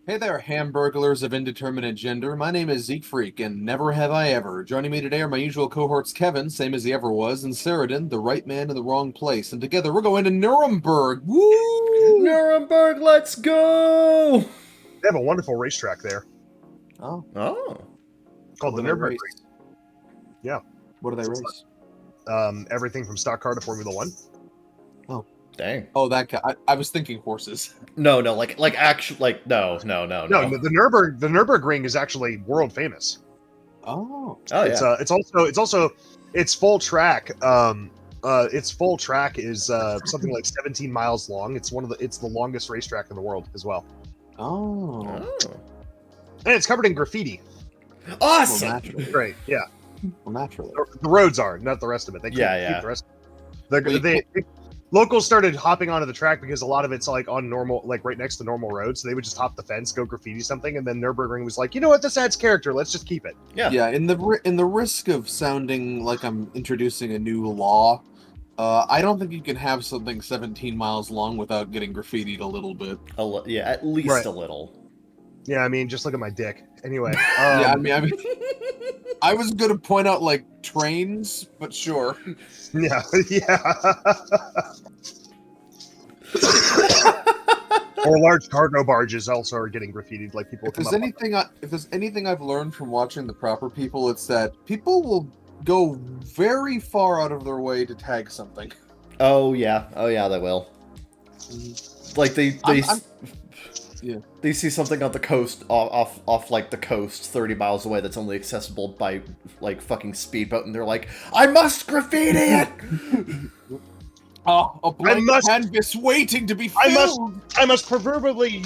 Hey there, hamburglers of indeterminate gender. My name is Zeke Freak, and never have I ever. Joining me today are my usual cohorts Kevin, same as he ever was, and Saradin, the right man in the wrong place. And together we're going to Nuremberg. Woo! Nuremberg, let's go! They have a wonderful racetrack there Oh, Oh. called what the do they Nürburgring. race? Yeah. What do they race? Everything from stock car to Formula One. Dang. Oh, that guy. I was thinking horses. No, actually, no. No, the Nürburgring is actually world famous. Oh, Oh, It's yeah. its full track. Its full track is something like 17 miles long. It's the longest racetrack in the world as well, oh. Oh. and it's covered in graffiti. Well, Awesome! naturally. Great, yeah. Well, naturally. The roads are, not the rest of it. They Yeah. keep the rest. Locals started hopping onto the track because a lot of it's like on normal, like right next to normal roads. So they would just hop the fence, go graffiti something, and then Nürburgring was like, you know what, this adds character. Let's just keep it. Yeah, in the risk of sounding like I'm introducing a new law, I don't think you can have something 17 miles long without getting graffitied a little bit. Yeah, at least Right. a little. Yeah, I mean, just look at my dick. Anyway. Yeah, I mean, I was gonna point out like trains, but sure. Yeah, yeah. Or large cargo barges also are getting graffitied. Like people. If there's anything I've learned from watching The Proper People, it's that people will go very far out of their way to tag something. Oh, yeah, they will. Like, Yeah. They see something on the coast, off like the coast, 30 miles away, that's only accessible by, like, fucking speedboat, and they're like, I must graffiti it! Oh, a blank canvas waiting to be filled. I must proverbially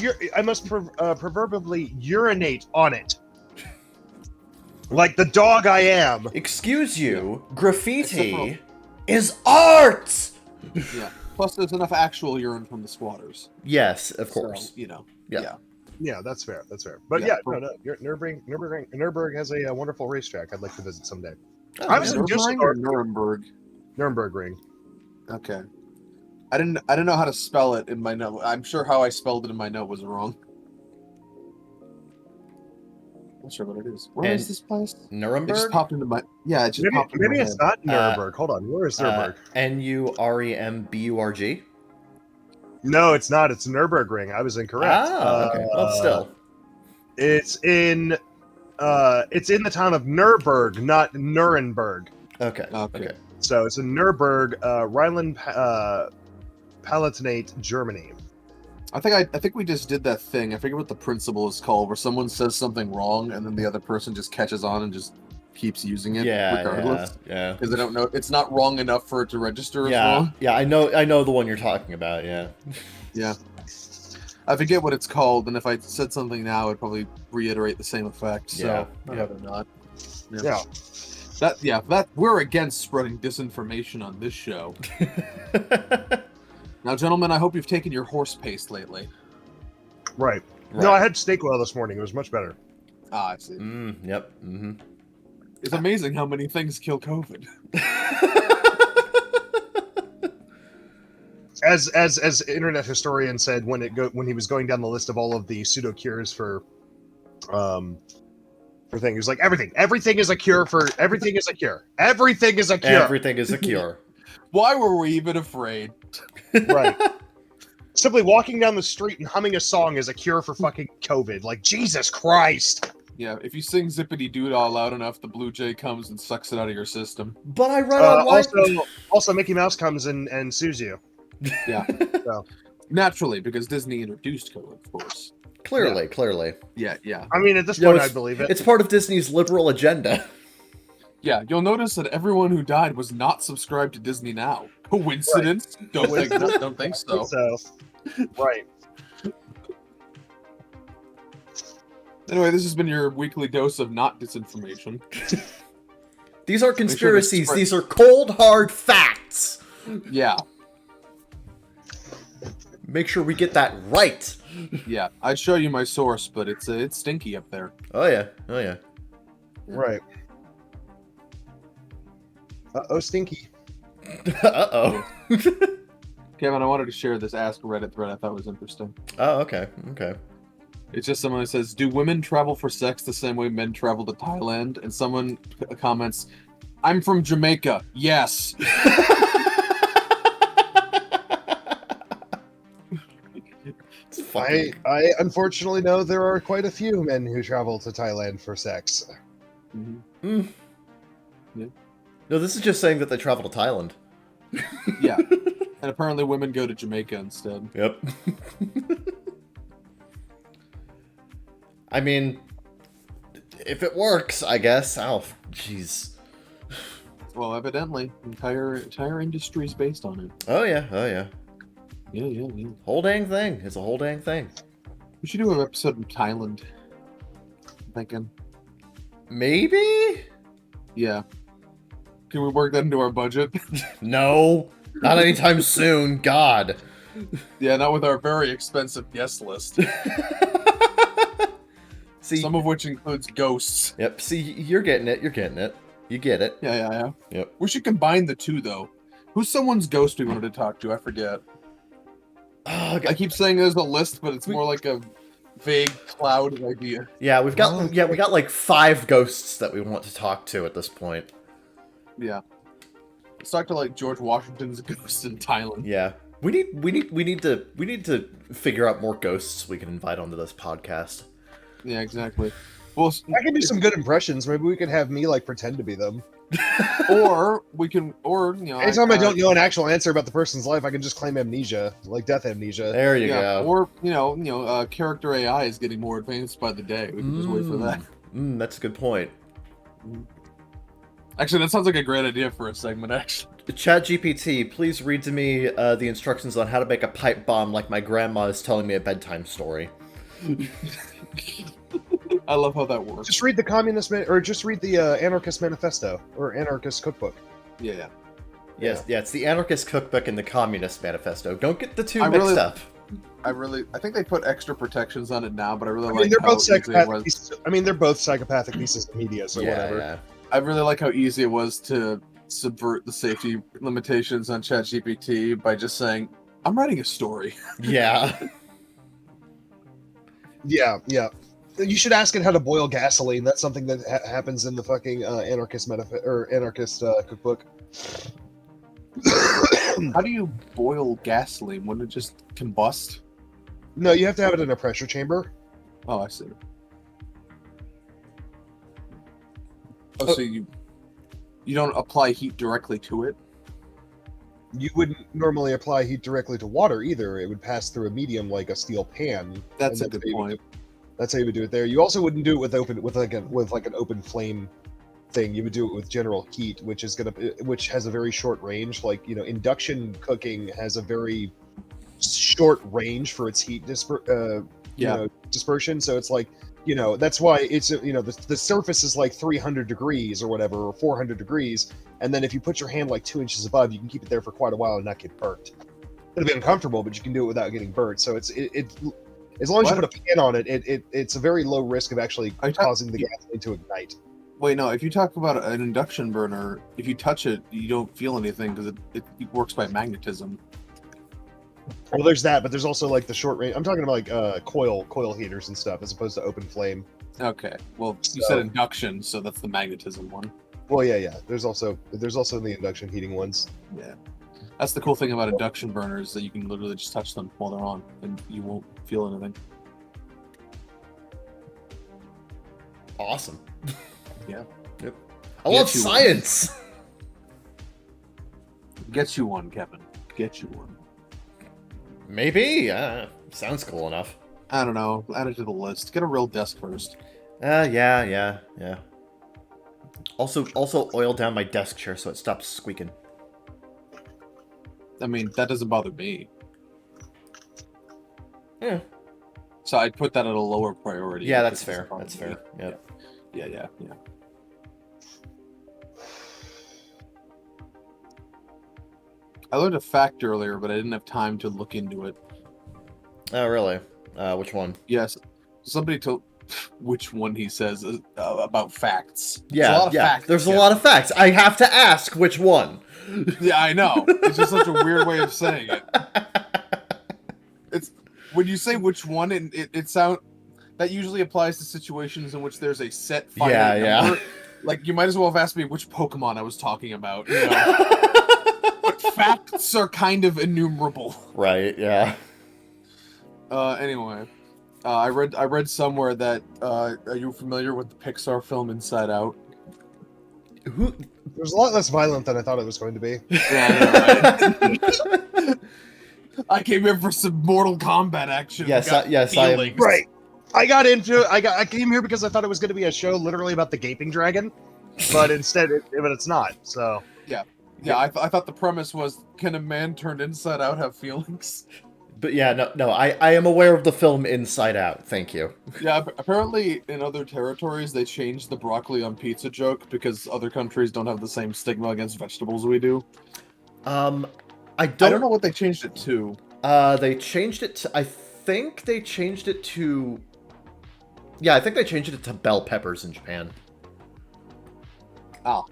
urinate on it, like the dog I am. Excuse you, graffiti is art! Yeah. Plus, there's enough actual urine from the squatters. Yes, of course. So, you know. Yeah. Yeah, that's fair. That's fair. But Nürburgring has a wonderful racetrack. I'd like to visit someday. Oh, I was in Nürburgring or Düsseldorf. Nuremberg? Nürburgring. Okay. I didn't know how to spell it in my note. I'm sure how I spelled it in my note was wrong. Not sure what it is. Where is this place? It just Nuremberg? popped into my Maybe it's not Nuremberg. Hold on, where is Nuremberg? Nuremburg? No, it's not. It's Nürburgring. I was incorrect. Ah, okay. Well, still. It's in the town of Nuremberg, not Nuremberg. Okay. So it's in Nuremberg, Rhineland-Palatinate, Germany. I think we just did that thing. I forget what the principle is called, where someone says something wrong and then the other person just catches on and just keeps using it regardless. Yeah. Because they don't know it's not wrong enough for it to register as Yeah. wrong. Yeah, I know the one you're talking about, yeah. Yeah. I forget what it's called, and if I said something now, it'd probably reiterate the same effect. So Yeah. I'd rather not. Yeah. That we're against spreading disinformation on this show. Now, gentlemen, I hope you've taken your horse paste lately. Right. No, I had steak oil this morning. It was much better. Ah, I see. Yep. Mm-hmm. It's amazing how many things kill COVID. As internet historian said when he was going down the list of all of the pseudo cures for things, he was like everything is a cure for everything is a cure. Everything is a cure. Everything is a cure. Why were we even afraid? Right. Simply walking down the street and humming a song is a cure for fucking COVID. Like, Jesus Christ. Yeah, if you sing Zippity Doo Dah loud enough, the Blue Jay comes and sucks it out of your system. But I run on white. Also, Mickey Mouse comes and sues you. Yeah. So. Naturally, because Disney introduced COVID, of course. Clearly. Yeah. I mean, at this point, I believe it. It's part of Disney's liberal agenda. Yeah, you'll notice that everyone who died was not subscribed to Disney Now. Coincidence? Right. Don't think so. Right. Anyway, this has been your weekly dose of not disinformation. These are conspiracies. These are cold, hard facts. Yeah. Make sure we get that right. Yeah, I'd show you my source, but it's stinky up there. Oh yeah. Right. Uh-oh, stinky. Uh-oh. Kevin, I wanted to share this Ask Reddit thread I thought was interesting. Oh, okay. It's just someone who says, "Do women travel for sex the same way men travel to Thailand?" And someone comments, "I'm from Jamaica. Yes." I unfortunately know there are quite a few men who travel to Thailand for sex. Mm-hmm. Yeah. No, this is just saying that they travel to Thailand. Yeah. And apparently women go to Jamaica instead. Yep. I mean, if it works, I guess. Oh, jeez. Well, evidently, entire industry is based on it. Oh yeah, oh yeah. Yeah. Whole dang thing. It's a whole dang thing. We should do an episode in Thailand. I'm thinking. Maybe? Yeah. Can we work that into our budget? No. Not anytime soon. God. Yeah, not with our very expensive guest list. See, some of which includes ghosts. Yep. See, you're getting it. You're getting it. You get it. Yeah. Yep. We should combine the two, though. Who's someone's ghost we wanted to talk to? I forget. Oh, I keep saying there's a list, but it's more like a vague cloud idea. Yeah, we got like 5 ghosts that we want to talk to at this point. Yeah. Let's talk to like George Washington's ghost in Thailand. Yeah. We need to figure out more ghosts we can invite onto this podcast. Yeah, exactly. Well, I can do some good impressions. Maybe we could have me like pretend to be them. or anytime I don't know an actual answer about the person's life, I can just claim amnesia, like death amnesia. There you go. Or character AI is getting more advanced by the day. We can just wait for that. That's a good point. Actually, that sounds like a great idea for a segment. Actually, ChatGPT, please read to me the instructions on how to make a pipe bomb, like my grandma is telling me a bedtime story. I love how that works. Just read the Anarchist Manifesto or Anarchist Cookbook. Yeah. Yes, yeah, it's the Anarchist Cookbook and the Communist Manifesto. Don't get the two mixed up. I think they put extra protections on it now, but I really like. They're both psychopathic pieces. They're both psychopathic pieces of media, so whatever. Yeah. I really like how easy it was to subvert the safety limitations on ChatGPT by just saying, "I'm writing a story." Yeah. Yeah. You should ask it how to boil gasoline. That's something that happens in the fucking Anarchist Cookbook. How do you boil gasoline? Wouldn't it just combust? No, you have to have it in a pressure chamber. Oh, I see. So you don't apply heat directly to it? You wouldn't normally apply heat directly to water either. It would pass through a medium like a steel pan. That's a good point. That's how you would do it there. You also wouldn't do it with an open flame thing. You would do it with general heat, which has a very short range. Like, induction cooking has a very short range for its heat dispersion. So it's like, that's why it's the surface is like 300 degrees or whatever, or 400 degrees, and then if you put your hand like 2 inches above, you can keep it there for quite a while and not get burnt. It'll be uncomfortable, but you can do it without getting burnt. So it's as long as you put a pan on it, it's a very low risk of actually causing the gasoline to ignite. Wait, no. If you talk about an induction burner, if you touch it, you don't feel anything because it works by magnetism. Well, there's that, but there's also like the short range. I'm talking about like coil heaters and stuff, as opposed to open flame. Okay. Well, you said induction, so that's the magnetism one. Well, yeah. There's also the induction heating ones. Yeah. That's the cool thing about induction burners, that you can literally just touch them while they're on, and you won't feel anything. Awesome. Yeah. Yep. I love science. Get you one, Kevin. Get you one. Maybe. Sounds cool enough. I don't know. Add it to the list. Get a real desk first. Yeah. Also oil down my desk chair so it stops squeaking. I mean, that doesn't bother me. Yeah. So I'd put that at a lower priority. Yeah, that's fair. That's fair. Yep. Yeah. I learned a fact earlier, but I didn't have time to look into it. Oh, really? Which one? Yes. Somebody told which one he says about facts. Yeah. There's a lot of facts. I have to ask which one. Yeah, I know. It's just such a weird way of saying it. It's when you say which one, it sounds that usually applies to situations in which there's a set finite Yeah, number. Like, you might as well have asked me which Pokemon I was talking about. You know? But facts are kind of innumerable. Right, yeah. Anyway, I read somewhere that are you familiar with the Pixar film Inside Out? Who? It was a lot less violent than I thought it was going to be. Yeah, I know, right? I came here for some Mortal Kombat action. Yes, got yes, I am. feelings. Right. I got into it. I came here because I thought it was going to be a show literally about the gaping dragon, but instead, but it's not. So Yeah, I thought the premise was, can a man turned inside out have feelings? But yeah, no, I am aware of the film Inside Out. Thank you. Yeah, apparently in other territories they changed the broccoli on pizza joke because other countries don't have the same stigma against vegetables we do. I don't know what they changed it to. They changed it to, I think they changed it to, yeah, I think they changed it to bell peppers in Japan. Oh.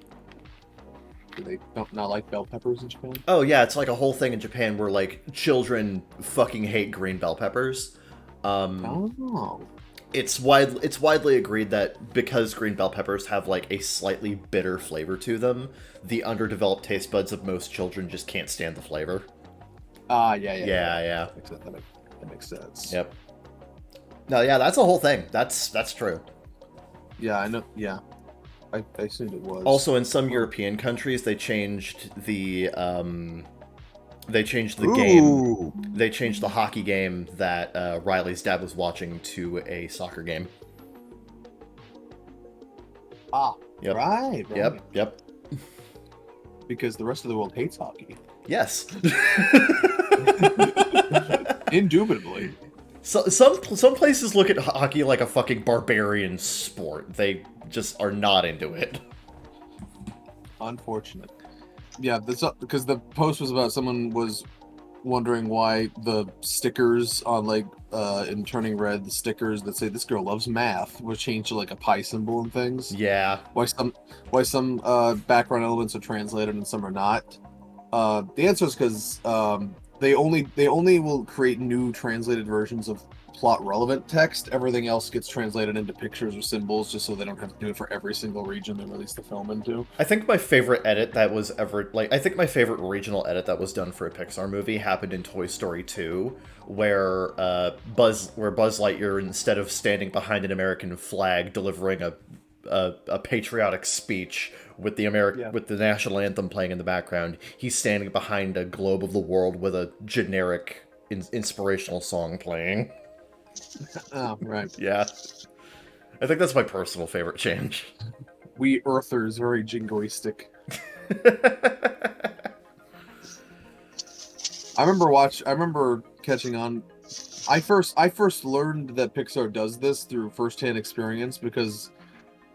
Do they not like bell peppers in Japan? Oh yeah, it's like a whole thing in Japan where like children fucking hate green bell peppers. Oh. It's widely agreed that because green bell peppers have like a slightly bitter flavor to them, the underdeveloped taste buds of most children just can't stand the flavor. Yeah. That makes sense. Yep. No, yeah, that's a whole thing. That's true. Yeah, I know. Yeah, I assumed it was. Also, in some European countries, they changed the game. They changed the hockey game that Riley's dad was watching to a soccer game. Ah, Yep. right. Yep. Because the rest of the world hates hockey. Yes. Indubitably. So, some places look at hockey like a fucking barbarian sport. They just are not into it. Unfortunate. Yeah, because the post was about someone was wondering why the stickers on like in Turning Red, the stickers that say "This girl loves math" was changed to like a pi symbol and things. Yeah. Why some background elements are translated and some are not. The answer is because they only will create new translated versions of plot relevant text. Everything else gets translated into pictures or symbols just so they don't have to do it for every single region they release the film into. I think my favorite edit that was ever I think my favorite regional edit that was done for a Pixar movie happened in Toy Story 2, where Buzz Lightyear, instead of standing behind an American flag delivering a patriotic speech with the with the national anthem playing in the background, he's standing behind a globe of the world with a generic inspirational song playing. Oh, right. Yeah. I think that's my personal favorite change. We Earthers, very jingoistic. I remember catching on. I first learned that Pixar does this through firsthand experience because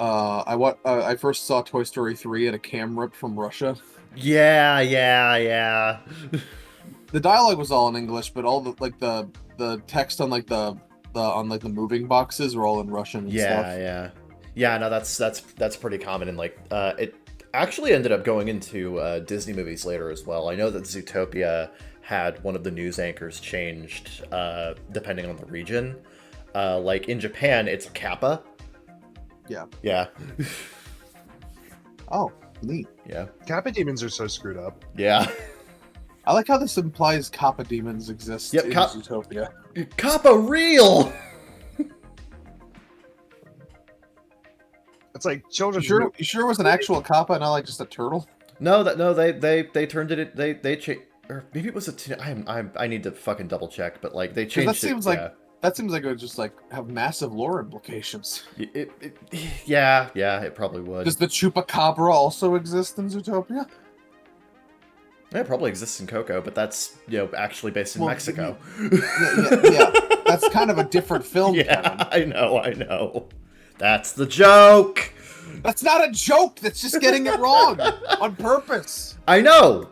I first saw Toy Story 3 at a cam rip from Russia. Yeah. The dialogue was all in English, but all the text on the moving boxes were all in Russian and stuff. Yeah, no, that's pretty common, and it actually ended up going into Disney movies later as well. I know that Zootopia had one of the news anchors changed depending on the region. Like in Japan, it's a kappa. Yeah. Oh, neat. Yeah. Kappa demons are so screwed up. Yeah. I like how this implies Kappa demons exist in Zootopia. Kappa real! It's like children. You sure it was an actual Kappa, not like just a turtle? No, they turned it. They changed, or maybe it was I need to fucking double check, but like they changed it. That seems like it would just like have massive lore implications. Yeah, it probably would. Does the Chupacabra also exist in Zootopia? It probably exists in Coco, but that's actually based in Mexico. Yeah. That's kind of a different film. Yeah, Kevin. I know. That's the joke. That's not a joke. That's just getting it wrong on purpose. I know.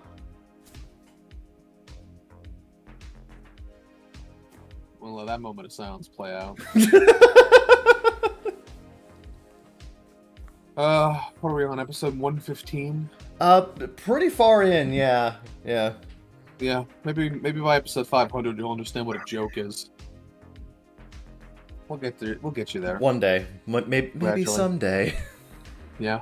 We'll let that moment of silence play out. What are we on, episode 115? Pretty far in, yeah. Yeah, maybe by episode 500 you'll understand what a joke is. We'll get there. We'll get you there. One day. Maybe Gradually. someday. Yeah.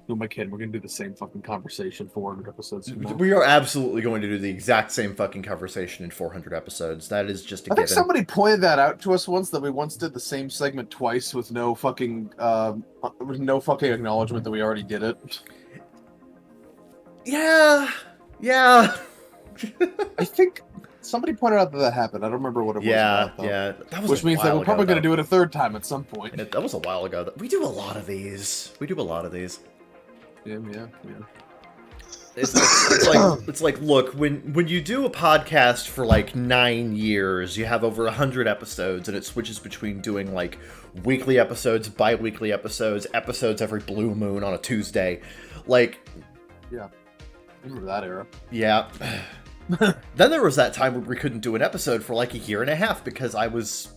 Who am I kidding? We're gonna do the same fucking conversation 400 episodes from now. We are absolutely going to do the exact same fucking conversation in 400 episodes. That is just a I think given. somebody pointed that out to us once, that we once did the same segment twice with no fucking acknowledgement that we already did it. Yeah. I think somebody pointed out that happened. I don't remember what it was about, though. Yeah. That was Which means that we're probably going to do it a third time at some point. That was a while ago. We do a lot of these. Yeah. It's like, look, when you do a podcast for like 9 years, you have over 100 episodes, and it switches between doing like weekly episodes, bi-weekly episodes every blue moon on a Tuesday. Like, yeah. Remember that era. Yeah. Then there was that time where we couldn't do an episode for like a year and a half because I was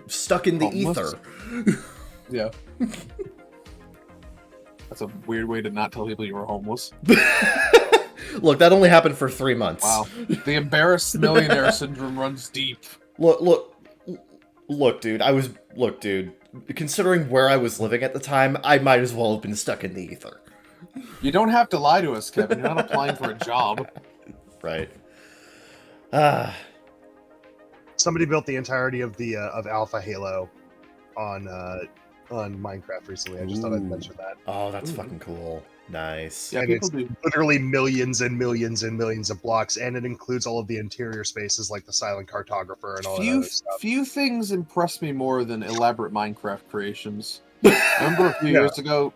stuck in the Homeless. ether. Yeah. That's a weird way to not tell people you were homeless. Look, that only happened for 3 months. Wow. The embarrassed millionaire syndrome runs deep. Look, dude. Considering where I was living at the time, I might as well have been stuck in the ether. You don't have to lie to us, Kevin. You're not applying for a job. Right. Somebody built the entirety of the of Alpha Halo on Minecraft recently. I just thought I'd mention that. Oh, that's fucking cool. Nice. Yeah, And people it's do. literally millions and millions and millions of blocks, and it includes all of the interior spaces like the silent cartographer and all that other stuff. Few things impress me more than elaborate Minecraft creations. I remember a few years ago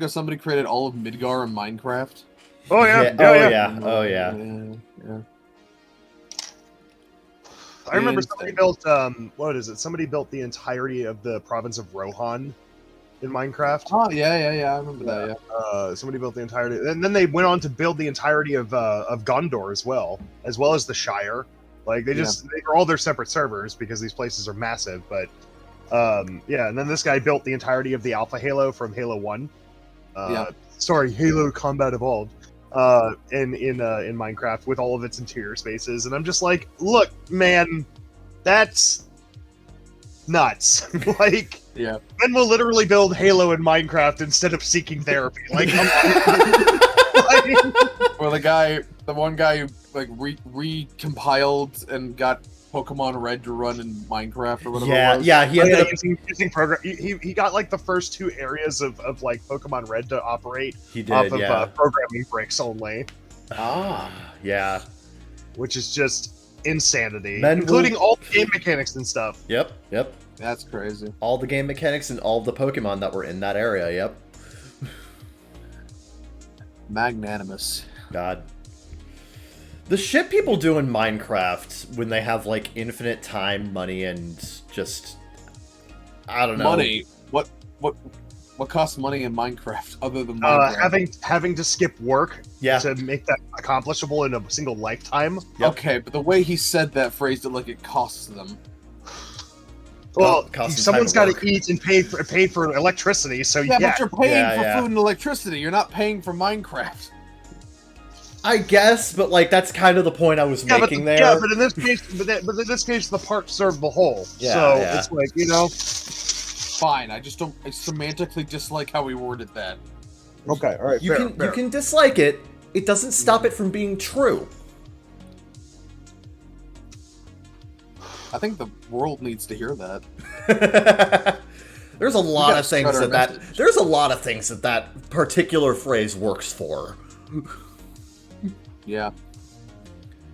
somebody created all of Midgar in Minecraft. Oh yeah, Oh yeah. Yeah. I remember somebody built Somebody built the entirety of the province of Rohan in Minecraft. Oh yeah. I remember that. Yeah. Somebody built the entirety, and then they went on to build the entirety of Gondor as well as the Shire. Like they were all their separate servers because these places are massive. But and then this guy built the entirety of the Alpha Halo from Halo 1. Sorry, Halo Combat Evolved. In Minecraft with all of its interior spaces, and I'm just like, look, man, that's nuts. Like, Yeah. then we'll literally build Halo in Minecraft instead of seeking therapy. Like, come on. Or the one guy who like recompiled and got Pokemon Red to run in Minecraft or whatever. it was. He ended up using program. He got like the first 2 areas of like Pokemon Red to operate He did, off of programming bricks only, yeah. which is just insanity, Men including will- all the game mechanics and stuff. Yep. That's crazy. All the game mechanics and all the Pokemon that were in that area, yep. Magnanimous. God. The shit people do in Minecraft when they have, like, infinite time, money, and just... I don't know. Money. What costs money in Minecraft other than Minecraft? Having to skip work Yeah. to make that accomplishable in a single lifetime. Yep. Okay, but the way he said that phrased it like it costs them. Well, costs them someone's time got to to eat and pay for electricity, so Yeah, yeah. but you're paying for Yeah. food and electricity. You're not paying for Minecraft. I guess, but, like, that's kind of the point I was making there. Yeah, but in this case, the part served the whole. Yeah, so yeah. it's like, Fine, I semantically dislike how he worded that. Okay, all right. You can dislike it. It doesn't stop it from being true. I think the world needs to hear that. There's a lot gotta of things spread our that message. there's a lot of things that particular phrase works for. Yeah.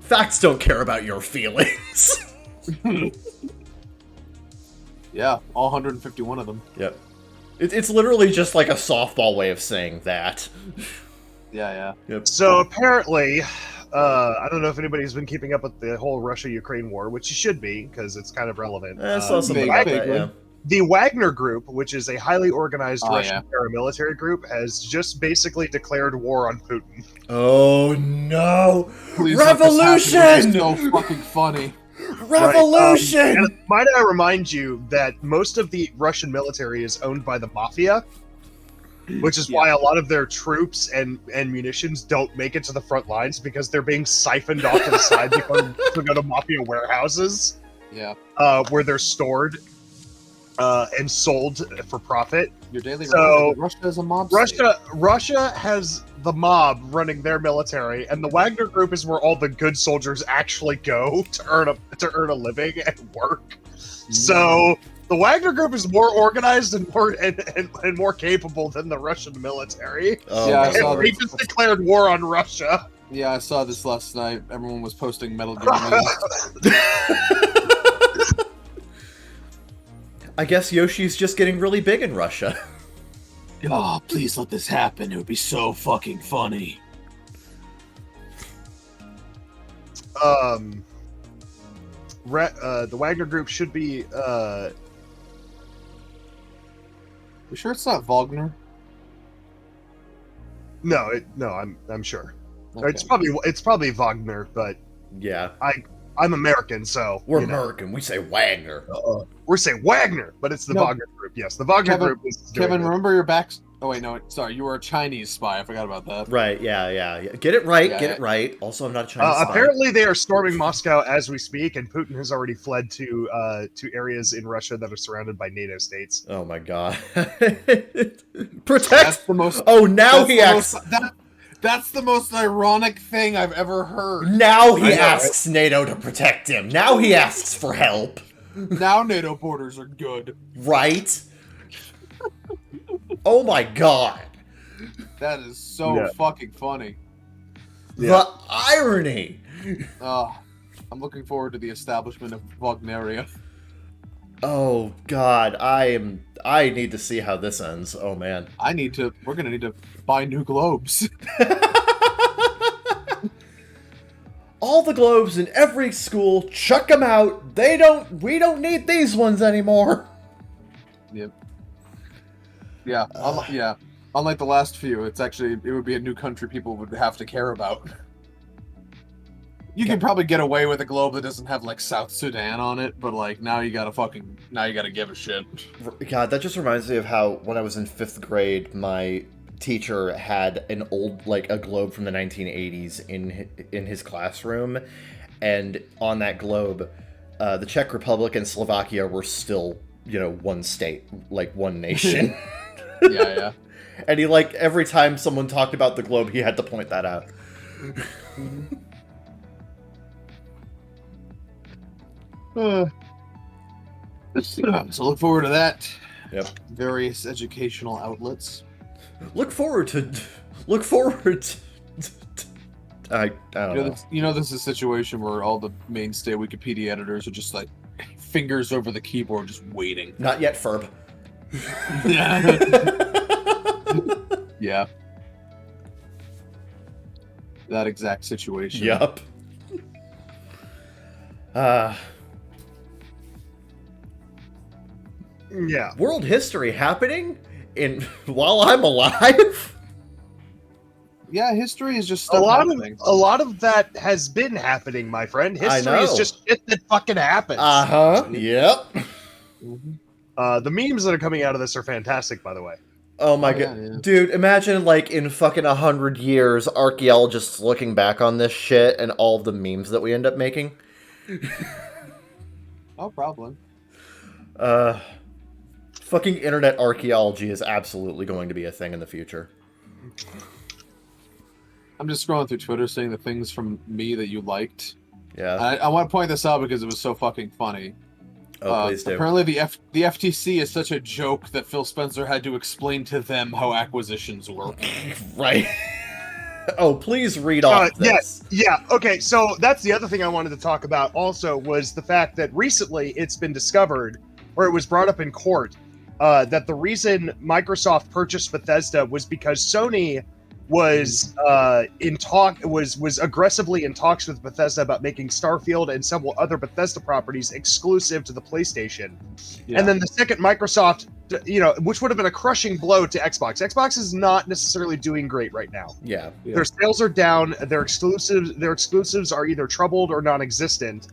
Facts don't care about your feelings. Yeah, all 151 of them. Yep. It's literally just like a softball way of saying that. Yeah. Yep. So apparently, I don't know if anybody's been keeping up with the whole Russia-Ukraine war, which you should be, because it's kind of relevant. I saw something about that, yeah. The Wagner Group, which is a highly organized Oh, Russian paramilitary group, has just basically declared war on Putin. Oh no! Please let this happen. Revolution! It's so fucking funny. Revolution! And might I remind you that most of the Russian military is owned by the mafia? which is why a lot of their troops and munitions don't make it to the front lines because they're being siphoned off to the side to go to mafia warehouses. Yeah. Where they're stored and sold for profit. Your daily So, Russia is a mob state. Russia has the mob running their military, and the Wagner Group is where all the good soldiers actually go to earn a living and work. So the Wagner Group is more organized and more capable than the Russian military. Oh, Yeah, I my saw lord. They just declared war on Russia. Yeah, I saw this last night. Everyone was posting Metal Gear memes. I guess Yoshi's just getting really big in Russia. Oh, please let this happen. It would be so fucking funny. The Wagner Group should be. You sure it's not Wagner? No, I'm sure. Okay. It's probably Wagner, but Yeah. I'm American, so We're you know. American. We say Wagner. We're saying Wagner, but it's the No. Wagner Group. Yes, the Wagner Kevin- Group is doing Kevin, it. remember your back... Oh, wait, no. Sorry, you were a Chinese spy. I forgot about that. Right, yeah. Get it right, Yeah, get it right. Also, I'm not a Chinese spy. Apparently, they are storming Moscow as we speak, and Putin has already fled to areas in Russia that are surrounded by NATO states. Oh my god. That's Protect! the most... Oh, now that's he the asks... most- that's the most ironic thing I've ever heard. Now he I know, asks NATO to protect him. Now he asks for help. Now NATO borders are good. Right? Oh my god. That is so fucking funny. The irony. I'm looking forward to the establishment of Wagneria. Oh god, I need to see how this ends. Oh man. We're gonna need to buy new globes. All the globes in every school, chuck them out. We don't need these ones anymore. Yep. Yeah. Unlike the last few, it would be a new country people would have to care about. You can probably get away with a globe that doesn't have like South Sudan on it, but like now you gotta give a shit. God, that just reminds me of how when I was in 5th grade, my teacher had an old, like, a globe from the 1980s in his classroom, and on that globe, the Czech Republic and Slovakia were still, one state, like one nation. Yeah. And he, like, every time someone talked about the globe, he had to point that out. So look forward to that. Yep. Various educational outlets. Look forward to. I don't know. This is a situation where all the mainstay Wikipedia editors are just like fingers over the keyboard, just waiting. Not yet, Ferb. Yeah. That exact situation. Yup. Yeah. World history happening while I'm alive? Yeah, history is just A stuff lot happening. of that has been happening, my friend. I History is know. just shit that fucking happens. Uh-huh. Yep. The memes that are coming out of this are fantastic, by the way. Oh my Oh, god. yeah. Dude, imagine, like, in fucking 100 years, archaeologists looking back on this shit and all of the memes that we end up making. Oh, probably. Fucking internet archaeology is absolutely going to be a thing in the future. I'm just scrolling through Twitter seeing the things from me that you liked. Yeah. I want to point this out because it was so fucking funny. Oh, please do. Apparently the FTC is such a joke that Phil Spencer had to explain to them how acquisitions work. Right. Oh, please read off this. Yeah. Okay, so that's the other thing I wanted to talk about also was the fact that recently it's been discovered, or it was brought up in court, that the reason Microsoft purchased Bethesda was because Sony was was aggressively in talks with Bethesda about making Starfield and several other Bethesda properties exclusive to the PlayStation. Yeah. And then the second Microsoft, which would have been a crushing blow to Xbox. Xbox is not necessarily doing great right now. Yeah. Yeah. Their sales are down. Their exclusives are either troubled or non-existent,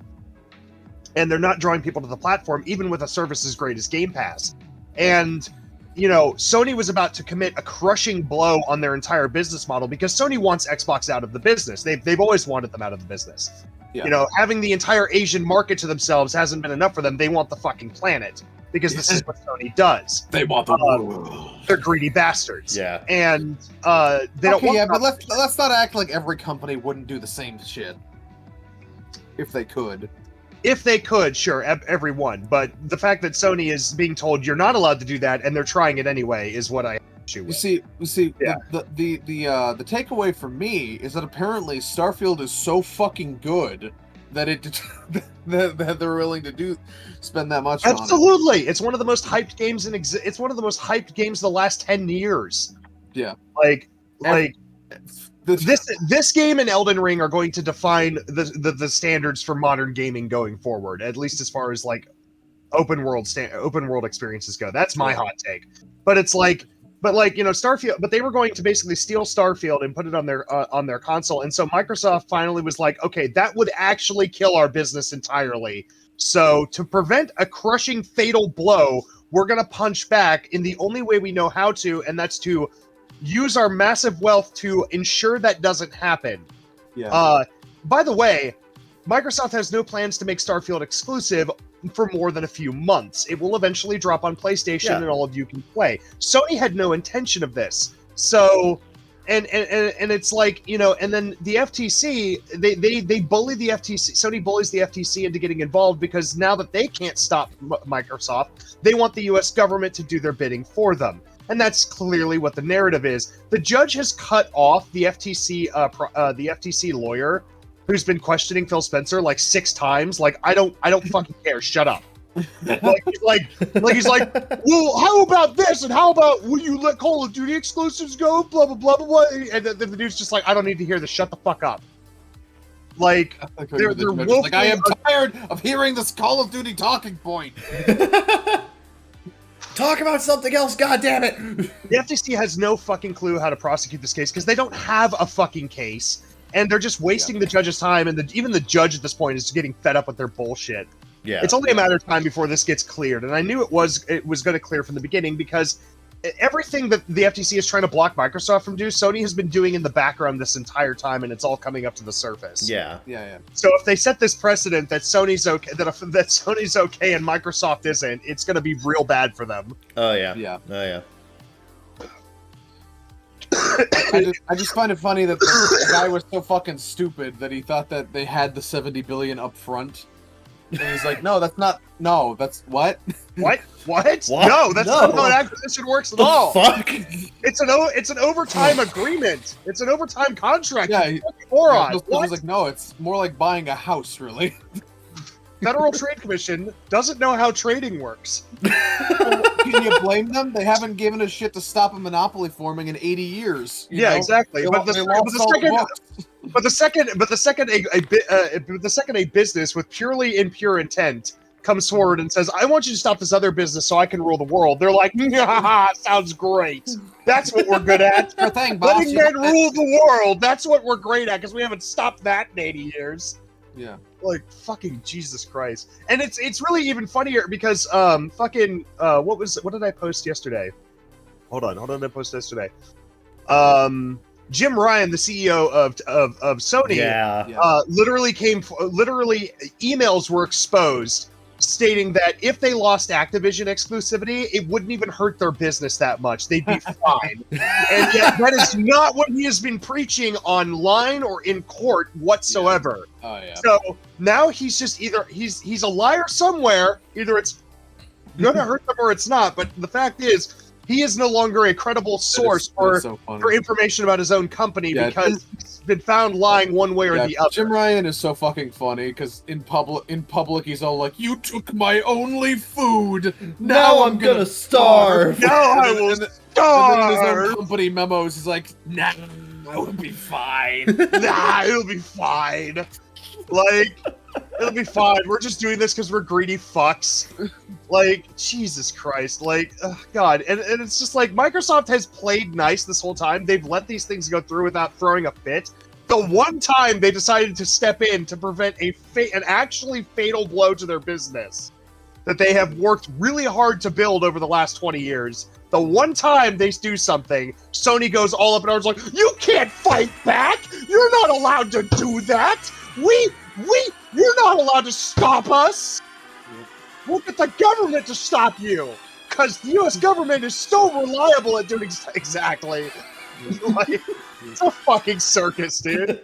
and they're not drawing people to the platform, even with a service as great as Game Pass. And Sony was about to commit a crushing blow on their entire business model because Sony wants Xbox out of the business. They've always wanted them out of the business. Yeah. Having the entire Asian market to themselves hasn't been enough for them. They want the fucking planet because this is what Sony does. They want the world. They're greedy bastards. Yeah. And they don't want but let's not act like every company wouldn't do the same shit. If they could. If they could, sure, every one. But the fact that Sony is being told you're not allowed to do that and they're trying it anyway is what I have issue with. You see, Yeah. the takeaway for me is that apparently Starfield is so fucking good that that they're willing to spend that much on it. Absolutely. It's one of the most hyped games it's one of the most hyped games the last 10 years. Yeah. This game and Elden Ring are going to define the standards for modern gaming going forward, at least as far as like open world experiences go. That's my hot take. But it's like Starfield, but they were going to basically steal Starfield and put it on their console, and so Microsoft finally was like, okay, that would actually kill our business entirely. So to prevent a crushing fatal blow, we're gonna punch back in the only way we know how to, and that's to use our massive wealth to ensure that doesn't happen. Yeah. By the way, Microsoft has no plans to make Starfield exclusive for more than a few months. It will eventually drop on PlayStation and all of you can play. Sony had no intention of this. So, and it's like, and then the FTC, they bully the FTC. Sony bullies the FTC into getting involved because now that they can't stop Microsoft, they want the US government to do their bidding for them. And that's clearly what the narrative is. The judge has cut off the FTC lawyer who's been questioning Phil Spencer like 6 times. Like, I don't fucking care. Shut up. he's like, well, how about this? And how about, will you let Call of Duty exclusives go? Blah, blah, blah, blah, blah. And the dude's just like, I don't need to hear this. Shut the fuck up. Like, they're like, I am tired of hearing this Call of Duty talking point. Talk about something else, goddammit! The FTC has no fucking clue how to prosecute this case because they don't have a fucking case. And they're just wasting the judge's time, and even the judge at this point is getting fed up with their bullshit. Yeah. It's only a matter of time before this gets cleared, and I knew it was going to clear from the beginning because everything that the FTC is trying to block Microsoft from doing, Sony has been doing in the background this entire time, and it's all coming up to the surface. Yeah. So if they set this precedent that Sony's okay, that Sony's okay and Microsoft isn't, it's going to be real bad for them. Oh yeah. Yeah. Oh yeah. I just find it funny that the guy was so fucking stupid that he thought that they had the $70 billion up front. And he's like, no, that's not. No, that's what? What? No, that's not how an acquisition works at all. Fuck. It's an overtime agreement. It's an overtime contract. Yeah, He's like, no, it's more like buying a house, really. Federal Trade Commission doesn't know how trading works. Can you blame them? They haven't given a shit to stop a monopoly forming in 80 years. Yeah, exactly. But the second a business with purely impure intent comes forward and says, I want you to stop this other business so I can rule the world, they're like, sounds great. That's what we're good at. Sure thing, boss. Letting men rule the world. That's what we're great at because we haven't stopped that in 80 years. Yeah. Like, fucking Jesus Christ. And it's really even funnier because what did I post yesterday? Hold on, I posted yesterday. Jim Ryan, the CEO of Sony, literally emails were exposed stating that if they lost Activision exclusivity, it wouldn't even hurt their business that much. They'd be fine. And yet that is not what he has been preaching online or in court whatsoever. Yeah. Oh, yeah. So now he's just he's a liar somewhere. Either it's gonna hurt them or it's not. But the fact is, he is no longer a credible source for information about his own company because he's been found lying one way or the other. Jim Ryan is so fucking funny because in public he's all like, "You took my only food. Now I'm gonna starve. Now I will starve." And then in his own company memos, he's like, "Nah, it'll be fine. Nah, it'll be fine. Like, it'll be fine. We're just doing this because we're greedy fucks." Like, Jesus Christ. Like, God. And it's just like, Microsoft has played nice this whole time. They've let these things go through without throwing a fit. The one time they decided to step in to prevent an actually fatal blow to their business, that they have worked really hard to build over the last 20 years. The one time they do something, Sony goes all up in arms like, you can't fight back! You're not allowed to do that! You're not allowed to stop us! We'll get the government to stop you! Because the US government is so reliable at doing exactly. Like, it's a fucking circus, dude.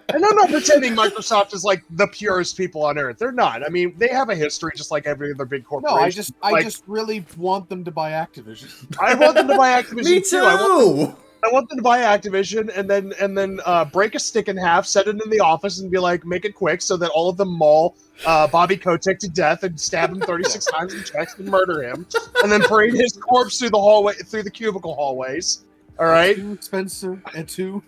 And I'm not pretending Microsoft is like the purest people on earth. They're not. I mean, they have a history just like every other big corporation. No, I just really want them to buy Activision. I want them to buy Activision Me too. I want them to buy Activision and then break a stick in half, set it in the office, and be like, make it quick so that all of them maul Bobby Kotick to death and stab him 36 times in chest and murder him, and then parade his corpse through the cubicle hallways. All right, Spencer and two.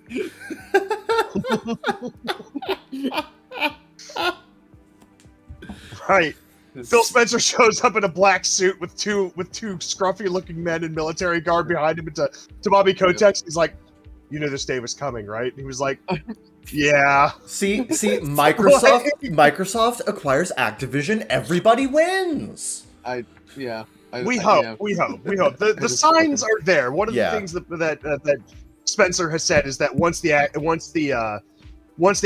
Right. Phil Spencer shows up in a black suit with two scruffy-looking men in military garb behind him. To Bobby Kotick, he's like, "You knew this day was coming, right?" And he was like, "Yeah." See, Microsoft acquires Activision. Everybody wins. We hope. The signs are there. One of the things that Spencer has said is that once the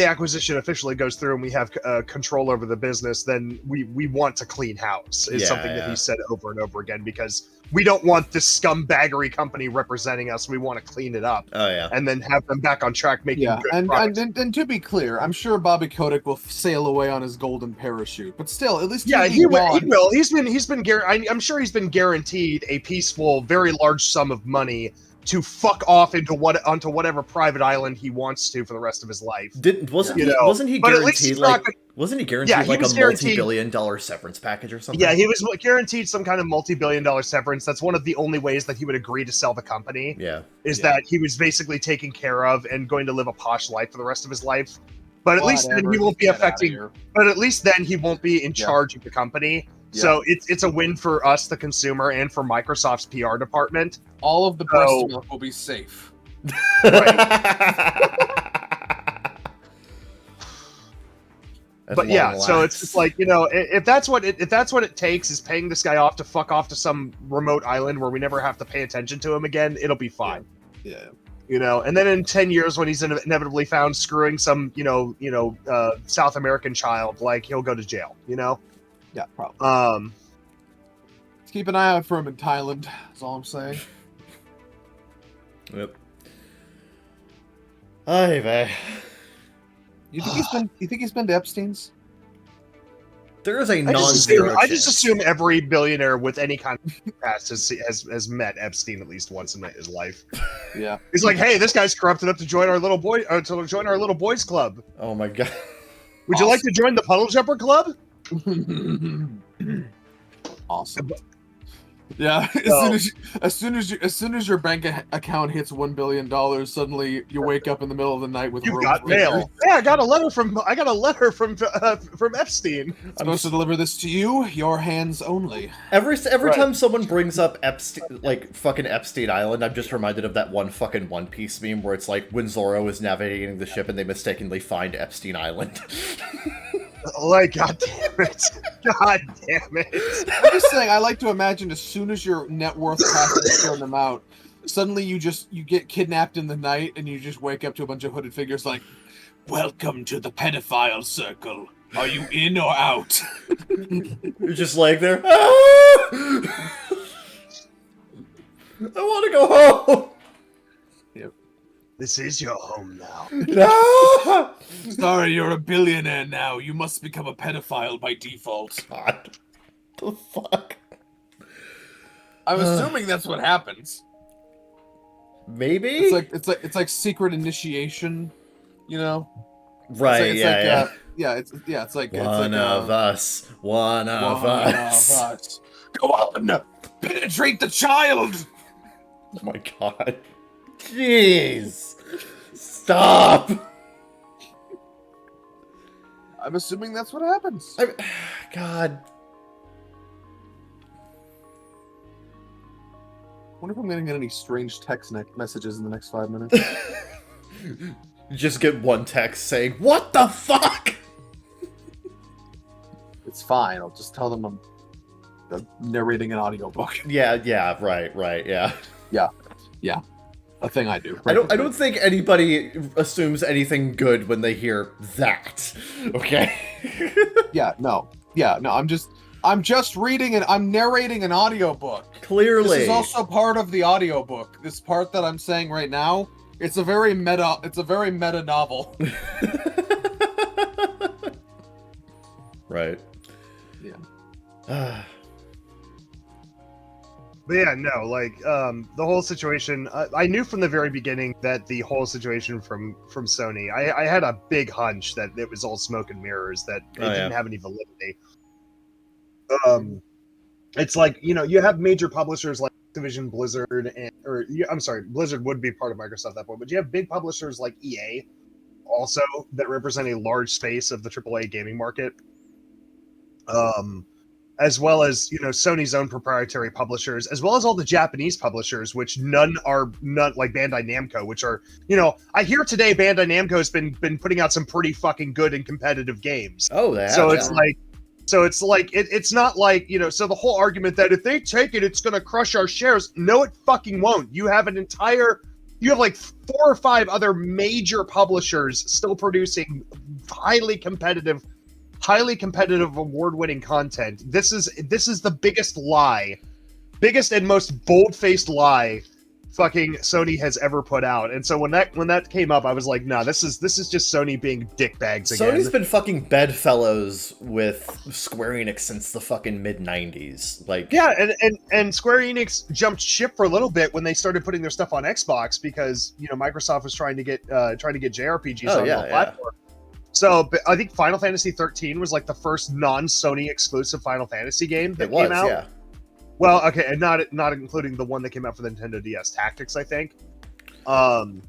acquisition officially goes through and we have control over the business, then we want to clean house. Is something that he said over and over again, because we don't want this scumbaggery company representing us. We want to clean it up. Oh yeah, and then have them back on track making good products. And to be clear, I'm sure Bobby Kotick will sail away on his golden parachute, but still, at least he will. I'm sure he's been guaranteed a peaceful, very large sum of money to fuck off onto whatever private island he wants to for the rest of his life. Wasn't he guaranteed like a multi-billion-dollar severance package or something? Yeah, he was guaranteed some kind of multi-billion-dollar severance. That's one of the only ways that he would agree to sell the company. That he was basically taken care of and going to live a posh life for the rest of his life. But at least then he won't be in charge of the company. Yeah. So it's a win for us, the consumer, and for Microsoft's PR department. All of the breast milk will be safe. But yeah, so it's just like, if that's what it takes is paying this guy off to fuck off to some remote island where we never have to pay attention to him again, it'll be fine. Yeah. And then in 10 years when he's inevitably found screwing some, South American child, like, he'll go to jail, Yeah, probably. Let's keep an eye out for him in Thailand. That's all I'm saying. Yep. Ay, vey. You think he's been to Epstein's? There is a non-zero I just assume every billionaire with any kind of past has met Epstein at least once in his life. Yeah. He's like, hey, this guy's corrupted enough to join our little boys club. Oh my god. Would you like to join the Puddle Jumper Club? Awesome. Yeah, as soon as your bank account hits $1 billion, suddenly you wake up in the middle of the night with you've got mail. Yeah, I got a letter from Epstein. I'm supposed to deliver this to you. Your hands only. Every time someone brings up Epstein, like fucking Epstein Island, I'm just reminded of that one fucking One Piece meme where it's like when Zoro is navigating the ship and they mistakenly find Epstein Island. Like, god damn it. God damn it. I'm just saying, I like to imagine as soon as your net worth passes a certain amount, suddenly you get kidnapped in the night and you just wake up to a bunch of hooded figures like, welcome to the pedophile circle. Are you in or out? You're just like there. Ah! I want to go home. Yep. This is your home now. No! Sorry, you're a billionaire now. You must become a pedophile by default. God. The fuck? I'm assuming that's what happens. Maybe? It's like secret initiation, Right, it's like one of us. One of us. Go on! Penetrate the child! Oh my god. Jeez. Stop! I'm assuming that's what happens. God. Wonder if I'm gonna get any strange text messages in the next 5 minutes. Just get one text saying, "What the fuck?" It's fine. I'll just tell them I'm narrating an audiobook. Yeah, right, yeah. Yeah, a thing I do. I don't think anybody assumes anything good when they hear that. Okay. No. I'm just reading and I'm narrating an audiobook. Clearly. This is also part of the audiobook. This part that I'm saying right now, it's a very meta novel. Right. Yeah. But yeah, no, like the whole situation. I knew from the very beginning that the whole situation from Sony. I had a big hunch that it was all smoke and mirrors. That it didn't have any validity. It's like, you know, you have major publishers like Activision, Blizzard, Blizzard would be part of Microsoft at that point, but you have big publishers like EA also that represent a large space of the AAA gaming market. As well as, you know, Sony's own proprietary publishers, as well as all the Japanese publishers, which none like Bandai Namco, which are, you know, I hear today Bandai Namco has been putting out some pretty fucking good and competitive games. Oh, that. So it's like, it's not like, you know, so the whole argument that if they take it, it's going to crush our shares. No, it fucking won't. You have like 4 or 5 other major publishers still producing highly competitive, award-winning content. This is the biggest and most bold-faced lie fucking Sony has ever put out. And so when that came up, I was like, nah, this is just Sony being dickbags again. Sony's been fucking bedfellows with Square Enix since the fucking mid-90s. Like, yeah, and Square Enix jumped ship for a little bit when they started putting their stuff on Xbox because, you know, Microsoft was trying to get JRPGs on the platform. So I think Final Fantasy 13 was like the first non-Sony exclusive Final Fantasy game that came out. Yeah. Well, okay, and not including the one that came out for the Nintendo DS, Tactics, I think, and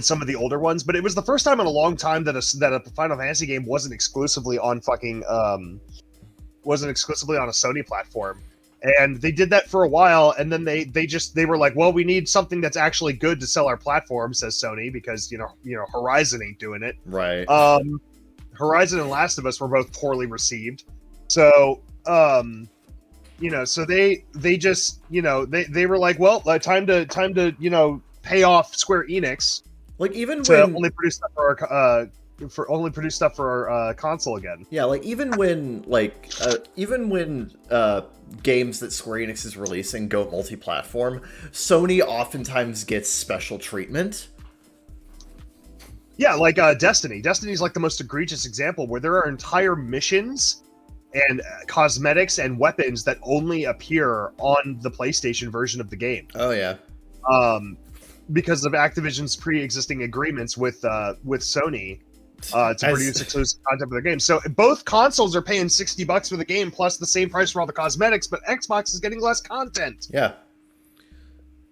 some of the older ones. But it was the first time in a long time that a Final Fantasy game wasn't exclusively on a Sony platform. And they did that for a while, and then they were like, well, we need something that's actually good to sell our platform, says Sony, because you know Horizon ain't doing it. Right. Horizon and Last of Us were both poorly received. So you know, so they just, you know, they were like, well, time to you know, pay off Square Enix, like, even to when only produce stuff for our console again. Yeah, like even when games that Square Enix is releasing go multi-platform, Sony oftentimes gets special treatment. Yeah, like Destiny. Destiny's like the most egregious example where there are entire missions and cosmetics and weapons that only appear on the PlayStation version of the game. Oh yeah. Because of Activision's pre-existing agreements with Sony to produce exclusive content for their games. So both consoles are paying $60 for the game plus the same price for all the cosmetics, but Xbox is getting less content. Yeah.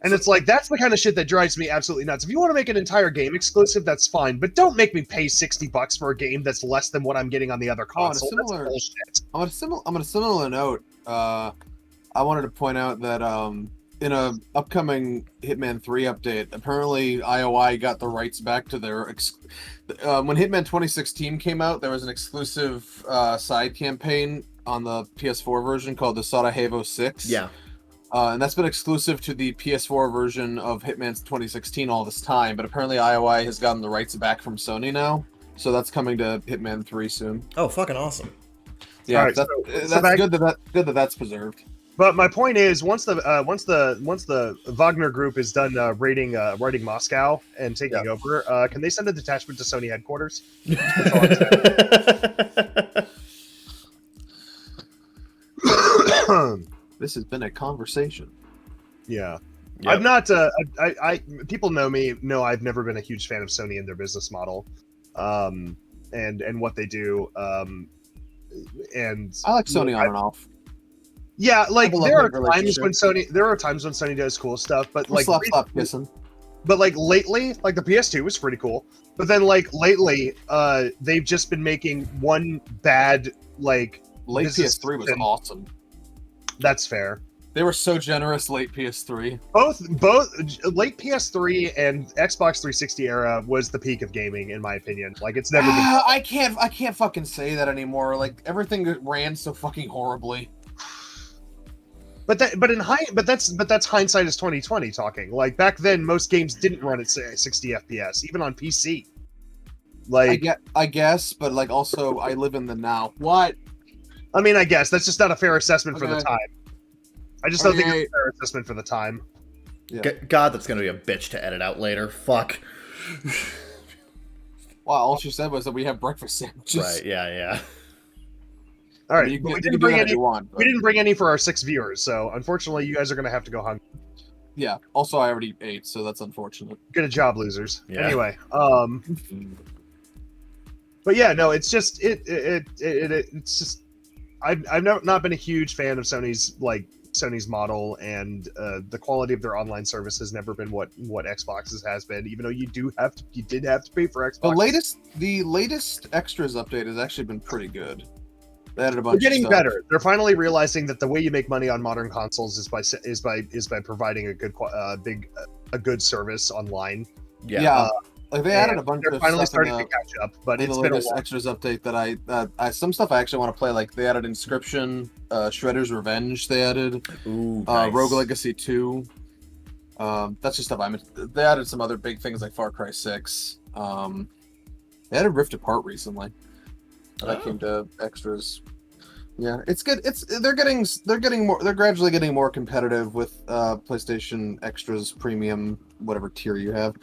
And it's like, that's the kind of shit that drives me absolutely nuts. If you want to make an entire game exclusive, that's fine, but don't make me pay $60 for a game that's less than what I'm getting on the other console. That's bullshit. On a similar note, I wanted to point out that in a upcoming Hitman 3 update, apparently IOI got the rights back to their when Hitman 2016 came out, there was an exclusive side campaign on the PS4 version called the Sarajevo 6. Yeah. And that's been exclusive to the PS4 version of Hitman 2016 all this time, but apparently IOI has gotten the rights back from Sony now, so that's coming to Hitman 3 soon. Oh, fucking awesome! Yeah, right, that's good that that's preserved. But my point is, once the Wagner Group is done raiding Moscow and taking over, can they send a detachment to Sony headquarters? This has been a conversation. Yeah. Yep. I'm not. People know me. Know I've never been a huge fan of Sony and their business model, and what they do. And I like Sony on and off. Yeah, like there are times when relationship. Sony does cool stuff, but like slap kissing. But like lately, like the PS2 was pretty cool, but then like lately, they've just been making one bad like. Late PS3 was awesome. That's fair. They were so generous late PS3. Both late PS3 and Xbox 360 era was the peak of gaming, in my opinion. Like it's never been. I can't fucking say that anymore. Like everything ran so fucking horribly. But that's hindsight is 2020 talking. Like back then, most games didn't run at 60 FPS, even on PC. Like I guess, but like also I live in the now. What? I mean, I guess that's just not a fair assessment for the Okay. time. I just don't think it's a fair assessment for the time. Yeah. God, that's gonna be a bitch to edit out later. Fuck. Wow, all she said was that we have breakfast sandwiches. Right? Yeah. All right, You but can, we you didn't can do bring that if any. you want. But We didn't bring any for our 6 viewers, so unfortunately, you guys are gonna have to go hungry. yeah. Also, I already ate, so that's unfortunate. Good job, losers. Yeah. Anyway, but yeah, no, it's just it's just I've not been a huge fan of Sony's model, and the quality of their online service has never been what Xbox's has been. Even though you did have to pay for Xbox. The latest extras update has actually been pretty good. They added a bunch. They're getting of stuff. better. They're finally realizing that the way you make money on modern consoles is by providing a good service online. Yeah. Like they added a bunch They're of finally stuff starting to catch up, but in it's the been a latest while. extras update that I some stuff I actually want to play. Like they added Inscription, Shredder's Revenge. They added Ooh, nice. Rogue Legacy 2. That's just stuff they added some other big things like Far Cry 6. They added Rift Apart recently. That came to extras. Yeah, it's good. They're gradually getting more competitive with PlayStation Extras Premium, whatever tier you have.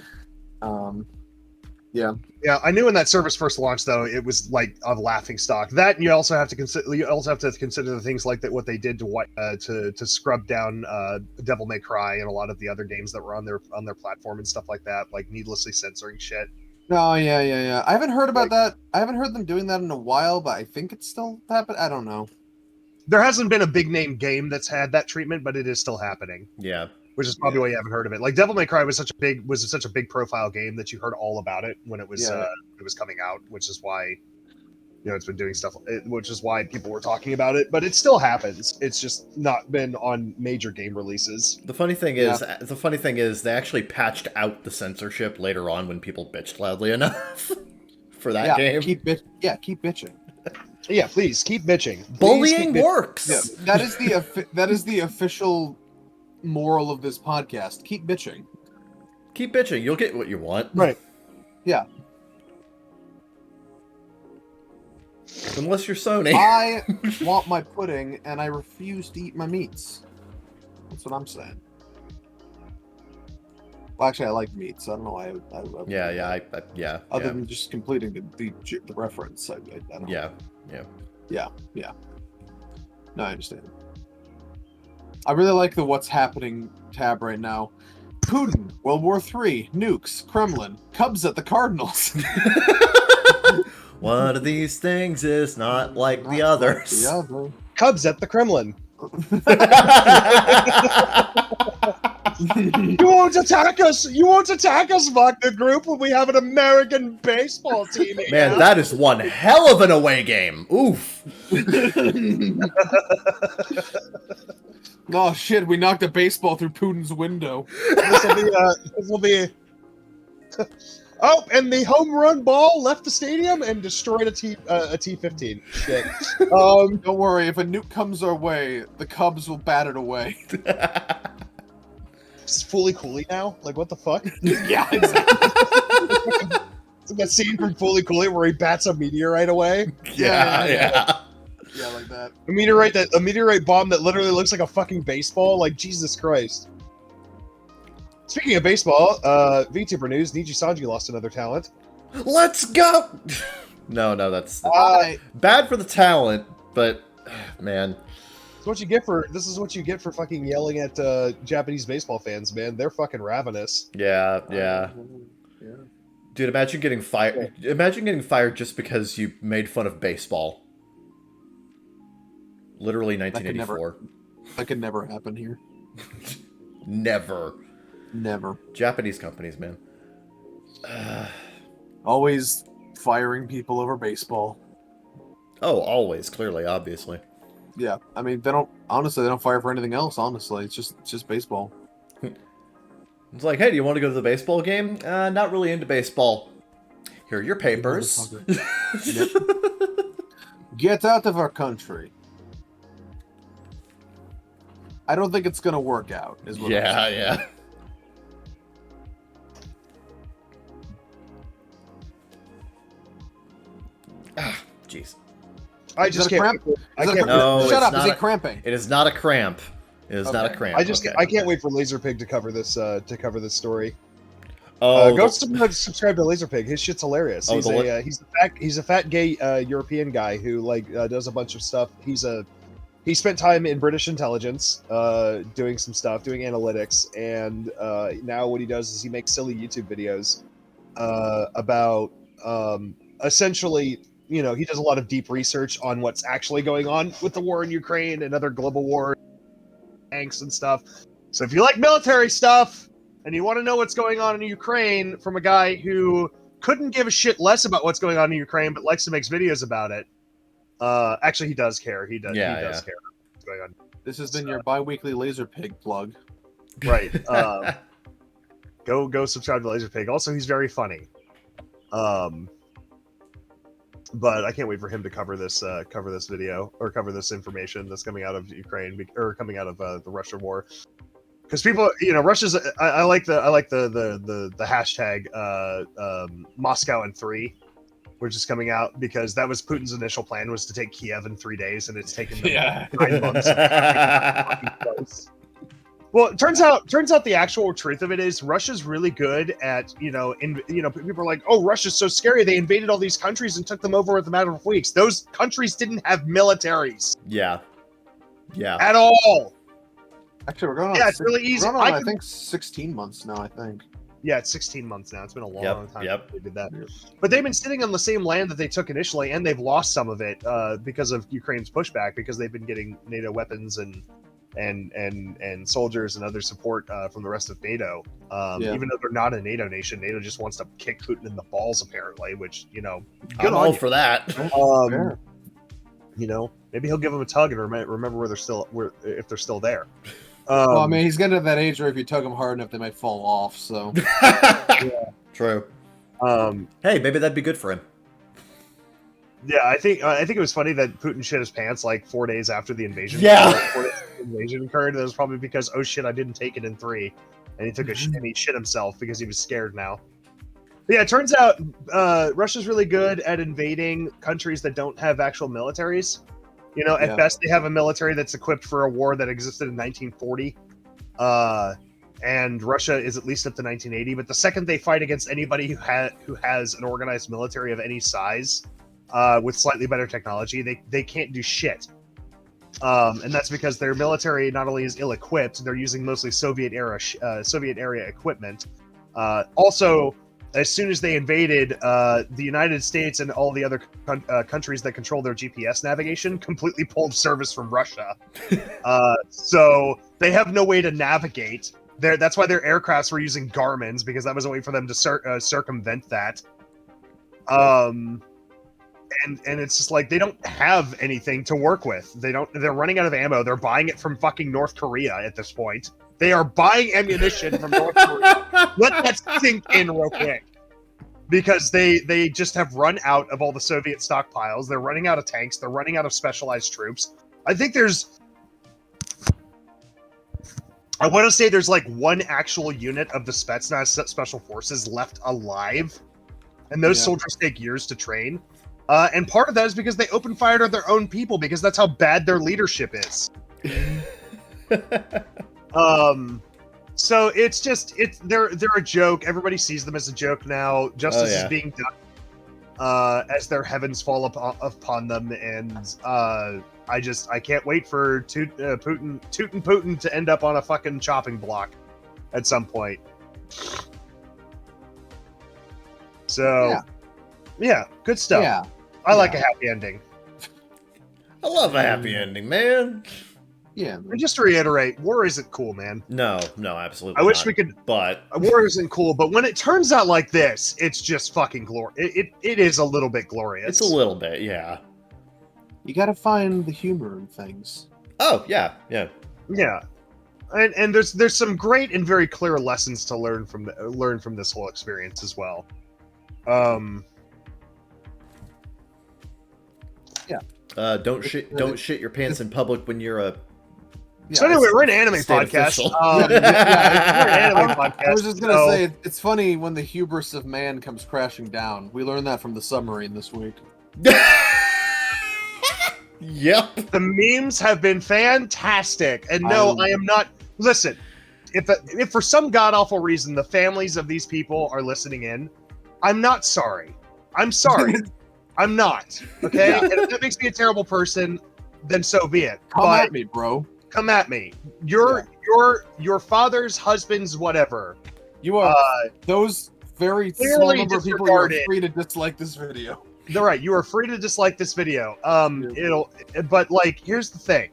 Yeah, I knew when that service first launched, though, it was like a laughing stock. That, and you also have to consider the things like that what they did to scrub down Devil May Cry and a lot of the other games that were on their platform and stuff like that, like needlessly censoring shit. Oh, yeah. I haven't heard about that. I haven't heard them doing that in a while, but I think it's still happening. I don't know. There hasn't been a big name game that's had that treatment, but it is still happening. Yeah. Which is probably why you haven't heard of it. Like Devil May Cry was such a big profile game that you heard all about it when it was coming out, which is why it's been doing stuff. Which is why people were talking about it. But it still happens. It's just not been on major game releases. The funny thing is, they actually patched out the censorship later on when people bitched loudly enough for that game. Keep bitching. Yeah, please keep bitching. Bullying works. Yeah, that is the official moral of this podcast. Keep bitching. Keep bitching. You'll get what you want. Right. Yeah. Unless you're Sony. I want my pudding, and I refuse to eat my meats. That's what I'm saying. Well, actually, I like meats. So I don't know why I would. Yeah. Other than just completing the reference, I don't. Yeah. No, I understand. I really like the What's Happening tab right now. Putin, World War III, nukes, Kremlin, Cubs at the Cardinals. One of these things is not like the others. The other. Cubs at the Kremlin. You won't attack us! You won't attack us, Wagner Group, when we have an American baseball team here. Man, that is one hell of an away game. Oof. Oh shit, we knocked a baseball through Putin's window. This will be Oh, and the home run ball left the stadium and destroyed a T-15. Shit. Don't worry, if a nuke comes our way, the Cubs will bat it away. It's fully Cooley now? Like, what the fuck? Yeah, exactly. It's like that scene from Fully Cooley where he bats a meteorite away. Yeah. Yeah, like that. A meteorite bomb that literally looks like a fucking baseball. Like, Jesus Christ. Speaking of baseball, VTuber news, Niji Sanji lost another talent. Let's go! No, that's bad for the talent, but man. This is what you get for fucking yelling at Japanese baseball fans, man. They're fucking ravenous. Yeah. Dude, imagine getting fired. Imagine getting fired just because you made fun of baseball. Literally 1984. That could never happen here. Never. Japanese companies, man. Always firing people over baseball. Oh, always. Clearly, obviously. Yeah, I mean, they don't fire for anything else, honestly. It's just baseball. It's like, hey, do you want to go to the baseball game? Not really into baseball. Here are your papers. Yep. Get out of our country. I don't think it's gonna work out. Is what I'm saying. Yeah. Ah, jeez. I Is just that a can't. cramp? I Is that a can't. cramp? No, Shut it's up! Is not he a- cramping? It is not a cramp. It is not a Okay. cramp. I just Okay, I can't okay. wait for Laserpig to cover this story. Oh, Go subscribe to Laserpig. His shit's hilarious. Oh, He's a fat gay European guy who does a bunch of stuff. He spent time in British intelligence, doing some stuff, doing analytics, and now what he does is he makes silly YouTube videos about essentially, he does a lot of deep research on what's actually going on with the war in Ukraine and other global wars, tanks and stuff. So if you like military stuff and you want to know what's going on in Ukraine from a guy who couldn't give a shit less about what's going on in Ukraine but likes to make videos about it, actually he does care. He does Yeah, care what's going on. This has been your bi-weekly Laserpig plug. Right. Go subscribe to Laserpig. Also, he's very funny. But I can't wait for him to cover this video or cover this information that's coming out of Ukraine or coming out of the Russia war. Because people, Russia's. I like the hashtag Moscow in 3, which is coming out because that was Putin's initial plan, was to take Kiev in 3 days, and it's taken them 9 months. Well, it turns out the actual truth of it is Russia's really good at, people are like, oh, Russia's so scary. They invaded all these countries and took them over with a matter of weeks. Those countries didn't have militaries. Yeah. At all. Actually, we're going on. Yeah, it's really easy. We're going on, I think 16 months now. I think. Yeah, it's 16 months now. It's been a long time Yep. since they did that. But they've been sitting on the same land that they took initially, and they've lost some of it because of Ukraine's pushback, because they've been getting NATO weapons and soldiers and other support from the rest of NATO. Even though they're not a NATO nation, NATO just wants to kick Putin in the balls, apparently, which, good I'm all for that. Maybe he'll give them a tug and remember where if they're still there. Well, I mean, he's getting to that age where if you tug him hard enough, they might fall off. So, True. Hey, maybe that'd be good for him. Yeah, I think it was funny that Putin shit his pants like 4 days after the invasion. Yeah. 4 days after the invasion occurred. That was probably because, oh shit, I didn't take it in 3, and he took and he shit himself because he was scared now. But yeah, it turns out Russia's really good at invading countries that don't have actual militaries. At best, they have a military that's equipped for a war that existed in 1940. And Russia is at least up to 1980. But the second they fight against anybody who has an organized military of any size, with slightly better technology, they can't do shit. And that's because their military not only is ill-equipped, they're using mostly Soviet era equipment. Also, as soon as they invaded, the United States and all the other countries that control their GPS navigation completely pulled service from Russia. So they have no way to navigate. That's why their aircrafts were using Garmin's, because that was a way for them to circumvent that. And it's just like they don't have anything to work with. They're running out of ammo. They're buying it from fucking North Korea at this point. They are buying ammunition from North Korea. Let that sink in real quick. Because they just have run out of all the Soviet stockpiles. They're running out of tanks. They're running out of specialized troops. I want to say there's like one actual unit of the Spetsnaz Special Forces left alive. And those soldiers take years to train. And part of that is because they open fired on their own people, because that's how bad their leadership is. So they're a joke. Everybody sees them as a joke now. Justice is being done as their heavens fall upon them, and I can't wait for Putin to end up on a fucking chopping block at some point. So, yeah, good stuff. Yeah. I like a happy ending. I love a happy ending, man. Yeah. And just to reiterate, war isn't cool, man. No, absolutely I wish not. we could. But War isn't cool, but when it turns out like this, it's just fucking glorious. It is a little bit glorious. it's a little bit, yeah. You got to find the humor in things. Oh, yeah. Yeah, and there's some great and very clear lessons to learn from this whole experience as well. Don't shit your pants in public when you're a So anyway, we're an anime State podcast. official. We're an anime podcast. I was just gonna so- say, it's funny when the hubris of man comes crashing down. We learned that from the submarine this week. Yep. The memes have been fantastic, and no, I am not. Listen, if for some god awful reason the families of these people are listening in, I'm not sorry. I'm sorry. I'm not. Okay, and if that makes me a terrible person, then so be it. Come But at me, bro. come at me. Your father's husband's whatever. You are those very small clearly number of people. You are disregarded. free to dislike this video. They're right. You are free to dislike this video. But like, here's the thing.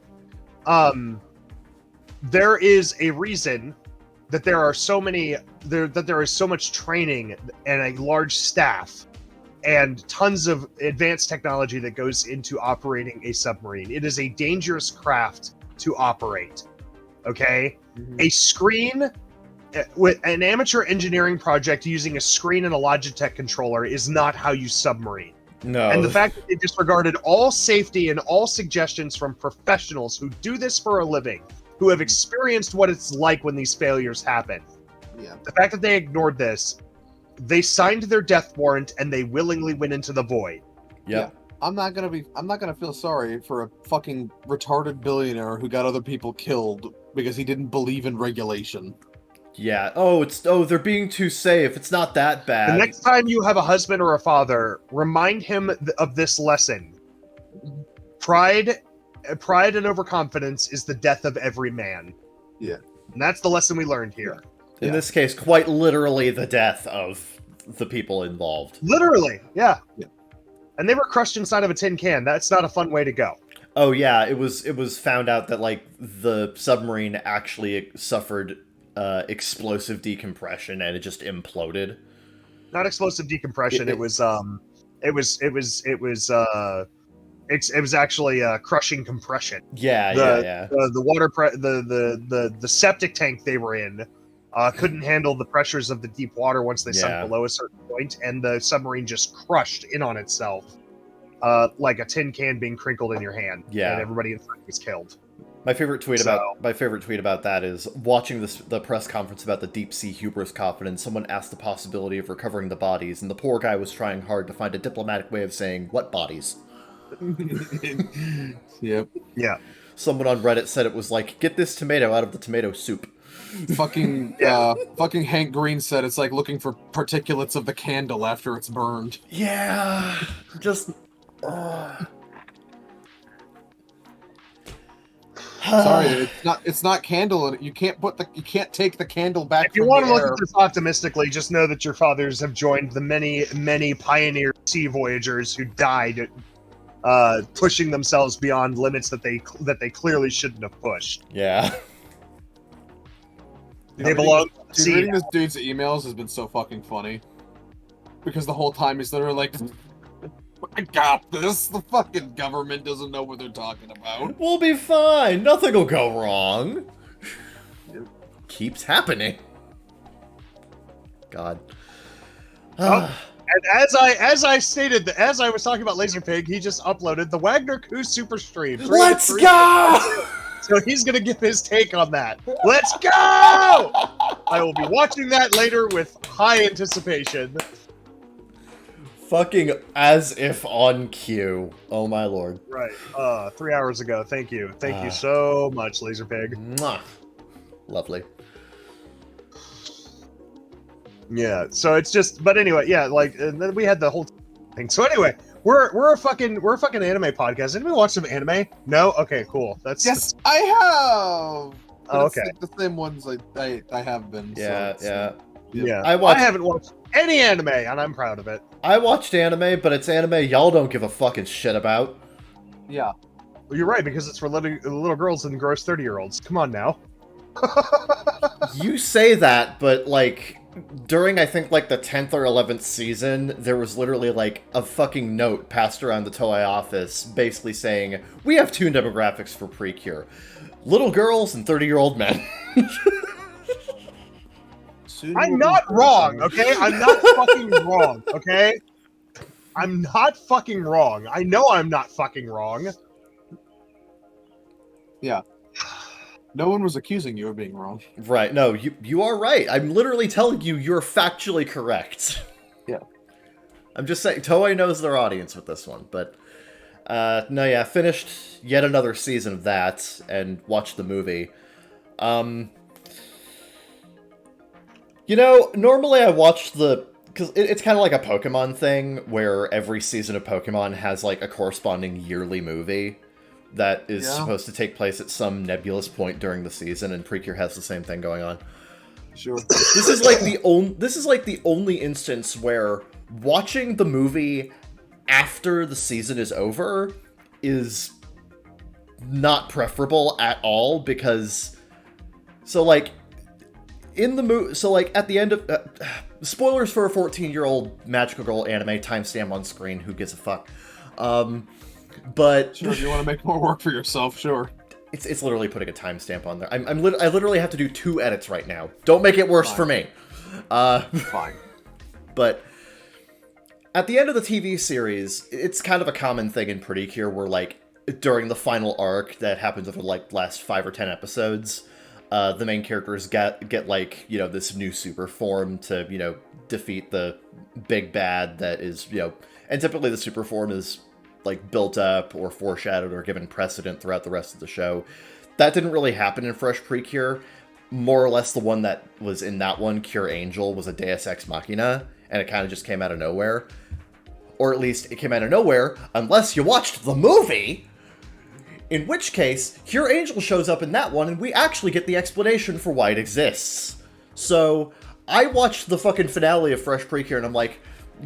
There is a reason that there are so many that there is so much training and a large staff and tons of advanced technology that goes into operating a submarine. It is a dangerous craft to operate. Okay? A screen with an amateur engineering project using a screen and a Logitech controller is not how you submarine. No. And the fact that they disregarded all safety and all suggestions from professionals who do this for a living, who have experienced what it's like when these failures happen. Yeah. The fact that they ignored this, they signed their death warrant and they willingly went into the void. Yep. I'm not gonna feel sorry for a fucking retarded billionaire who got other people killed because he didn't believe in regulation. Yeah. They're being too safe. It's not that bad. The next time you have a husband or a father, remind him of this lesson. Pride and overconfidence is the death of every man. Yeah. And that's the lesson we learned here. In this case, quite literally the death of the people involved. Literally, yeah. Yeah. And they were crushed inside of a tin can. That's not a fun way to go. Oh yeah, it was found out that like the submarine actually suffered explosive decompression and it just imploded. Not explosive decompression. It was actually crushing compression. Yeah. The water the septic tank they were in couldn't handle the pressures of the deep water once they sunk below a certain point, and the submarine just crushed in on itself, like a tin can being crinkled in your hand. Yeah. And everybody inside was killed. My favorite tweet about that is watching the press conference about the deep sea hubris confidence. Someone asked the possibility of recovering the bodies, and the poor guy was trying hard to find a diplomatic way of saying what bodies. Yep. Yeah. Someone on Reddit said it was like, get this tomato out of the tomato soup. Fucking Hank Green said it's like looking for particulates of the candle after it's burned. Yeah. Just. Sorry, it's not candle. You can't take the candle back. If you from want the to look air. at this optimistically, just know that your fathers have joined the many pioneer sea voyagers who died pushing themselves beyond limits that they clearly shouldn't have pushed. Yeah. They belong to the sea. Reading this dude's emails has been so fucking funny. Because the whole time he's literally like, I got this. The fucking government doesn't know what they're talking about. We'll be fine. Nothing will go wrong. Keeps happening. God. And as I stated, as I was talking about Laserpig, he just uploaded the Wagner Coup Super Stream. Let's go! So he's gonna give his take on that. Let's go! I will be watching that later with high anticipation. Fucking as if on cue. Oh my lord. Right. 3 hours ago. Thank you. Thank you so much, Laserpig. Mwah. Lovely. Yeah. So it's just, but anyway, yeah. Like, and then we had the whole thing. So anyway, we're a fucking anime podcast. Anybody watch some anime? No. Okay. Cool. That's Yes, I have. But Oh, it's okay. like the same ones I have been. Yeah, so Yeah. I haven't watched any anime, and I'm proud of it. I watched anime, but it's anime y'all don't give a fucking shit about. Yeah. Well, you're right, because it's for little girls and gross 30-year-olds. Come on now. You say that, but like during I think like the 10th or 11th season, there was literally like a fucking note passed around the Toei office basically saying, we have two demographics for Precure. Little girls and 30-year-old men. I'm not wrong, okay? I'm not fucking wrong, okay? I'm not fucking wrong. I know I'm not fucking wrong. Yeah. No one was accusing you of being wrong. Right. No, you are right. I'm literally telling you you're factually correct. Yeah. I'm just saying, Toei knows their audience with this one, but... no, yeah, finished yet another season of that, and watched the movie. You know, normally I watch because it's kind of like a Pokemon thing, where every season of Pokemon has, like, a corresponding yearly movie that is supposed to take place at some nebulous point during the season, and Precure has the same thing going on. Sure. This is like the only instance where watching the movie after the season is over is not preferable at all, because at the end of spoilers for a 14-year-old magical girl anime, timestamp on screen, who gives a fuck. But sure, if you want to make more work for yourself, sure. It's literally putting a timestamp on there. I literally have to do 2 edits right now. Don't make it worse for me. Fine. But at the end of the TV series, it's kind of a common thing in Pretty Cure where, like, during the final arc that happens over, like, last 5 or 10 episodes, the main characters get like, you know, this new super form to, you know, defeat the big bad that is, you know, and typically the super form is, like, built up or foreshadowed or given precedent throughout the rest of the show. That didn't really happen in Fresh Precure. More or less the one that was in that one, Cure Angel, was a Deus Ex Machina, and it kind of just came out of nowhere. Or at least it came out of nowhere, unless you watched the movie! In which case, Cure Angel shows up in that one, and we actually get the explanation for why it exists. So, I watched the fucking finale of Fresh Precure, and I'm like,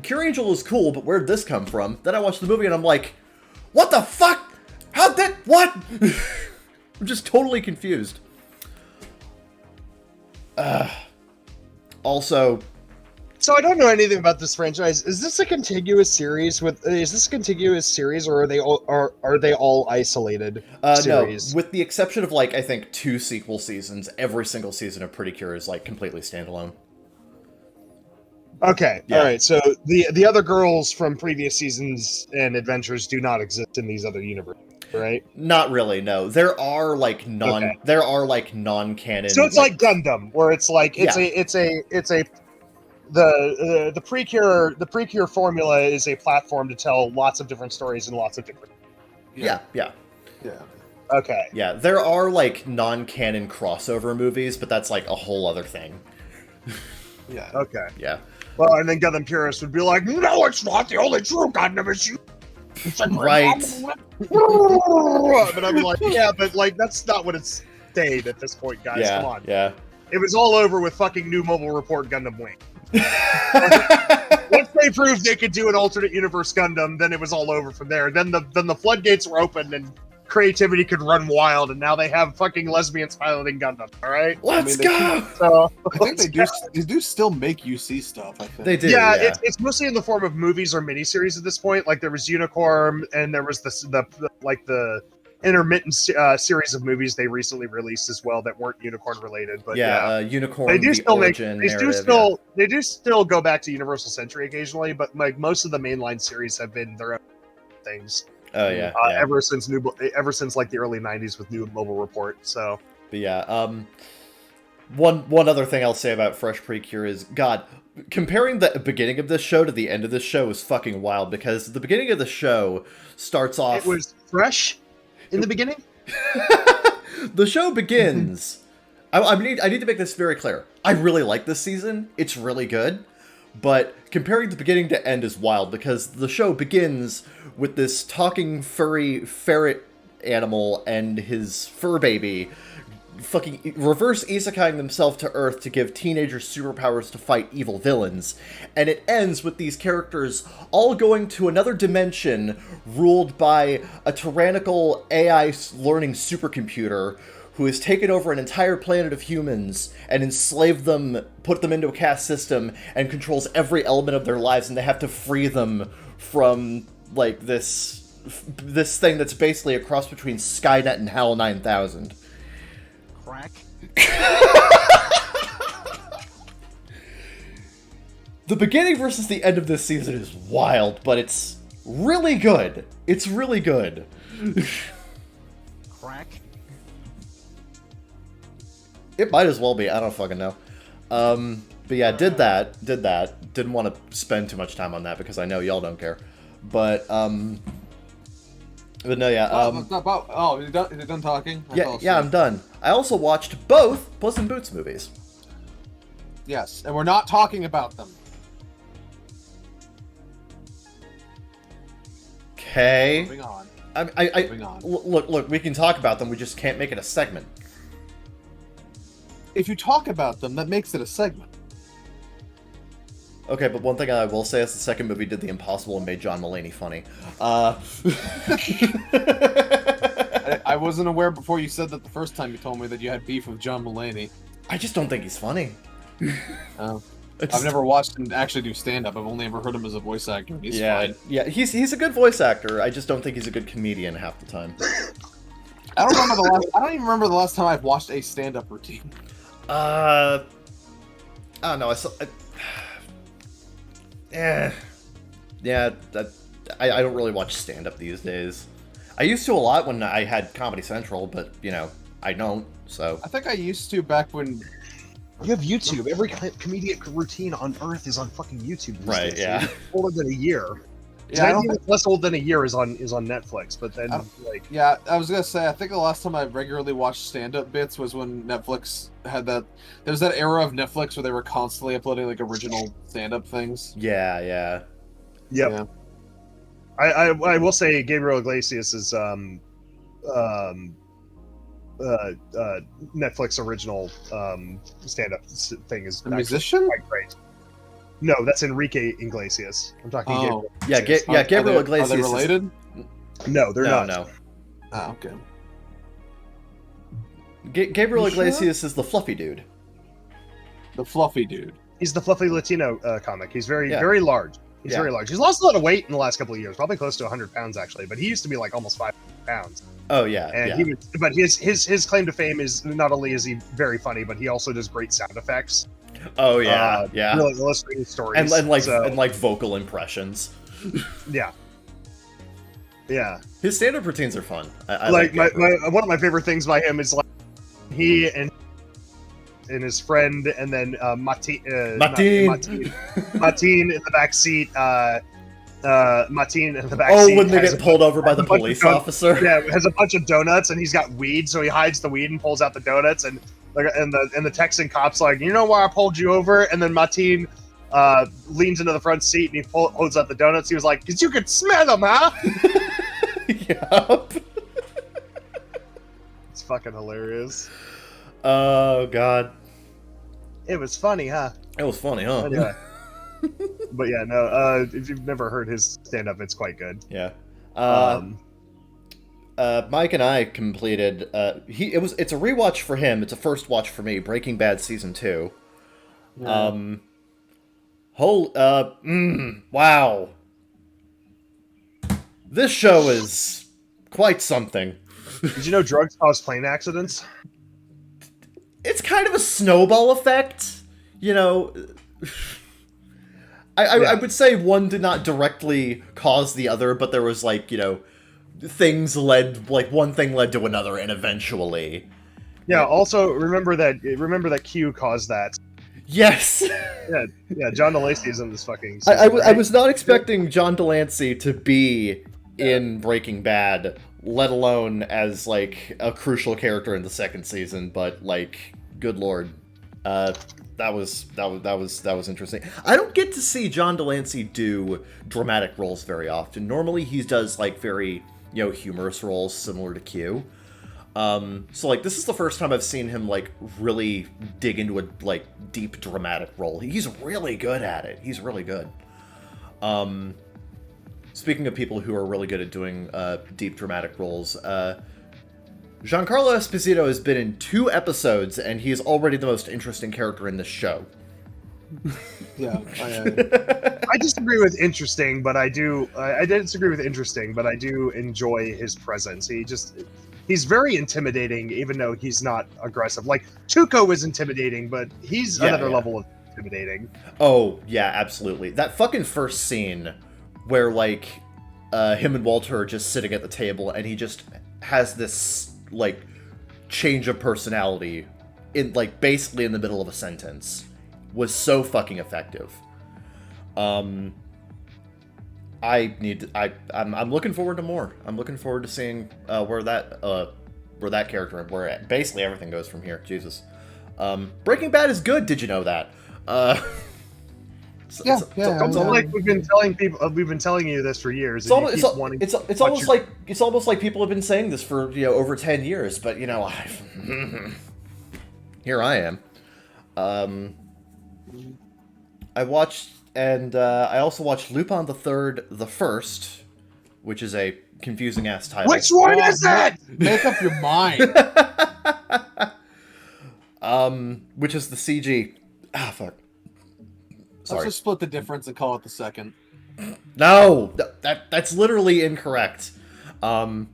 Cure Angel is cool, but where'd this come from? Then I watched the movie, and I'm like, what the fuck? What? I'm just totally confused. Also... So I don't know anything about this franchise. Is this a contiguous series or are they all isolated series? No, with the exception of, like, I think 2 sequel seasons, every single season of Pretty Cure is, like, completely standalone. Okay, Yeah. all right. So the other girls from previous seasons and adventures do not exist in these other universes, right? Not really, no. There are non-canon. So it's like Gundam, where it's like the Precure formula is a platform to tell lots of different stories and lots of different. Yeah. Okay. Yeah, there are, like, non-canon crossover movies, but that's, like, a whole other thing. Yeah. Okay. Yeah. Well, and then Gundam purists would be like, "No, it's not. The only true Gundam is you." Right. But I'd be like, "Yeah, but like that's not what it's stayed at this point, guys. Yeah, Come on." yeah. It was all over with fucking New Mobile Report Gundam Wing. Once they proved they could do an alternate universe Gundam, then it was all over from there. Then the floodgates were open and creativity could run wild, and now they have fucking lesbians piloting Gundam. All right, Let's go. So I think they do still make UC stuff. I think They do. Yeah, it's mostly in the form of movies or miniseries at this point. Like there was Unicorn, and there was the intermittent series of movies they recently released as well that weren't Unicorn related. But Unicorn. they do still make. Origin They do narrative, still. They do still go back to Universal Century occasionally, but like most of the mainline series have been their own things. Oh yeah, Ever since like the early '90s with New Mobile Report. So. But yeah, one other thing I'll say about Fresh Precure is, God, comparing the beginning of this show to the end of this show is fucking wild, because the beginning of the show starts off... It was fresh in the beginning? The show begins... I need to make this very clear. I really like this season. It's really good. But comparing the beginning to end is wild, because the show begins with this talking furry ferret animal and his fur baby fucking reverse isekaiing themselves to Earth to give teenagers superpowers to fight evil villains. And it ends with these characters all going to another dimension ruled by a tyrannical AI learning supercomputer who has taken over an entire planet of humans and enslaved them, put them into a caste system, and controls every element of their lives, and they have to free them from, like, this thing that's basically a cross between Skynet and HAL 9000. Crack? The beginning versus the end of this season is wild, but it's really good. It's really good. Crack? It might as well be. I don't fucking know. But yeah, did that. Didn't want to spend too much time on that because I know y'all don't care. But no, yeah. You're done talking? Yeah, I'm done. I also watched both Puss in Boots movies. Yes, and we're not talking about them. Okay. Moving on. Moving on. Look, we can talk about them. We just can't make it a segment. If you talk about them, that makes it a segment. Okay, but one thing I will say is the second movie did the impossible and made John Mulaney funny. I wasn't aware before you said that the first time you told me that you had beef with John Mulaney. I just don't think he's funny. Oh. I've never watched him actually do stand-up. I've only ever heard him as a voice actor. He's fine. Yeah, he's a good voice actor. I just don't think he's a good comedian half the time. I don't even remember the last time I've watched a stand-up routine. I don't know. I don't really watch stand-up these days. I used to a lot when I had Comedy Central, but, I don't, so... I think I used to back when... You have YouTube. Every comedic routine on Earth is on fucking YouTube these right, days. yeah. So older than a year. Yeah, I don't think less old than a year is on Netflix, but then, Yeah, I was gonna say, I think the last time I regularly watched stand-up bits was when Netflix had that... There was that era of Netflix where they were constantly uploading, original stand-up things. Yeah. Yep. Yeah. I will say Gabriel Iglesias is Netflix original stand-up thing is a musician? quite great. No, that's Enrique Iglesias. I'm talking Gabriel Iglesias. Gabriel Iglesias. Are they related? No, they're not. No. Oh, okay. Gabriel Iglesias is the fluffy dude. The fluffy dude. He's the fluffy Latino comic. He's very large. He's very large. He's lost a lot of weight in the last couple of years, probably close to 100 pounds actually. But he used to be almost 5 pounds. Oh yeah. And but his claim to fame is not only is he very funny, but he also does great sound effects. Oh yeah, really illustrating stories and vocal impressions. Yeah. His stand-up routines are fun. I one of my favorite things by him is he and his friend, and then Mateen in the back seat. Mateen in the back seat. Oh, when they get pulled over by the police officer. Yeah, has a bunch of donuts, and he's got weed, so he hides the weed and pulls out the donuts, and the Texan cop's like, you know why I pulled you over? And then Mateen leans into the front seat and he holds out the donuts. He was like, because you could smell them, huh? Yup. It's fucking hilarious. Oh god. It was funny, huh? It was funny, huh? Anyway. But yeah, no. If you've never heard his stand-up, it's quite good. Yeah. Mike and I completed. It's a rewatch for him. It's a first watch for me. Breaking Bad season 2. Yeah. Wow. This show is quite something. Did you know drugs cause plane accidents? It's kind of a snowball effect, I would say one did not directly cause the other, but there was things one thing led to another, and eventually. Yeah. Also, remember that Q caused that. Yes. Yeah. John DeLancey is in this fucking. I was not expecting John DeLancey to be in Breaking Bad, let alone as a crucial character in the second season. But good lord, that was interesting. I don't get to see John DeLancey do dramatic roles very often. Normally he does very humorous roles similar to Q. So this is the first time I've seen him really dig into a deep dramatic role. He's really good at it. He's really good. Speaking of people who are really good at doing deep dramatic roles, Giancarlo Esposito has been in 2 episodes, and he's already the most interesting character in this show. Yeah, I disagree with interesting, but I disagree with interesting, but I do enjoy his presence. He's very intimidating, even though he's not aggressive. Tuco is intimidating, but he's another level of intimidating. Oh yeah, absolutely. That fucking first scene where him and Walter are just sitting at the table, and he just has this change of personality in like basically in the middle of a sentence was so fucking effective. I'm looking forward to more. I'm looking forward to seeing where that character, where basically everything goes from here. Jesus. Breaking Bad is good. Did you know that? Yeah. It's like we've been telling people. We've been telling you this for years. It's almost like people have been saying this for over 10 years. But here I am. I watched, and I also watched Lupin the Third, the First, which is a confusing ass title. Which one is that? Make up your mind. Which is the CG. Ah, fuck. Sorry. Let's just split the difference and call it the second. No, that's literally incorrect. But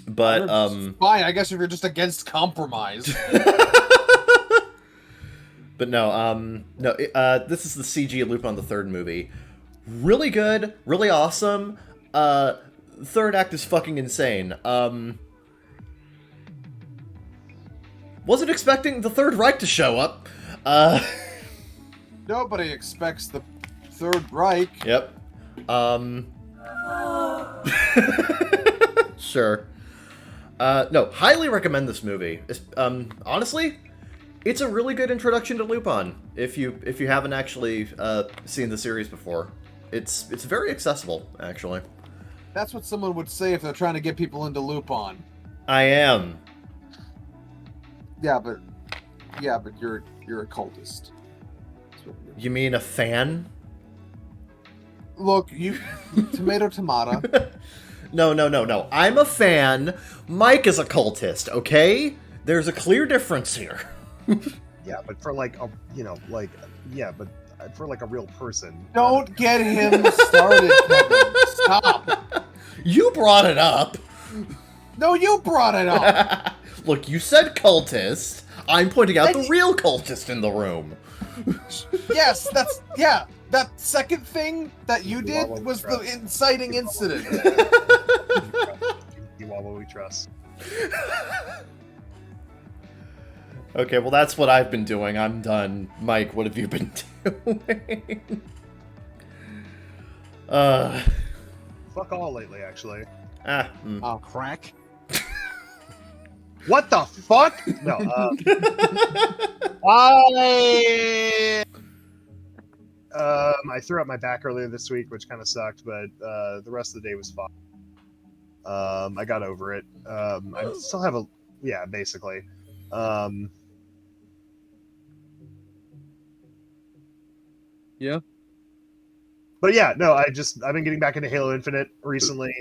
Fine, I guess if you're just against compromise. But no, this is the CG Lupin the Third movie. Really good, really awesome. Third act is fucking insane. Wasn't expecting the Third Reich to show up. Nobody expects the Third Reich. Yep. Sure. No, highly recommend this movie. Honestly, it's a really good introduction to Lupin. If you haven't actually seen the series before, it's very accessible, actually. That's what someone would say if they're trying to get people into Lupin. I am. Yeah, but you're a cultist. You mean a fan? Look, you tomato. No. I'm a fan. Mike is a cultist, okay? There's a clear difference here. Yeah, but for like a for like a real person. Don't get him started, Kevin. Stop. You brought it up. No, you brought it up. Look, you said cultist. I'm pointing out the real cultist in the room. Yes, that second thing that you did was the inciting incident. You all we trust. Okay, well that's what I've been doing. I'm done. Mike, what have you been doing? Fuck all lately, actually. Oh, crack. What the fuck? No. I threw out my back earlier this week, which kind of sucked, but the rest of the day was fine. I got over it. I still have basically. Yeah. But yeah, no, I've been getting back into Halo Infinite recently.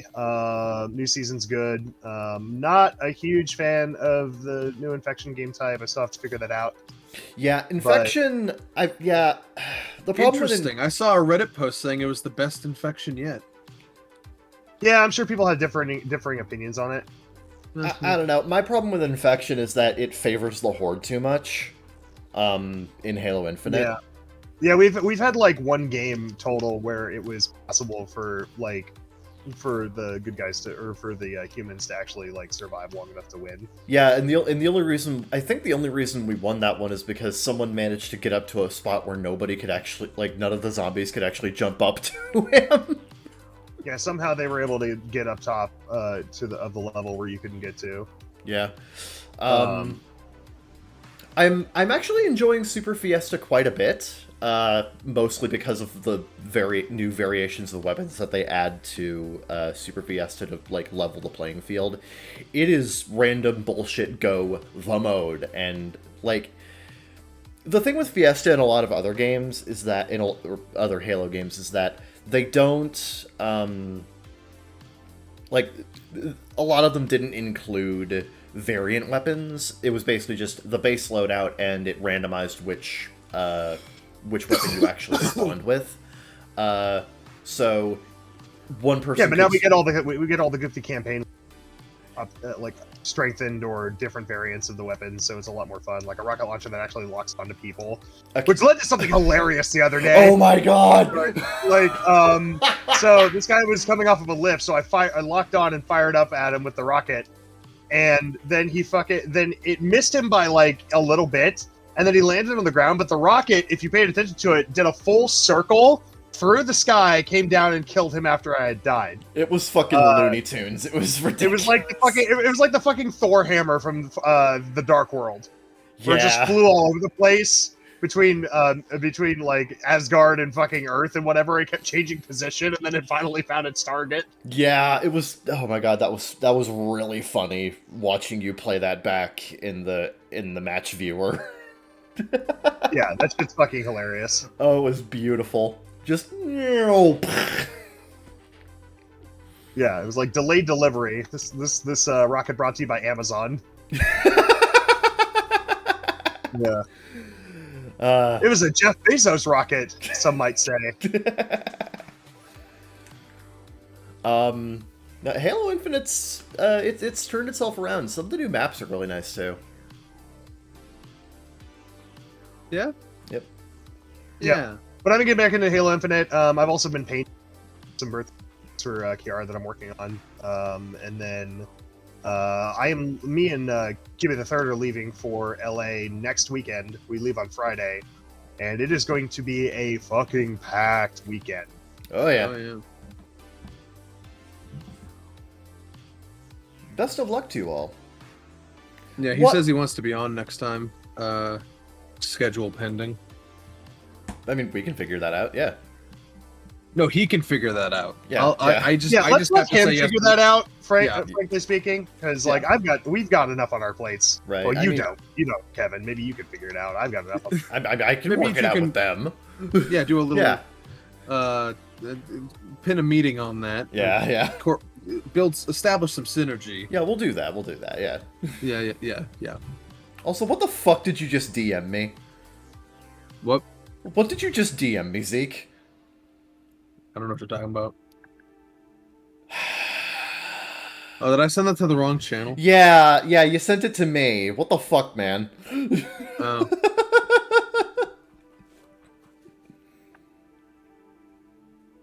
New season's good. Not a huge fan of the new Infection game type. I still have to figure that out. Yeah, Infection. The problem Interesting. I saw a Reddit post saying it was the best Infection yet. Yeah, I'm sure people have differing opinions on it. I don't know. My problem with Infection is that it favors the Horde too much. In Halo Infinite. Yeah, we've had like one game total where it was possible for the good guys for the humans to actually like survive long enough to win. Yeah, and the only reason we won that one is because someone managed to get up to a spot where nobody could actually, none of the zombies could actually jump up to him. Yeah, somehow they were able to get up top of the level where you couldn't get to. Yeah. I'm actually enjoying Super Fiesta quite a bit. Mostly because of the new variations of weapons that they add to Super Fiesta to level the playing field. It is random bullshit go the mode, and the thing with Fiesta and a lot of other games is that or other Halo games is that they don't a lot of them didn't include variant weapons. It was basically just the base loadout, and it randomized which weapon you actually spawned with. So one person. Yeah, but now we get all the goofy campaign, strengthened or different variants of the weapons, so it's a lot more fun. Like a rocket launcher that actually locks onto people, which led to something hilarious the other day. Oh my god! So this guy was coming off of a lift, so I locked on and fired up at him with the rocket. and then then it missed him by like a little bit, and then he landed on the ground. But the rocket, if you paid attention to it, did a full circle through the sky, came down and killed him after I had died. It was fucking Looney Tunes. It was ridiculous. It was like the fucking Thor hammer from the Dark World, where it just flew all over the place between like Asgard and fucking Earth and whatever. It kept changing position, and then it finally found its target. Yeah, it was. Oh my god, that was really funny watching you play that back in the match viewer. Yeah, that shit's fucking hilarious. Oh, it was beautiful. Just yeah, it was like delayed delivery. This rocket brought to you by Amazon. Yeah. It was a Jeff Bezos rocket, some might say. Halo Infinite's it's turned itself around. Some of the new maps are really nice too. Yeah. Yep. Yeah. But I'm gonna get back into Halo Infinite. I've also been painting some birthdays for Kiara that I'm working on. And then me and Jimmy the Third are leaving for LA next weekend. We leave on Friday, and it is going to be a fucking packed weekend. Oh yeah. Oh, yeah. Best of luck to you all. Yeah, he says he wants to be on next time. Schedule pending. I mean, we can figure that out. Yeah. No, he can figure that out. Yeah. I just let's let him figure that out. Frankly speaking, because like we've got enough on our plates. Right. Well, you don't, Kevin. Maybe you can figure it out. I've got enough. I can work it out with them. Yeah, do a little. Pin a meeting on that. Yeah. Establish some synergy. Yeah, we'll do that. Yeah. Yeah. Also, what the fuck did you just DM me? What? What did you just DM me, Zeke? I don't know what you're talking about. Oh, did I send that to the wrong channel? Yeah, you sent it to me. What the fuck, man? Oh.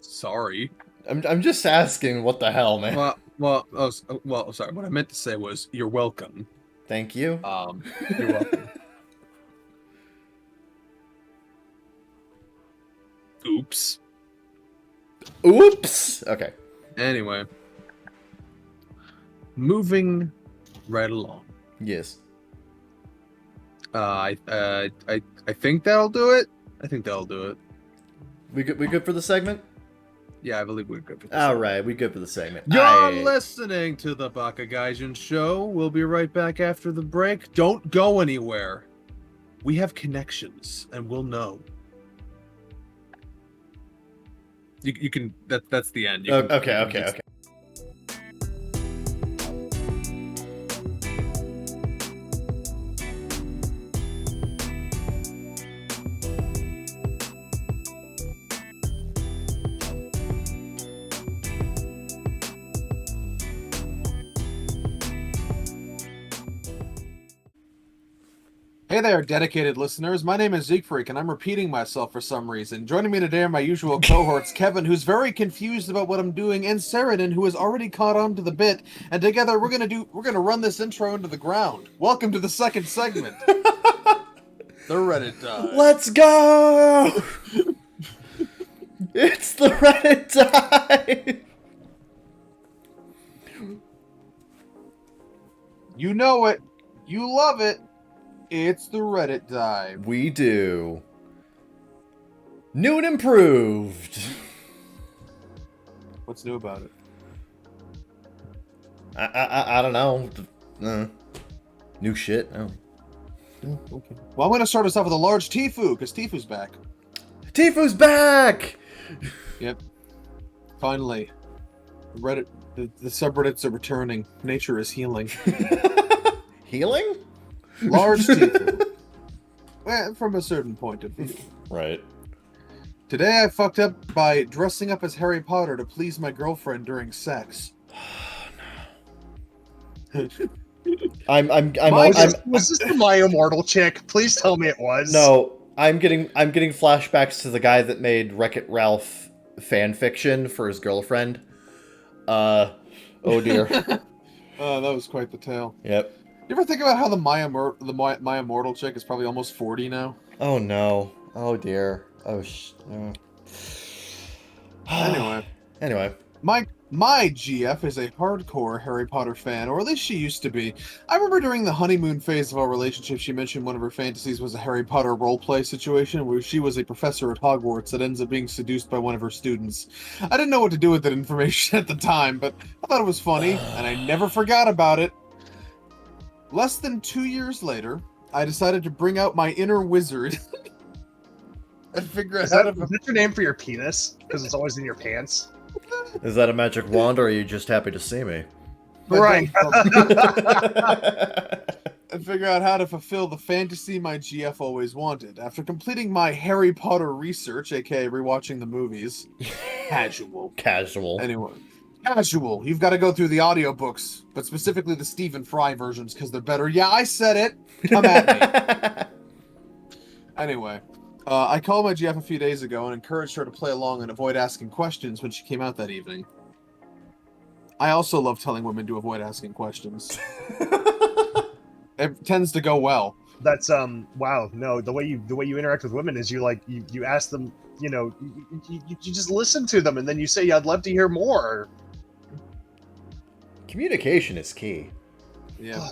Sorry. I'm just asking what the hell, man. Well, sorry. What I meant to say was you're welcome. Thank you. You're welcome. Oops. Okay. Anyway. Moving right along. Yes. I think that'll do it. I think that'll do it. We good for the segment? Yeah, I believe we're good for this. All right, we good for the segment. You're listening to the Bakagaijinshow. We'll be right back after the break. Don't go anywhere. We have connections, and we'll know. You can. That's the end. Okay. Hey there, dedicated listeners. My name is Zeke Freak, and I'm repeating myself for some reason. Joining me today are my usual cohorts, Kevin, who's very confused about what I'm doing, and Saradin, who has already caught on to the bit. And together, we're gonna run this intro into the ground. Welcome to the second segment. The Reddit dive. Let's go! It's the Reddit dive! You know it. You love it. It's the Reddit dive. We do. New and improved. What's new about it? I don't know. New shit. Oh. Okay. Well, I'm going to start us off with a large Tfue, because Tfue's back. Tfue's back! Yep. Finally. Reddit, the subreddits are returning. Nature is healing. Healing? Large Tfue. Well, from a certain point of view. Right. Today I fucked up by dressing up as Harry Potter to please my girlfriend during sex. Was this the My Immortal chick? Please tell me it was. No, I'm getting flashbacks to the guy that made Wreck-It Ralph fan fiction for his girlfriend. Oh dear. That was quite the tale. Yep. You ever think about how the Maya Mortal chick is probably almost 40 now? Oh no. Oh dear. Anyway, Anyway. my GF is a hardcore Harry Potter fan, or at least she used to be. I remember during the honeymoon phase of our relationship, she mentioned one of her fantasies was a Harry Potter roleplay situation where she was a professor at Hogwarts that ends up being seduced by one of her students. I didn't know what to do with that information at the time, but I thought it was funny, and I never forgot about it. Less than 2 years later, I decided to bring out my inner wizard and figure out Is how that, to... is that your name for your penis? Because it's always in your pants. Is that a magic wand, or are you just happy to see me? Right. And figure out how to fulfill the fantasy my GF always wanted. After completing my Harry Potter research, aka rewatching the movies, Casual. Anyway, casual. You've got to go through the audiobooks, but specifically the Stephen Fry versions because they're better. Yeah, I said it. Come at me. Anyway, I called my GF a few days ago and encouraged her to play along and avoid asking questions when she came out that evening. I also love telling women to avoid asking questions. It tends to go well. That's wow. No, the way you interact with women is you ask them, you just listen to them and then you say, I'd love to hear more. Communication is key. Yeah.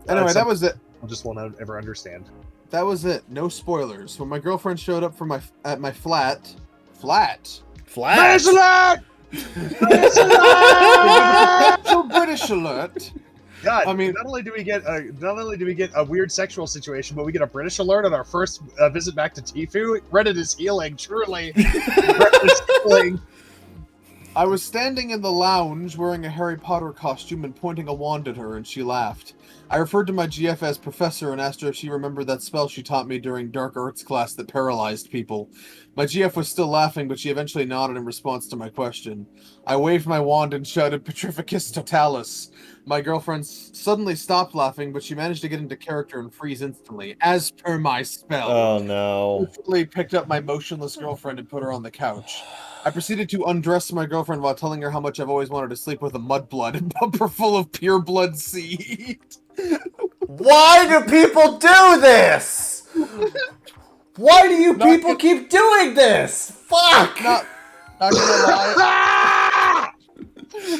Anyway, that was it. I just won't ever understand. That was it. No spoilers. When my girlfriend showed up at my flat. British alert! So British alert. God, I mean, not only do we get a weird sexual situation, but we get a British alert on our first visit back to Tfue. Reddit is healing, truly. Reddit is healing. I was standing in the lounge wearing a Harry Potter costume and pointing a wand at her, and she laughed. I referred to my GF as Professor and asked her if she remembered that spell she taught me during Dark Arts class that paralyzed people. My GF was still laughing, but she eventually nodded in response to my question. I waved my wand and shouted Petrificus Totalis. My girlfriend suddenly stopped laughing, but she managed to get into character and freeze instantly, as per my spell. Oh no. I quickly picked up my motionless girlfriend and put her on the couch. I proceeded to undress my girlfriend while telling her how much I've always wanted to sleep with a mudblood and pump her full of pure blood seed. Why do people do this? Why do you people keep doing this? Fuck! Not gonna lie.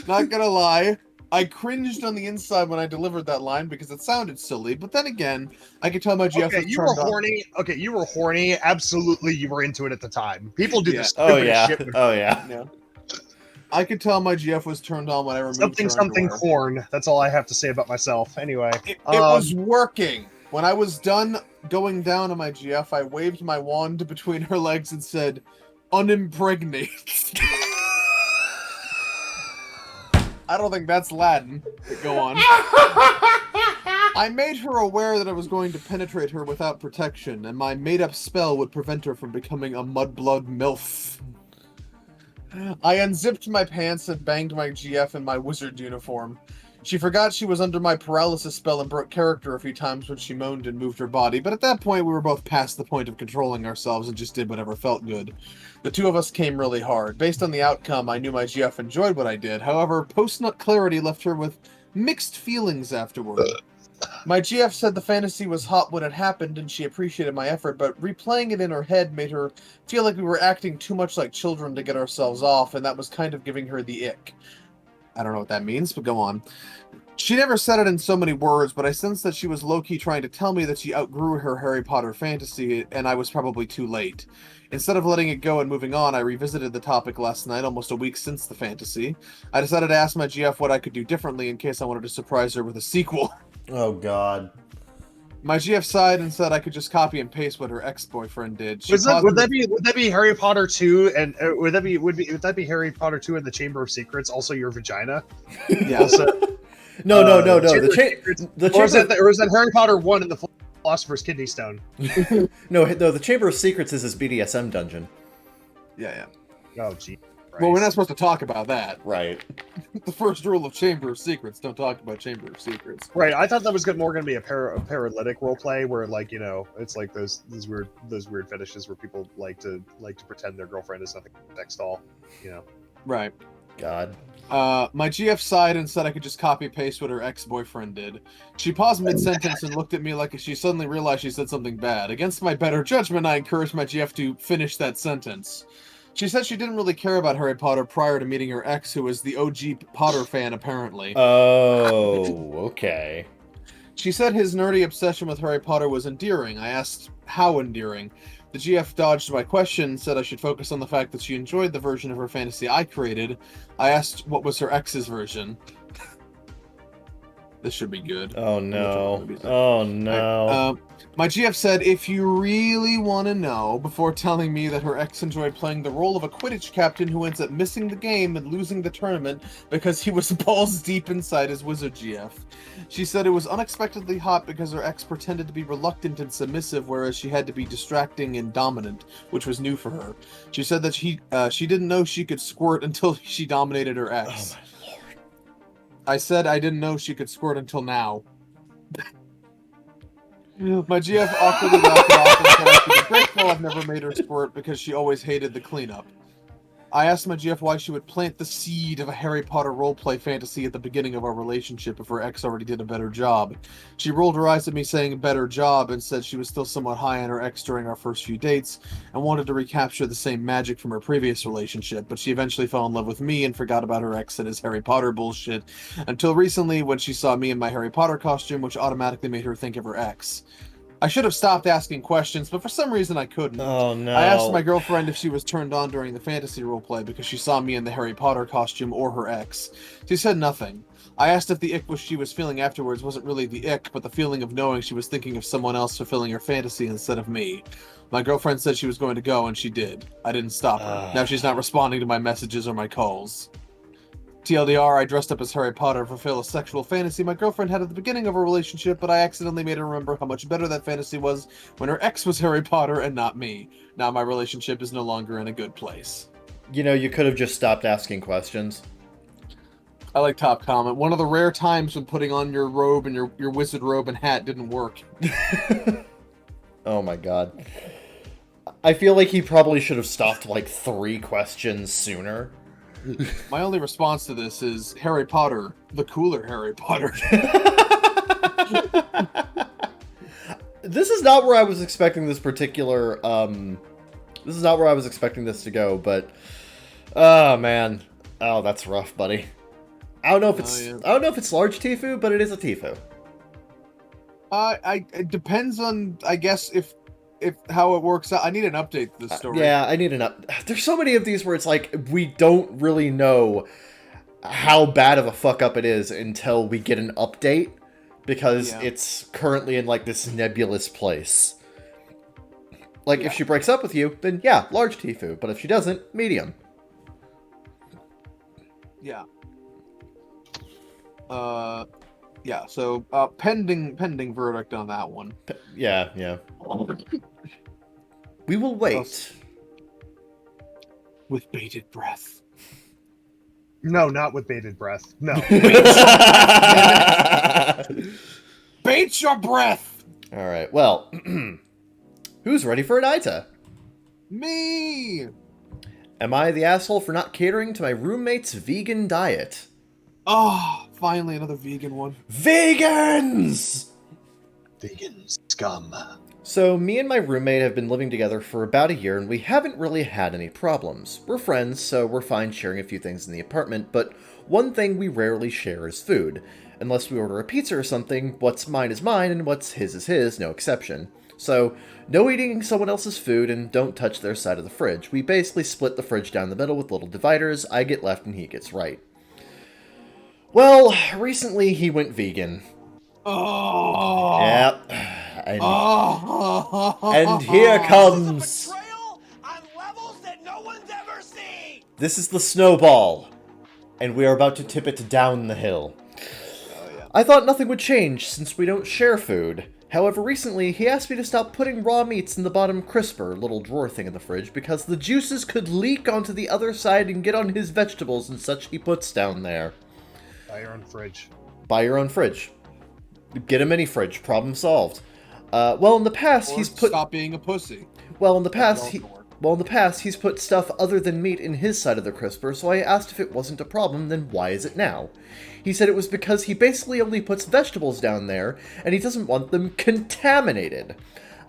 Not gonna lie. I cringed on the inside when I delivered that line because it sounded silly, but then again, I could tell my GF was you were horny. Okay, you were horny. Absolutely, you were into it at the time. People do this stupid shit. Oh yeah. Yeah. I could tell my GF was turned on when I removed something corn. That's all I have to say about myself. Anyway, it was working. When I was done going down on my GF, I waved my wand between her legs and said, "Unimpregnate." I don't think that's Latin, but go on. I made her aware that I was going to penetrate her without protection, and my made-up spell would prevent her from becoming a mudblood MILF. I unzipped my pants and banged my GF in my wizard uniform. She forgot she was under my paralysis spell and broke character a few times when she moaned and moved her body, but at that point we were both past the point of controlling ourselves and just did whatever felt good. The two of us came really hard. Based on the outcome, I knew my GF enjoyed what I did. However, post-nut clarity left her with mixed feelings afterward. My GF said the fantasy was hot when it happened and she appreciated my effort, but replaying it in her head made her feel like we were acting too much like children to get ourselves off, and that was kind of giving her the ick. I don't know what that means, but go on. She never said it in so many words, but I sensed that she was low-key trying to tell me that she outgrew her Harry Potter fantasy, and I was probably too late. Instead of letting it go and moving on, I revisited the topic last night, almost a week since the fantasy. I decided to ask my GF what I could do differently in case I wanted to surprise her with a sequel. Oh god. My GF sighed and said I could just copy and paste what her ex-boyfriend did. Would that be Harry Potter 2 and would that be Harry Potter 2 and the Chamber of Secrets also your vagina? Yeah. Also, No. or is Chamber that Harry Potter 1 and the Philosopher's Kidney Stone? No, the Chamber of Secrets is his BDSM dungeon. Yeah. Oh gee. Well, we're not supposed to talk about that. Right. The first rule of Chamber of Secrets: don't talk about Chamber of Secrets. Right. I thought that was more going to be a paralytic roleplay where, like, it's like those weird fetishes where people like to pretend their girlfriend is nothing but a sex doll. Right. God. My GF sighed and said I could just copy-paste what her ex-boyfriend did. She paused mid-sentence and looked at me like she suddenly realized she said something bad. Against my better judgment, I encouraged my GF to finish that sentence. She said she didn't really care about Harry Potter prior to meeting her ex, who was the OG Potter fan, apparently. Oh, okay. She said his nerdy obsession with Harry Potter was endearing. I asked how endearing. The GF dodged my question and said I should focus on the fact that she enjoyed the version of her fantasy I created. I asked what was her ex's version. This should be good. Oh no. Oh no. My GF said, if you really want to know, before telling me that her ex enjoyed playing the role of a Quidditch captain who ends up missing the game and losing the tournament because he was balls deep inside his wizard GF. She said it was unexpectedly hot because her ex pretended to be reluctant and submissive, whereas she had to be distracting and dominant, which was new for her. She said that she didn't know she could squirt until she dominated her ex. Oh my lord. I said I didn't know she could squirt until now. My GF awkwardly laughed it off and said I should be grateful I've never made her squirt because she always hated the cleanup. I asked my GF why she would plant the seed of a Harry Potter roleplay fantasy at the beginning of our relationship if her ex already did a better job. She rolled her eyes at me saying better job and said she was still somewhat high on her ex during our first few dates and wanted to recapture the same magic from her previous relationship, but she eventually fell in love with me and forgot about her ex and his Harry Potter bullshit until recently when she saw me in my Harry Potter costume, which automatically made her think of her ex. I should have stopped asking questions, but for some reason I couldn't. Oh no. I asked my girlfriend if she was turned on during the fantasy roleplay because she saw me in the Harry Potter costume or her ex. She said nothing. I asked if the ick she was feeling afterwards wasn't really the ick, but the feeling of knowing she was thinking of someone else fulfilling her fantasy instead of me. My girlfriend said she was going to go, and she did. I didn't stop her. Now she's not responding to my messages or my calls. TLDR, I dressed up as Harry Potter to fulfill a sexual fantasy my girlfriend had at the beginning of our relationship, but I accidentally made her remember how much better that fantasy was when her ex was Harry Potter and not me. Now my relationship is no longer in a good place. You know, you could have just stopped asking questions. I like top comment. One of the rare times when putting on your robe and your wizard robe and hat didn't work. Oh my god. I feel like he probably should have stopped like 3 questions sooner. My only response to this is Harry Potter, the cooler Harry Potter. This is not where I was expecting this particular, this is not where I was expecting this to go, but, oh man. Oh, that's rough, buddy. I don't know if it's, I don't know if it's large Tifu, but it is a Tifu. It depends on, I guess, if how it works out. I need an update to this story. Yeah, I need an There's so many of these where it's like, we don't really know how bad of a fuck up it is until we get an update, because it's currently in like this nebulous place. Like, if she breaks up with you, then yeah, large Tifu, but if she doesn't, medium. Yeah. Yeah, so, pending verdict on that one. Yeah. We will wait. With bated breath. No, not with bated breath. No. Bait your breath! Alright, well, who's ready for an Aita? Me! Am I the asshole for not catering to my roommate's vegan diet? Oh, finally another vegan one. Vegans! Vegan scum. So, me and my roommate have been living together for about a year, and we haven't really had any problems. We're friends, so we're fine sharing a few things in the apartment, but one thing we rarely share is food. Unless we order a pizza or something, what's mine is mine, and what's his is his, no exception. So, no eating someone else's food, and don't touch their side of the fridge. We basically split the fridge down the middle with little dividers. I get left and he gets right. Well, recently he went vegan. Oh! Yep. And here comes... betrayal on levels that no one's ever seen! This is the snowball. And we are about to tip it down the hill. I thought nothing would change since we don't share food. However, recently he asked me to stop putting raw meats in the bottom crisper, little drawer thing in the fridge, because the juices could leak onto the other side and get on his vegetables and such he puts down there. Buy your own fridge. Buy your own fridge. Get a mini fridge. Problem solved. Well, in the past, Or he's put... Stop being a pussy. Well, in the past, Well, in the past, he's put stuff other than meat in his side of the crisper, so I asked if it wasn't a problem, then why is it now? He said it was because he basically only puts vegetables down there, and he doesn't want them contaminated.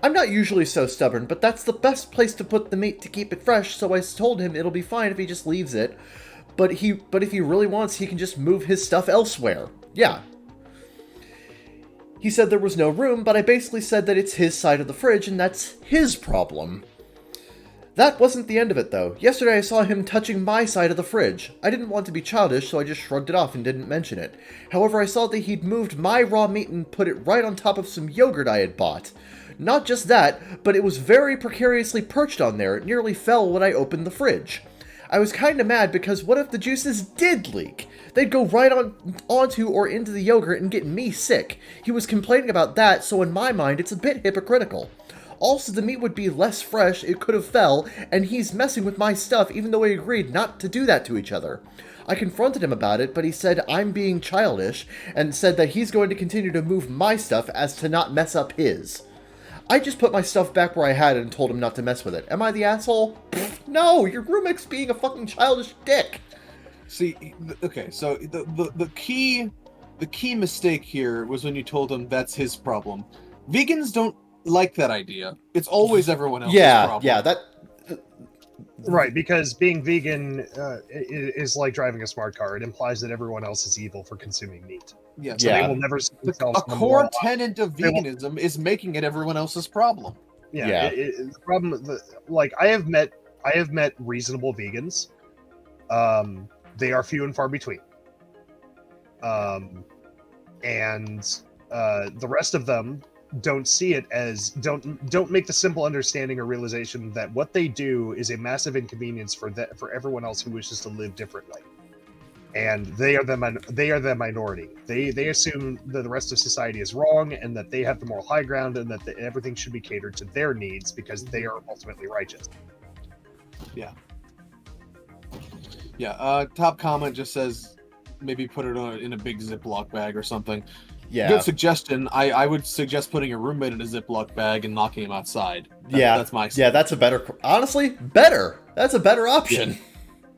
I'm not usually so stubborn, but that's the best place to put the meat to keep it fresh, so I told him it'll be fine if he just leaves it. But if he really wants, he can just move his stuff elsewhere. Yeah. He said there was no room, but I basically said that it's his side of the fridge, and that's his problem. That wasn't the end of it, though. Yesterday I saw him touching my side of the fridge. I didn't want to be childish, so I just shrugged it off and didn't mention it. However, I saw that he'd moved my raw meat and put it right on top of some yogurt I had bought. Not just that, but it was very precariously perched on there. It nearly fell when I opened the fridge. I was kinda mad because what if the juices did leak? They'd go right onto or into the yogurt and get me sick. He was complaining about that, so in my mind, it's a bit hypocritical. Also, the meat would be less fresh, it could have fell, and he's messing with my stuff even though we agreed not to do that to each other. I confronted him about it, but he said I'm being childish, and said that he's going to continue to move my stuff as to not mess up his. I just put my stuff back where I had it and told him not to mess with it. Am I the asshole? Pfft, no, your roommate's being a fucking childish dick. See, okay, so the key mistake here was when you told him that's his problem. Vegans don't like that idea. It's always everyone else's problem. Yeah, that... Right, because being vegan is like driving a smart car. It implies that everyone else is evil for consuming meat. Yeah. So they will never see A themselves core tenet of veganism is making it everyone else's problem. Yeah. The problem, like I have met reasonable vegans. They are few and far between. And the rest of them don't see it as don't make the simple understanding or realization that what they do is a massive inconvenience for everyone else who wishes to live differently. And they are the minority. They assume that the rest of society is wrong and that they have the moral high ground and that everything should be catered to their needs because they are ultimately righteous. Yeah. Top comment just says maybe put it in a big Ziploc bag or something. Yeah. Good suggestion. I would suggest putting your roommate in a Ziploc bag and knocking him outside. That's my Yeah, that's a better... Honestly, better. That's a better option.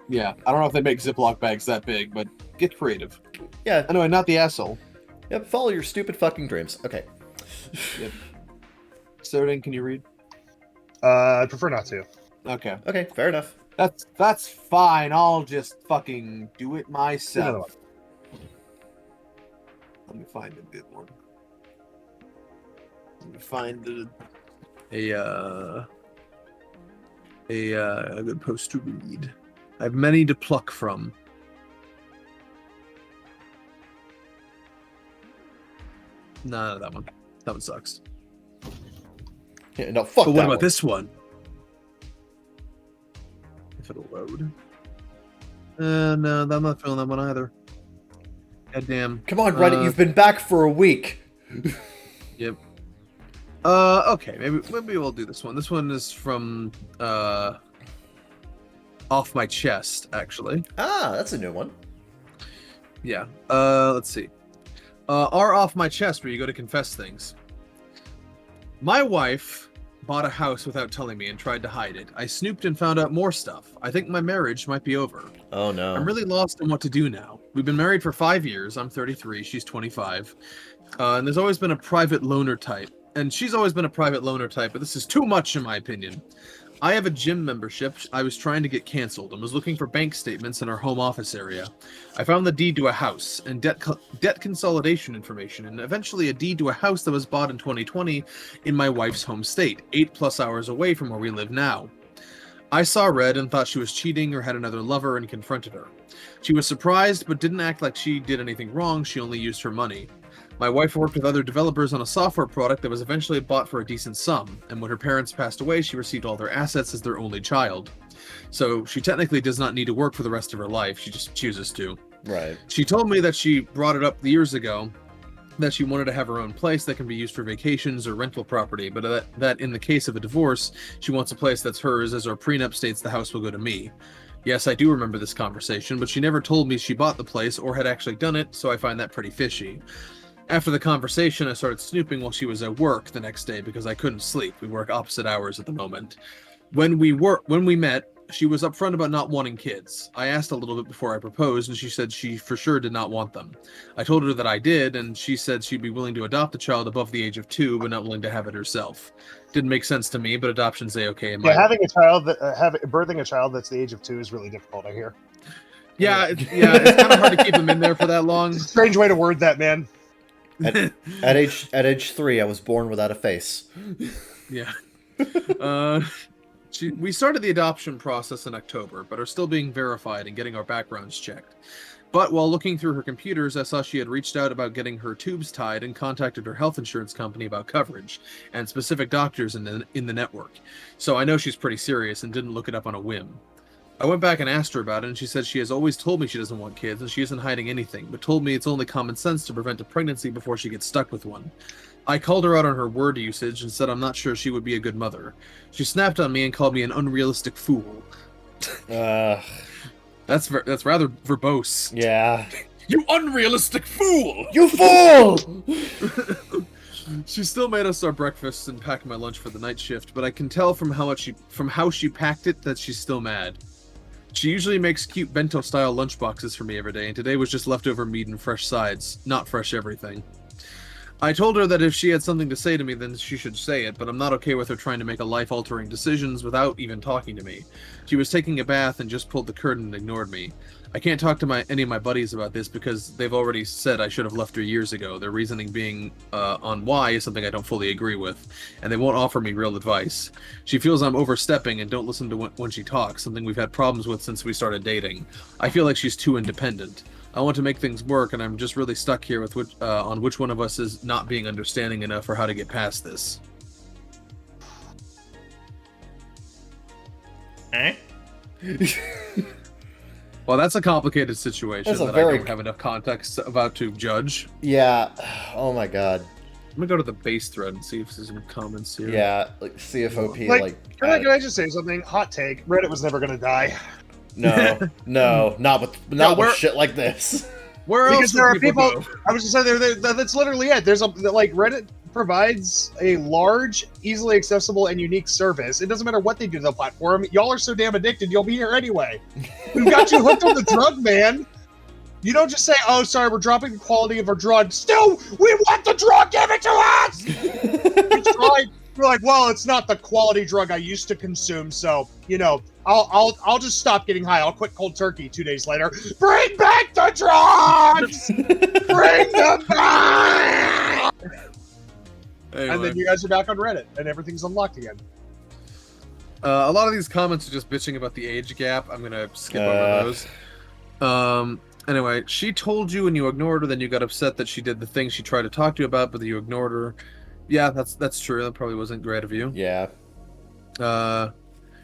Yeah, I don't know if they make Ziploc bags that big, but get creative. Yeah. Anyway, not the asshole. Yep, follow your stupid fucking dreams. Okay. Yep. Sodin, can you read? I prefer not to. Okay. Okay, fair enough. That's fine. I'll just fucking do it myself. Let me find a good one. Let me find a good post to read. I have many to pluck from. No, that one. That one sucks. Yeah, no, fuck But what that about one. this one? If it'll load. No, I'm not feeling that one either. Goddamn. Come on, Reddit, you've been back for a week. Yep. Okay, maybe we'll do this one. This one is from Off My Chest, actually. Ah, that's a new one. Yeah. Let's see. R Off My Chest, where you go to confess things. My wife bought a house without telling me and tried to hide it. I snooped and found out more stuff. I think my marriage might be over. Oh, no. I'm really lost on what to do now. We've been married for 5 years. I'm 33. She's 25. And there's always been a private loner type. And she's always been a private loner type, but this is too much in my opinion. I have a gym membership I was trying to get canceled and was looking for bank statements in our home office area. I found the deed to a house and debt consolidation information and eventually a deed to a house that was bought in 2020 in my wife's home state, 8+ hours away from where we live now. I saw red and thought she was cheating or had another lover and confronted her. She was surprised but didn't act like she did anything wrong, she only used her money. My wife worked with other developers on a software product that was eventually bought for a decent sum, and when her parents passed away, she received all their assets as their only child. So she technically does not need to work for the rest of her life, she just chooses to. Right. She told me that she brought it up years ago, that she wanted to have her own place that can be used for vacations or rental property, but that in the case of a divorce, she wants a place that's hers as our prenup states the house will go to me. Yes, I do remember this conversation, but she never told me she bought the place or had actually done it, so I find that pretty fishy. After the conversation, I started snooping while she was at work the next day because I couldn't sleep. We work opposite hours at the moment. When we met, she was upfront about not wanting kids. I asked a little bit before I proposed, and she said she for sure did not want them. I told her that I did, and she said she'd be willing to adopt a child above the age of 2, but not willing to have it herself. Didn't make sense to me, but adoption's a-okay in my Yeah, having a child birthing a child that's the age of 2 is really difficult. I hear. Yeah, it's kind of hard to keep them in there for that long. Strange way to word that, man. At age 3, I was born without a face. Yeah. We started the adoption process in October, but are still being verified and getting our backgrounds checked. But while looking through her computers, I saw she had reached out about getting her tubes tied and contacted her health insurance company about coverage and specific doctors in the network. So I know she's pretty serious and didn't look it up on a whim. I went back and asked her about it, and she said she has always told me she doesn't want kids, and she isn't hiding anything, but told me it's only common sense to prevent a pregnancy before she gets stuck with one. I called her out on her word usage and said I'm not sure she would be a good mother. She snapped on me and called me an unrealistic fool. That's rather verbose. Yeah. You unrealistic fool! You fool! She still made us our breakfasts and packed my lunch for the night shift, but I can tell from how she packed it that she's still mad. She usually makes cute bento-style lunchboxes for me every day, and today was just leftover meat and fresh sides, not fresh everything. I told her that if she had something to say to me, then she should say it, but I'm not okay with her trying to make a life-altering decisions without even talking to me. She was taking a bath and just pulled the curtain and ignored me. I can't talk to any of my buddies about this because they've already said I should have left her years ago. Their reasoning being on why is something I don't fully agree with, and they won't offer me real advice. She feels I'm overstepping and don't listen to when she talks, something we've had problems with since we started dating. I feel like she's too independent. I want to make things work, and I'm just really stuck here with on which one of us is not being understanding enough or how to get past this. Well, that's a complicated situation that I don't have enough context about to judge. Yeah. Oh my god. I'm gonna go to the base thread and see if there's any comments here. Yeah, like CFOP, Can I just say something? Hot take. Reddit was never gonna die. No, not with shit like this. Where because else there are people people. go? I was just saying that's literally it. There's Reddit provides a large, easily accessible, and unique service. It doesn't matter what they do to the platform. Y'all are so damn addicted, you'll be here anyway. We've got you hooked on the drug, man. You don't just say, "Oh, sorry, we're dropping the quality of our drug." Still, we want the drug. Give it to us. We're like, well, it's not the quality drug I used to consume, so I'll just stop getting high. I'll quit cold turkey 2 days later. Bring back the drugs! Bring them back! Anyway. And then you guys are back on Reddit, and everything's unlocked again. A lot of these comments are just bitching about the age gap. I'm gonna skip over those. Anyway, she told you and you ignored her, then you got upset that she did the thing she tried to talk to you about, but you ignored her. Yeah, that's true. That probably wasn't great of you. Yeah.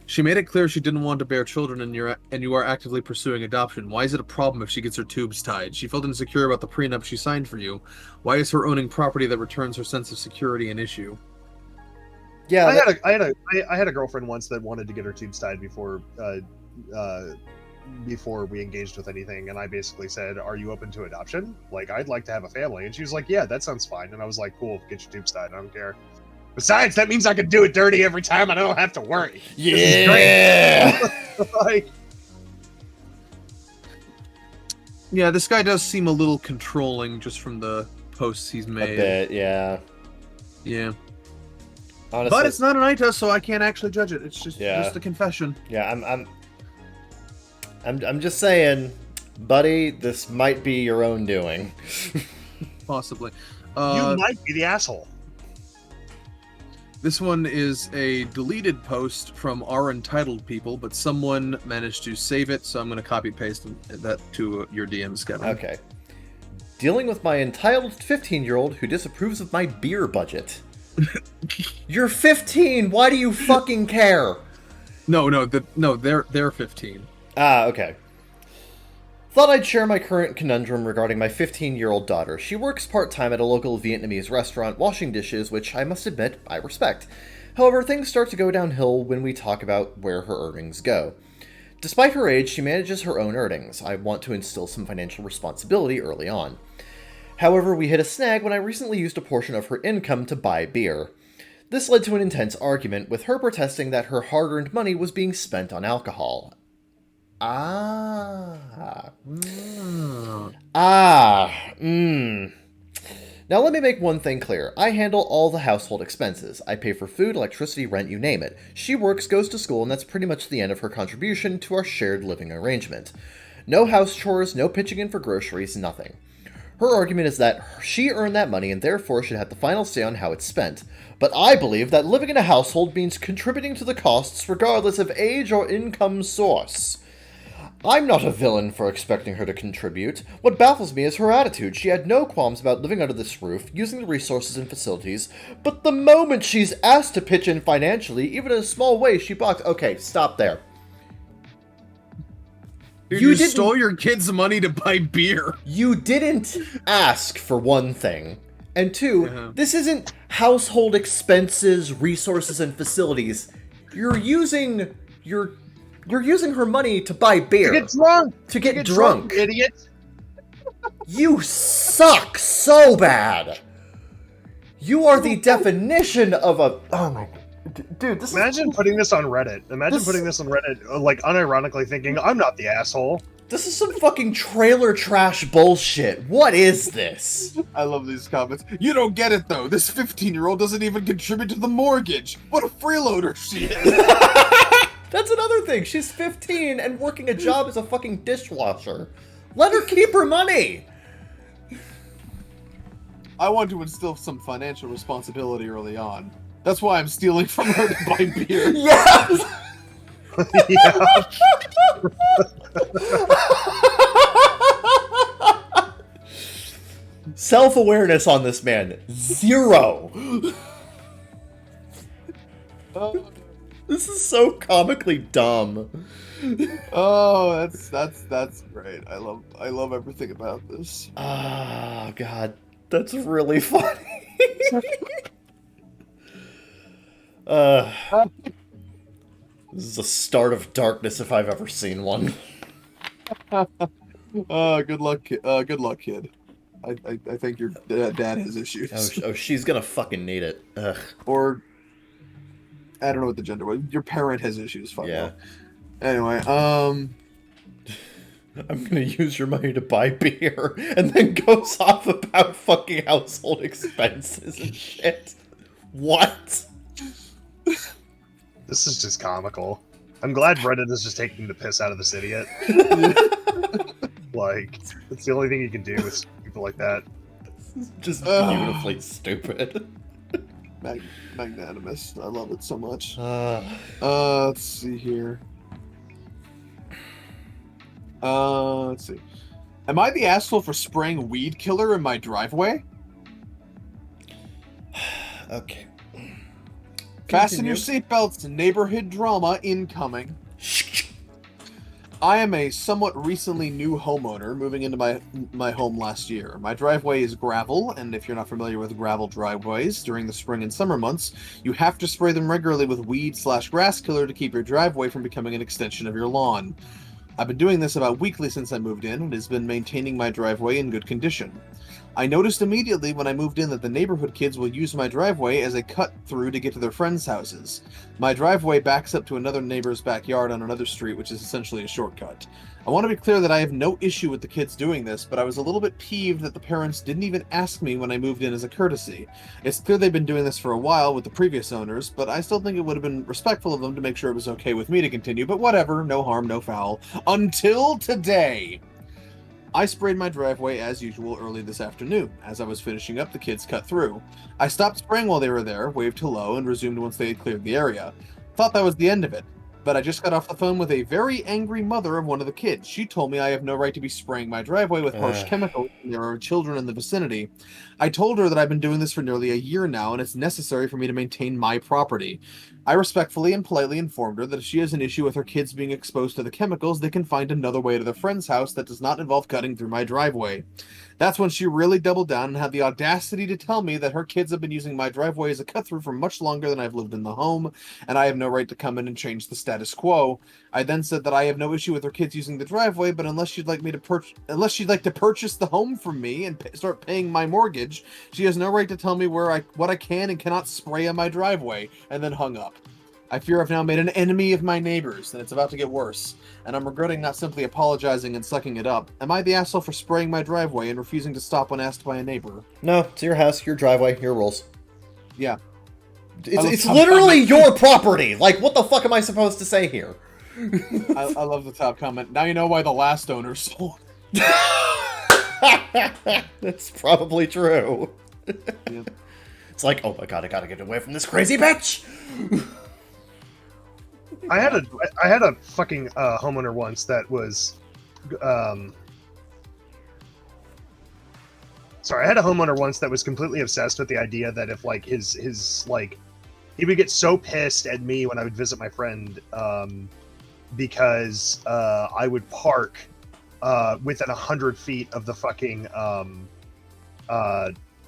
She made it clear she didn't want to bear children, and you are actively pursuing adoption. Why is it a problem if she gets her tubes tied? She felt insecure about the prenup she signed for you. Why is her owning property that returns her sense of security an issue? Yeah. I had a girlfriend once that wanted to get her tubes tied before we engaged with anything, and I basically said, "Are you open to adoption? Like, I'd like to have a family." And she was like, "Yeah, that sounds fine." And I was like, "Cool, get your tubes tied. I don't care. Besides, that means I can do it dirty every time. I don't have to worry." Yeah. Like, yeah, this guy does seem a little controlling just from the posts he's made. A bit, yeah. Yeah. Honestly, But it's not an ITA, so I can't actually judge it. It's just a confession. Yeah, I'm just saying, buddy, this might be your own doing. Possibly. you might be the asshole. This one is a deleted post from our entitled people, but someone managed to save it, so I'm going to copy-paste that to your DMs, Kevin. Okay. Dealing with my entitled 15-year-old who disapproves of my beer budget. You're 15! Why do you fucking care? No, they're 15. Ah, okay. Thought I'd share my current conundrum regarding my 15-year-old daughter. She works part-time at a local Vietnamese restaurant, washing dishes, which I must admit, I respect. However, things start to go downhill when we talk about where her earnings go. Despite her age, she manages her own earnings. I want to instill some financial responsibility early on. However, we hit a snag when I recently used a portion of her income to buy beer. This led to an intense argument, with her protesting that her hard-earned money was being spent on alcohol. Now let me make one thing clear. I handle all the household expenses. I pay for food, electricity, rent, you name it. She works, goes to school, and that's pretty much the end of her contribution to our shared living arrangement. No house chores, no pitching in for groceries, nothing. Her argument is that she earned that money and therefore should have the final say on how it's spent. But I believe that living in a household means contributing to the costs regardless of age or income source. I'm not a villain for expecting her to contribute. What baffles me is her attitude. She had no qualms about living under this roof, using the resources and facilities, but the moment she's asked to pitch in financially, even in a small way, she balks. Okay, stop there. Dude, you stole your kids' money to buy beer. You didn't ask, for one thing. And two, this isn't household expenses, resources, and facilities. You're using her money to buy beer. To get drunk! To get drunk, idiot! You suck so bad! You are the definition of a... Oh my... Dude, this Imagine putting this on Reddit. Putting this on Reddit, like, unironically thinking, I'm not the asshole. This is some fucking trailer trash bullshit. What is this? I love these comments. You don't get it, though. This 15-year-old doesn't even contribute to the mortgage. What a freeloader she is. That's another thing. She's 15 and working a job as a fucking dishwasher. Let her keep her money. I want to instill some financial responsibility early on. That's why I'm stealing from her to buy beer. Yes! Self-awareness on this man. 0. This is so comically dumb. Oh, that's great. I love everything about this. Oh god, that's really funny. This is the start of darkness if I've ever seen one. Good luck, kid. I think your dad has issues. Oh, she's gonna fucking need it. Ugh. Or I don't know what the gender was. Your parent has issues. Fuck yeah. Anyway, I'm gonna use your money to buy beer, and then goes off about fucking household expenses and shit. What? This is just comical. I'm glad Reddit is just taking the piss out of this idiot. Like, it's the only thing you can do with people like that. Just beautifully stupid. Magnanimous. I love it so much. Let's see here. Let's see. Am I the asshole for spraying weed killer in my driveway? Okay. Fasten your seatbelts. Neighborhood drama incoming. I am a somewhat recently new homeowner moving into my home last year. My driveway is gravel, and if you're not familiar with gravel driveways, during the spring and summer months, you have to spray them regularly with weed/grass killer to keep your driveway from becoming an extension of your lawn. I've been doing this about weekly since I moved in, and has been maintaining my driveway in good condition. I noticed immediately when I moved in that the neighborhood kids will use my driveway as a cut-through to get to their friends' houses. My driveway backs up to another neighbor's backyard on another street, which is essentially a shortcut. I want to be clear that I have no issue with the kids doing this, but I was a little bit peeved that the parents didn't even ask me when I moved in as a courtesy. It's clear they've been doing this for a while with the previous owners, but I still think it would have been respectful of them to make sure it was okay with me to continue, but whatever, no harm, no foul. Until today! I sprayed my driveway as usual early this afternoon. As I was finishing up, the kids cut through. I stopped spraying while they were there, waved hello, and resumed once they had cleared the area. Thought that was the end of it, but I just got off the phone with a very angry mother of one of the kids. She told me I have no right to be spraying my driveway with harsh chemicals and there are children in the vicinity. I told her that I've been doing this for nearly a year now and it's necessary for me to maintain my property. I respectfully and politely informed her that if she has an issue with her kids being exposed to the chemicals, they can find another way to their friend's house that does not involve cutting through my driveway. That's when she really doubled down and had the audacity to tell me that her kids have been using my driveway as a cut-through for much longer than I've lived in the home, and I have no right to come in and change the status status quo. I then said that I have no issue with her kids using the driveway, but unless she'd like to purchase the home from me and start paying my mortgage, she has no right to tell me what I can and cannot spray on my driveway, and then hung up. I fear I've now made an enemy of my neighbors, and it's about to get worse, and I'm regretting not simply apologizing and sucking it up. Am I the asshole for spraying my driveway and refusing to stop when asked by a neighbor? No, it's your house, your driveway, your rules. Yeah. It's literally your property! Like, what the fuck am I supposed to say here? I love the top comment. Now you know why the last owner sold. That's probably true. Yeah. It's like, oh my god, I gotta get away from this crazy bitch! I had a fucking homeowner once that was, sorry, I had a homeowner once that was completely obsessed with the idea that if like his like, he would get so pissed at me when I would visit my friend, because I would park within 100 feet of the fucking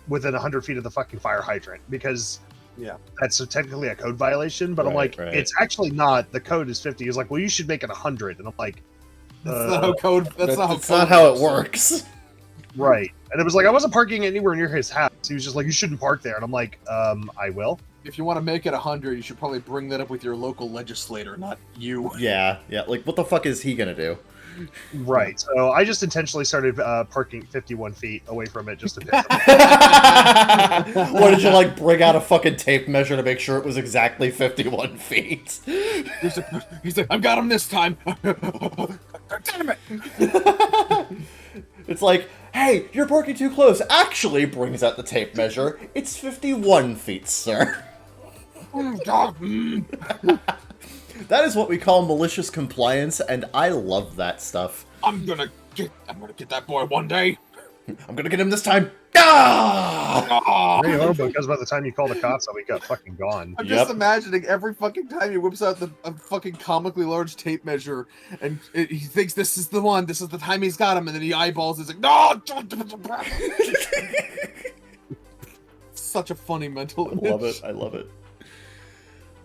within 100 feet of the fucking fire hydrant, because Yeah. that's technically a code violation. But I'm like, Right. it's actually not. The code is 50. He's like, well, you should make it 100. And I'm like, That's not how code. That's That's not not how how code it works. right. And it was like, I wasn't parking anywhere near his house. He was just like, you shouldn't park there. And I'm like, I will. If you want to make it 100, you should probably bring that up with your local legislator, not you. Yeah, like, what the fuck is he gonna do? Right. So I just intentionally started parking 51 feet away from it just to piss him off. What, did you, like, bring out a fucking tape measure to make sure it was exactly 51 feet? He's like, I've got him this time. Damn it! It's like, hey, you're parking too close. Actually, brings out the tape measure. It's 51 feet, sir. That is what we call malicious compliance, and I love that stuff. I'm gonna get that boy one day. I'm gonna get him this time. Ah! Ah! There you are, because by the time you call the cops, we got fucking gone. I'm Yep. just imagining every fucking time he whips out a fucking comically large tape measure, and he thinks this is the one, this is the time he's got him, and then he eyeballs it, he's like, no! Such a funny mental image. I love it.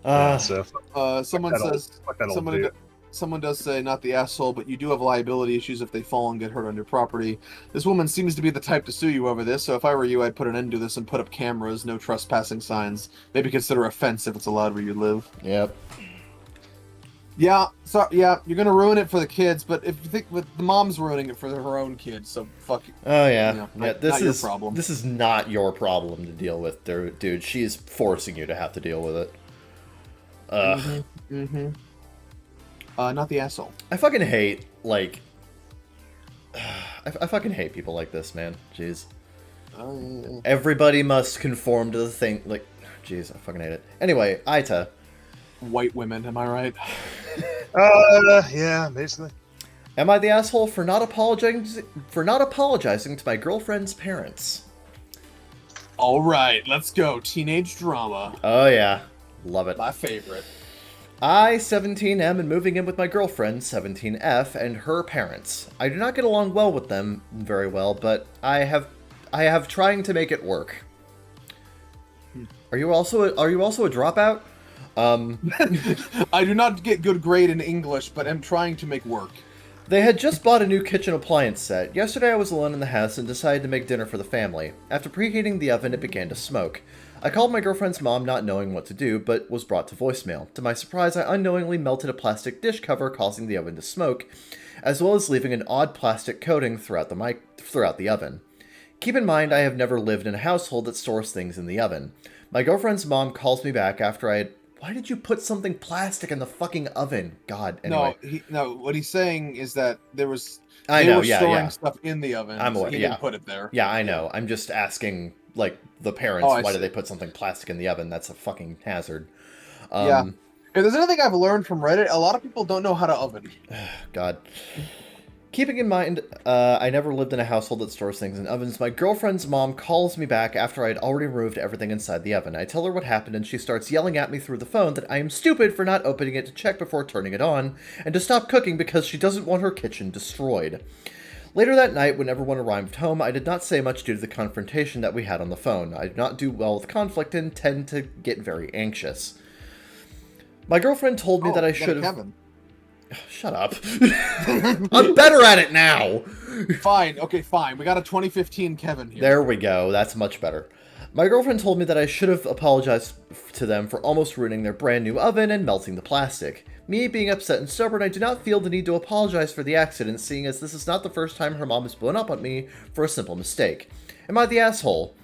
So Someone that old- says, fuck that old dude. someone does say, not the asshole, but you do have liability issues if they fall and get hurt on your property. This woman seems to be the type to sue you over this, so if I were you, I'd put an end to this and put up cameras, no trespassing signs. Maybe consider a fence if it's allowed where you live. Yep. Yeah, so yeah, you're gonna ruin it for the kids, but if you think the mom's ruining it for her own kids, so fuck you. Oh yeah, Yeah, yeah. not This your is problem. This is not your problem to deal with, dude. She's forcing you to have to deal with it. Ugh. Not the asshole. I fucking hate like. I fucking hate people like this, man. Jeez. Everybody must conform to the thing. Like, jeez, I fucking hate it. Anyway, Aita. White women, am I right? Yeah, basically. Am I the asshole for not apologizing to my girlfriend's parents? All right, let's go. Teenage drama. Oh yeah, love it. My favorite. I, 17, am and moving in with my girlfriend, 17F, and her parents. I do not get along well with them very well, but I have trying to make it work. Are you also a dropout? I do not get good grade in English, but am trying to make work. They had just bought a new kitchen appliance set. Yesterday I was alone in the house and decided to make dinner for the family. After preheating the oven, it began to smoke. I called my girlfriend's mom not knowing what to do, but was brought to voicemail. To my surprise, I unknowingly melted a plastic dish cover, causing the oven to smoke, as well as leaving an odd plastic coating throughout the oven. Keep in mind, I have never lived in a household that stores things in the oven. My girlfriend's mom calls me back after I had... Why did you put something plastic in the fucking oven? God, anyway. No, what he's saying is that they were Yeah. storing stuff in the oven. I'm aware, so he yeah. didn't put it there. Yeah, I know. I'm just asking, like, the parents, Oh, I why see. did they put something plastic in the oven? That's a fucking hazard. Yeah. If there's anything I've learned from Reddit, a lot of people don't know how to oven. God. Keeping in mind, I never lived in a household that stores things in ovens, my girlfriend's mom calls me back after I had already removed everything inside the oven. I tell her what happened, and she starts yelling at me through the phone that I am stupid for not opening it to check before turning it on, and to stop cooking because she doesn't want her kitchen destroyed. Later that night, when everyone arrived home, I did not say much due to the confrontation that we had on the phone. I do not do well with conflict and tend to get very anxious. My girlfriend told me that I you got should have... Kevin. Shut up. I'm better at it now! Fine, okay, fine. We got a 2015 Kevin here. There we go. That's much better. My girlfriend told me that I should have apologized to them for almost ruining their brand new oven and melting the plastic. Me being upset and stubborn, I do not feel the need to apologize for the accident, seeing as this is not the first time her mom has blown up on me for a simple mistake. Am I the asshole?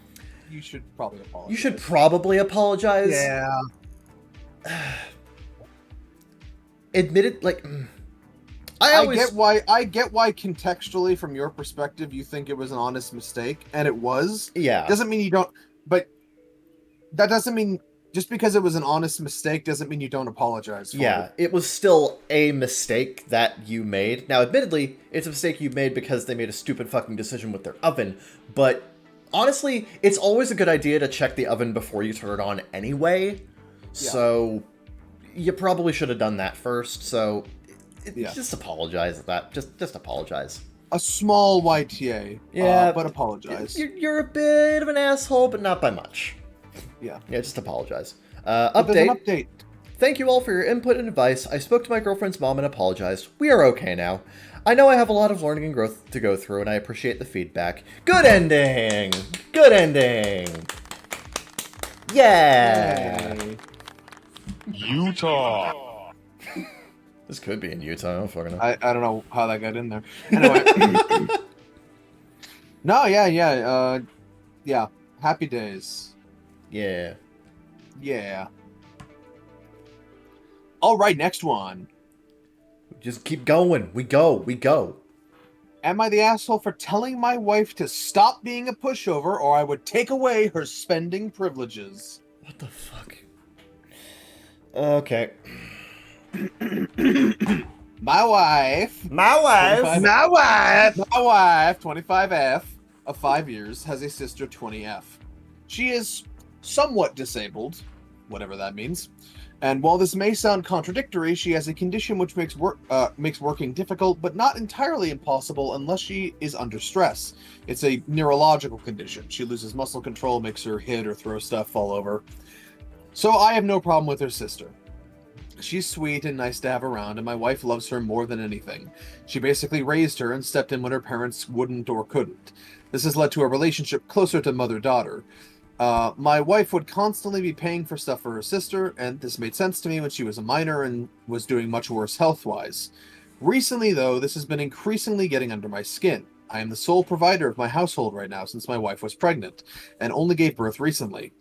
You should probably apologize. You should probably apologize. Yeah. Admit it, like... I get why contextually from your perspective you think it was an honest mistake, and it was. Yeah. Doesn't mean you don't, but that doesn't mean just because it was an honest mistake doesn't mean you don't apologize for Yeah, it was still a mistake that you made. Now, admittedly, it's a mistake you made because they made a stupid fucking decision with their oven, but honestly, it's always a good idea to check the oven before you turn it on anyway. So you probably should have done that first, so just apologize at that. Just apologize. A small YTA, but apologize. You're a bit of an asshole, but not by much. Yeah, just apologize. But there's an update. Thank you all for your input and advice. I spoke to my girlfriend's mom and apologized. We are okay now. I know I have a lot of learning and growth to go through, and I appreciate the feedback. Good ending! Good ending! Yeah! Yay. Utah. This could be in Utah. I don't fucking know. I don't know how that got in there. Anyway. No, yeah. Happy days. Yeah. Yeah. All right, next one. Just keep going. We go. Am I the asshole for telling my wife to stop being a pushover, or I would take away her spending privileges? What the fuck? Okay. My wife, 25F of 5 years, has a sister, 20F. She is somewhat disabled, whatever that means. And while this may sound contradictory, she has a condition which makes working difficult, but not entirely impossible unless she is under stress. It's a neurological condition. She loses muscle control, makes her hit or throw stuff all over. So I have no problem with her sister. She's sweet and nice to have around, and my wife loves her more than anything. She basically raised her and stepped in when her parents wouldn't or couldn't. This has led to a relationship closer to mother-daughter. My wife would constantly be paying for stuff for her sister, and this made sense to me when she was a minor and was doing much worse health-wise. Recently, though, this has been increasingly getting under my skin. I am the sole provider of my household right now since my wife was pregnant, and only gave birth recently.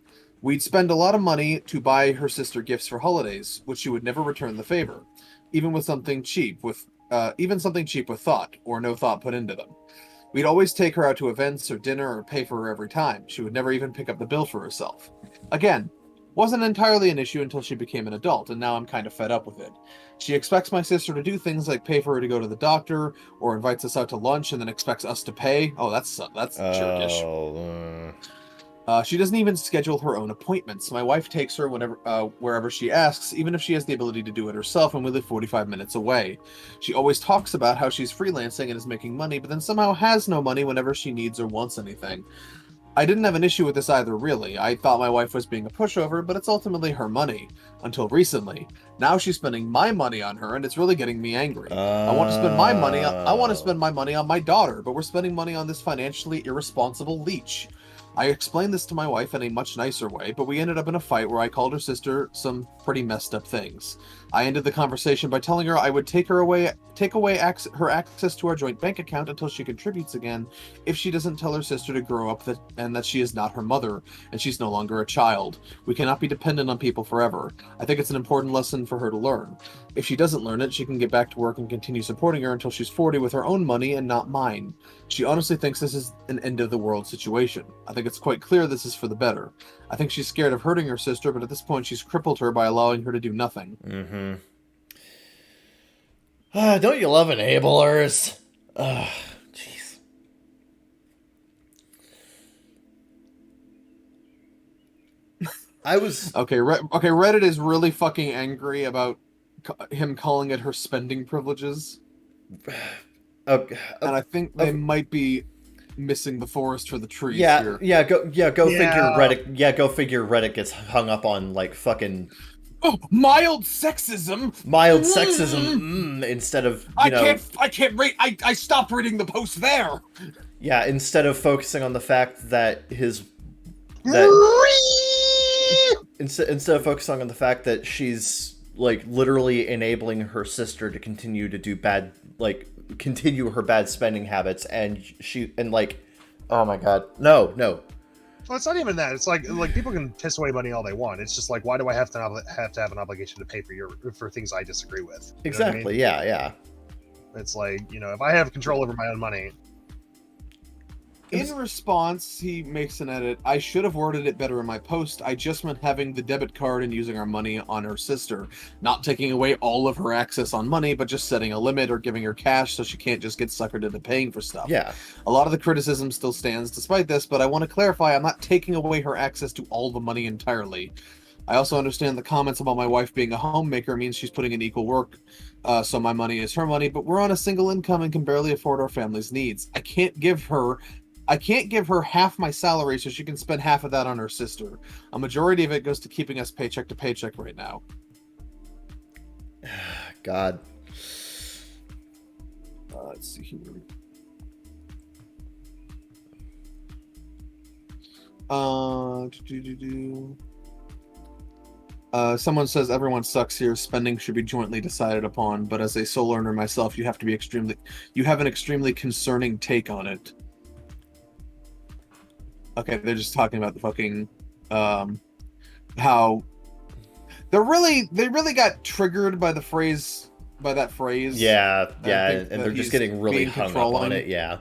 We'd spend a lot of money to buy her sister gifts for holidays, which she would never return the favor, even something cheap with thought or no thought put into them. We'd always take her out to events or dinner or pay for her every time. She would never even pick up the bill for herself. Again, wasn't entirely an issue until she became an adult, and now I'm kind of fed up with it. She expects my sister to do things like pay for her to go to the doctor, or invites us out to lunch and then expects us to pay. Oh, that's jerkish. She doesn't even schedule her own appointments. My wife takes her wherever she asks, even if she has the ability to do it herself, and we live 45 minutes away. She always talks about how she's freelancing and is making money, but then somehow has no money whenever she needs or wants anything. I didn't have an issue with this either, really. I thought my wife was being a pushover, but it's ultimately her money. Until recently. Now she's spending my money on her, and it's really getting me angry. I want to spend my money on my daughter, but we're spending money on this financially irresponsible leech. I explained this to my wife in a much nicer way, but we ended up in a fight where I called her sister some pretty messed up things. I ended the conversation by telling her I would take away her access to our joint bank account until she contributes again if she doesn't tell her sister to grow up and that she is not her mother and she's no longer a child. We cannot be dependent on people forever. I think it's an important lesson for her to learn. If she doesn't learn it, she can get back to work and continue supporting her until she's 40 with her own money and not mine. She honestly thinks this is an end of the world situation. I think it's quite clear this is for the better. I think she's scared of hurting her sister, but at this point she's crippled her by allowing her to do nothing. Don't you love enablers? Jeez. Okay, Reddit is really fucking angry about him calling it her spending privileges. Okay. And I think they might be missing the forest for the trees here. Go figure Reddit. Yeah, go figure Reddit gets hung up on like fucking Oh, mild sexism. Mild sexism instead of, I can't read. I stopped reading the post there. Yeah, instead of focusing on the fact that instead of focusing on the fact that she's like literally enabling her sister to continue to do bad, like continue her bad spending habits, and oh my god, no. Well, it's not even that. It's like people can piss away money all they want. It's just like, why do I have to have an obligation to pay for things I disagree with? You know what I mean? Exactly. Yeah. It's like, if I have control over my own money. In response, he makes an edit. I should have worded it better in my post. I just meant having the debit card and using our money on her sister. Not taking away all of her access on money, but just setting a limit or giving her cash so she can't just get suckered into paying for stuff. Yeah. A lot of the criticism still stands despite this, but I want to clarify I'm not taking away her access to all the money entirely. I also understand the comments about my wife being a homemaker means she's putting in equal work, so my money is her money, but we're on a single income and can barely afford our family's needs. I can't give her half my salary so she can spend half of that on her sister. A majority of it goes to keeping us paycheck to paycheck right now. God. Let's see here. Someone says everyone sucks here. Spending should be jointly decided upon, but as a sole earner myself, you have an extremely concerning take on it. Okay, they're just talking about the fucking, how they really got triggered by that phrase. Yeah, and they're just getting really hung up on it. Yeah.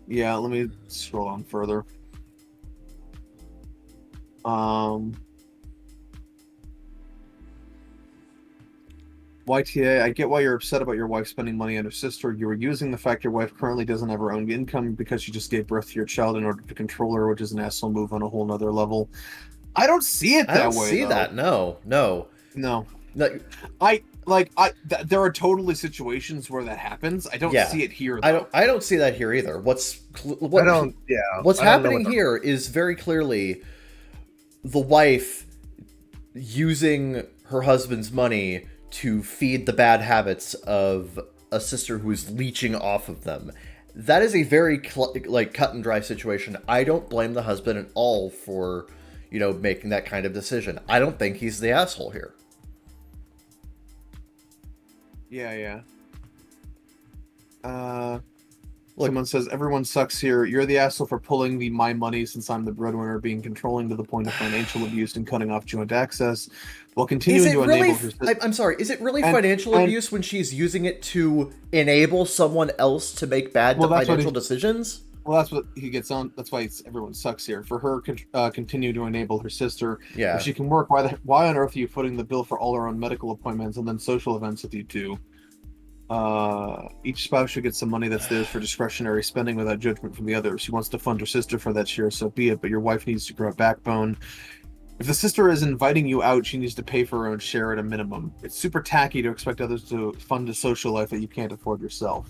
Yeah, let me scroll on further. YTA, I get why you're upset about your wife spending money on her sister. You were using the fact your wife currently doesn't have her own income because she just gave birth to your child in order to control her, which is an asshole move on a whole nother level. I don't see it that way. I don't see that. No. There are totally situations where that happens. I don't see it here, though. I don't see that here either. What's What's happening here is very clearly the wife using her husband's money to feed the bad habits of a sister who is leeching off of them. That is a very cut and dry situation. I don't blame the husband at all for, making that kind of decision. I don't think he's the asshole here. Yeah. Someone says, everyone sucks here. You're the asshole for pulling my money since I'm the breadwinner, being controlling to the point of financial abuse and cutting off joint access, while continuing to enable her... I'm sorry, is it really financial abuse when she's using it to enable someone else to make bad financial decisions? Well, that's what he gets on. That's why everyone sucks here. For her, continue to enable her sister. Yeah. If she can work, why on earth are you footing the bill for all her own medical appointments and then social events with you two? Each spouse should get some money that's theirs for discretionary spending without judgment from the other. If she wants to fund her sister for that share, so be it, but your wife needs to grow a backbone. If the sister is inviting you out, she needs to pay for her own share at a minimum. It's super tacky to expect others to fund a social life that you can't afford yourself.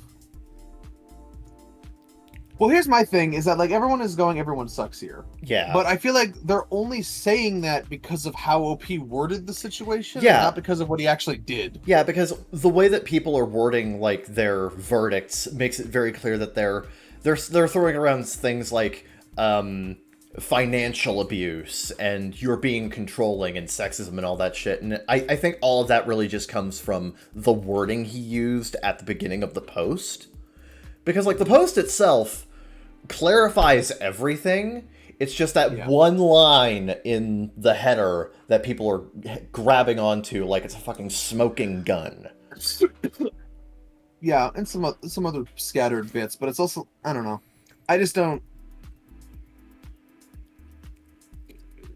Well, here's my thing, is that, everyone sucks here. Yeah. But I feel like they're only saying that because of how OP worded the situation, yeah, not because of what he actually did. Yeah, because the way that people are wording, their verdicts makes it very clear that they're throwing around things like, financial abuse, and you're being controlling, and sexism, and all that shit. And I think all of that really just comes from the wording he used at the beginning of the post. Because, the post itself clarifies everything. It's just that one line in the header that people are grabbing onto like it's a fucking smoking gun. Yeah, and some other scattered bits, but it's also, I don't know. I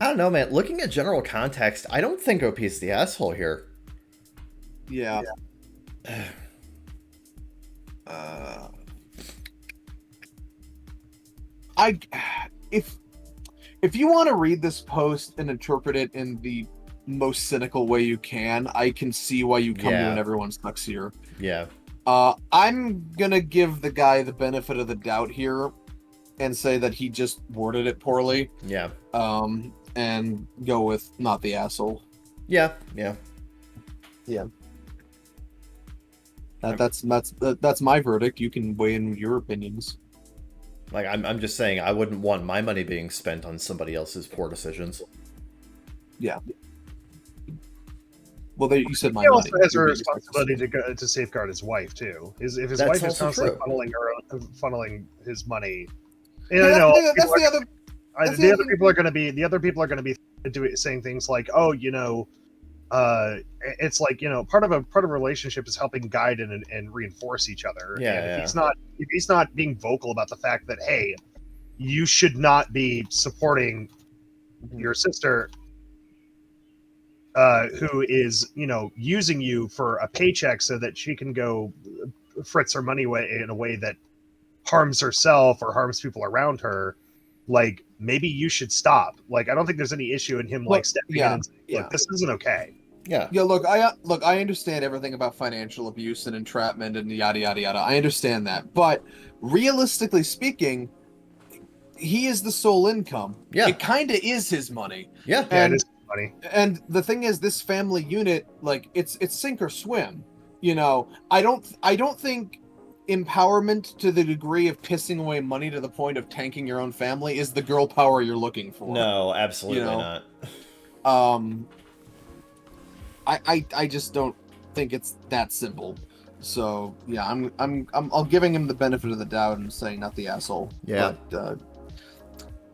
don't know, man. Looking at general context, I don't think OP's the asshole here. Yeah. If you want to read this post and interpret it in the most cynical way you can, I can see why you come to an everyone sucks here. Yeah. I'm gonna give the guy the benefit of the doubt here and say that he just worded it poorly. Yeah. And go with not the asshole. Yeah. Yeah. That's my verdict. You can weigh in your opinions. Like, I'm just saying, I wouldn't want my money being spent on somebody else's poor decisions. Yeah. Well, you said my He money. also has a You're being responsibility respectful. to safeguard his wife too. If his That's wife is also constantly true. funneling his money, Yeah, that's the other. the other people are going to be saying things like, "Oh, it's like part of a relationship is helping guide and reinforce each other." Yeah, and if yeah. he's not being vocal about the fact that, hey, you should not be supporting your sister, who is using you for a paycheck so that she can go fritz her money away in a way that harms herself or harms people around her. Like, maybe you should stop. Like, I don't think there's any issue in him like stepping in and saying, "Look, this isn't okay." Yeah. Yeah, look, I understand everything about financial abuse and entrapment and yada yada yada. I understand that, but realistically speaking, he is the sole income. Yeah. It kind of is his money. Yeah. Yeah, it And is funny. and the thing is, this family unit, like, it's sink or swim. I don't think empowerment to the degree of pissing away money to the point of tanking your own family is the girl power you're looking for. No, absolutely not. I just don't think it's that simple. So yeah, I'm giving him the benefit of the doubt and saying not the asshole. Yeah. But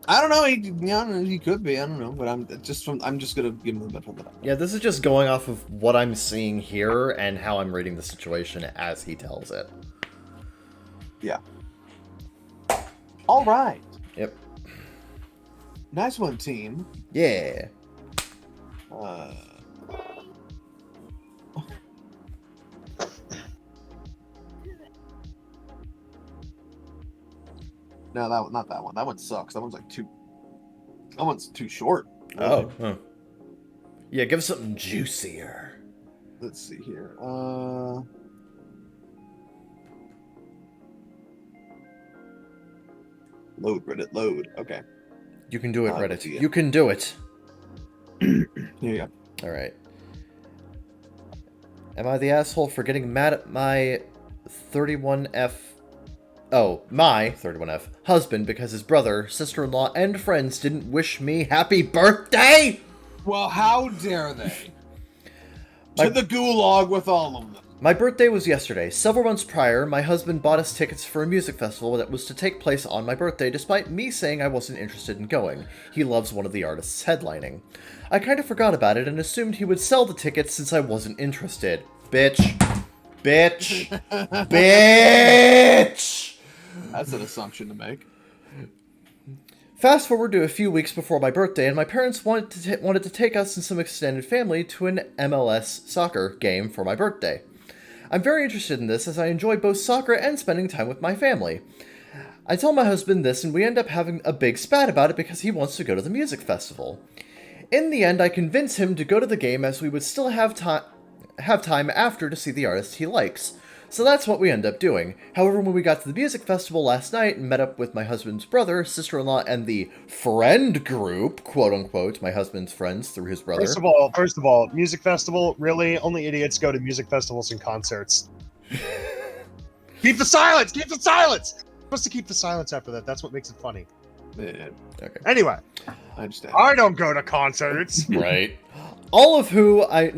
I don't know. He could be. I don't know. But I'm just gonna give him the benefit of the doubt. Yeah, this is just going off of what I'm seeing here and how I'm reading the situation as he tells it. Yeah. All right. Yep. Nice one, team. Yeah. No, not that one. That one sucks. That one's too short. Oh. Huh. Yeah, give us something juicier. Let's see here. Load, Reddit, load. Okay. You can do it, Reddit. Yeah. You can do it. Here you go. All right. Am I the asshole for getting mad at my 31F... Oh, my 31F husband because his brother, sister-in-law, and friends didn't wish me happy birthday? Well, how dare they? To the gulag with all of them. My birthday was yesterday. Several months prior, my husband bought us tickets for a music festival that was to take place on my birthday, despite me saying I wasn't interested in going. He loves one of the artists headlining. I kind of forgot about it and assumed he would sell the tickets since I wasn't interested. Bitch. Bitch. Bitch! That's an assumption to make. Fast forward to a few weeks before my birthday, and my parents wanted to take us and some extended family to an MLS soccer game for my birthday. I'm very interested in this as I enjoy both soccer and spending time with my family. I tell my husband this and we end up having a big spat about it because he wants to go to the music festival. In the end, I convince him to go to the game as we would still have time after to see the artist he likes. So that's what we end up doing. However, when we got to the music festival last night and met up with my husband's brother, sister-in-law, and the friend group, quote-unquote, my husband's friends through his brother. First of all, music festival, really? Only idiots go to music festivals and concerts. Keep the silence! Keep the silence! You're supposed to keep the silence after that. That's what makes it funny. Yeah, Okay. Anyway, I understand. I don't go to concerts. Right. All of who I've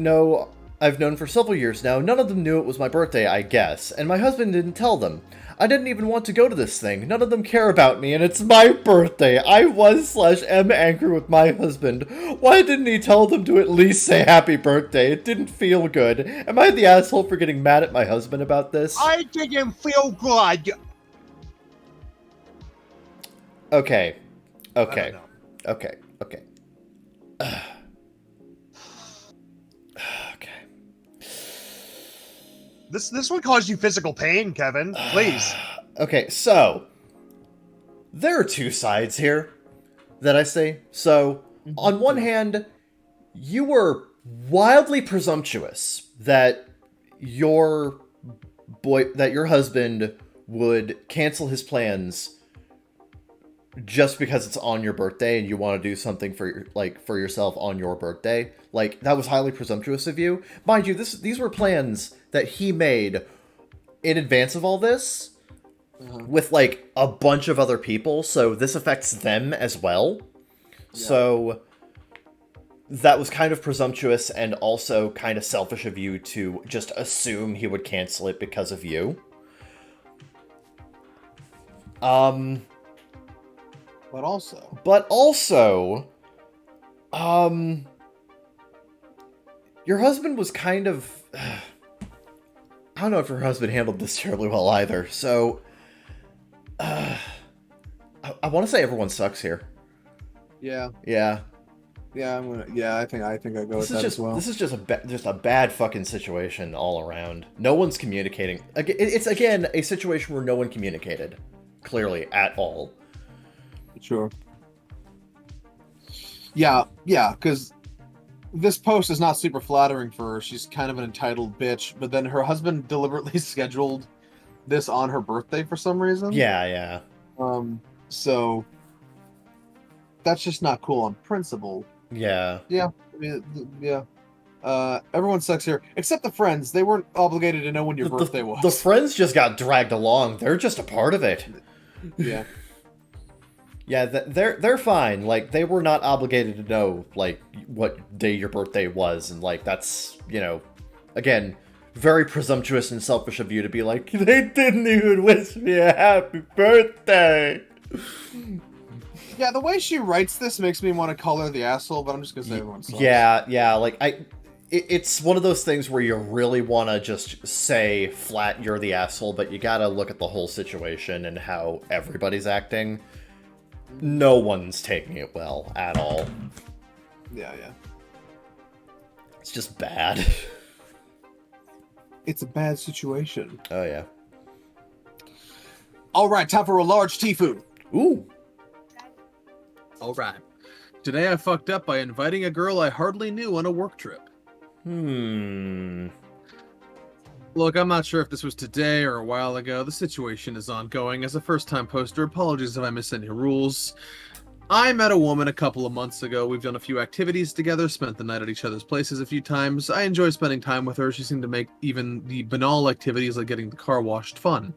known for several years now, none of them knew it was my birthday, I guess, and my husband didn't tell them. I didn't even want to go to this thing. None of them care about me, and it's my birthday. I was/am angry with my husband. Why didn't he tell them to at least say happy birthday? It didn't feel good. Am I the asshole for getting mad at my husband about this? I didn't feel good. Okay. I Okay. don't know. Okay. Okay. Okay. This would cause you physical pain, Kevin. Please. Okay, so there are two sides here that I say. So, on one hand, you were wildly presumptuous that your husband would cancel his plans just because it's on your birthday and you want to do something for yourself on your birthday. Like, that was highly presumptuous of you. Mind you, these were plans that he made in advance of all this, with, like, a bunch of other people, so this affects them as well. Yeah. So that was kind of presumptuous and also kind of selfish of you to just assume he would cancel it because of you. But also, your husband was kind of, I don't know if your husband handled this terribly well either, so, I want to say everyone sucks here. Yeah. Yeah. Yeah, I think I go with that as well. This is just a bad fucking situation all around. No one's communicating. It's again a situation where no one communicated clearly at all. Sure. Yeah, because this post is not super flattering for her. She's kind of an entitled bitch, but then her husband deliberately scheduled this on her birthday for some reason. Yeah. So that's just not cool on principle. Yeah. Yeah. I mean, yeah. Everyone sucks here, except the friends. They weren't obligated to know when your birthday was. The friends just got dragged along. They're just a part of it. Yeah. Yeah, they're fine. Like, they were not obligated to know, like, what day your birthday was, and, like, that's, you know, again, very presumptuous and selfish of you to be like, they didn't even wish me a happy birthday. Yeah, the way she writes this makes me want to call her the asshole, but I'm just gonna say everyone sucks. Yeah, like, it's one of those things where you really want to just say flat, you're the asshole, but you gotta look at the whole situation and how everybody's acting. No one's taking it well at all. Yeah. It's just bad. It's a bad situation. Oh, yeah. All right, time for a large tea food. Ooh. All right. Today I fucked up by inviting a girl I hardly knew on a work trip. Look, I'm not sure if this was today or a while ago. The situation is ongoing. As a first-time poster, apologies if I miss any rules. I met a woman a couple of months ago. We've done a few activities together, spent the night at each other's places a few times. I enjoy spending time with her. She seemed to make even the banal activities like getting the car washed fun.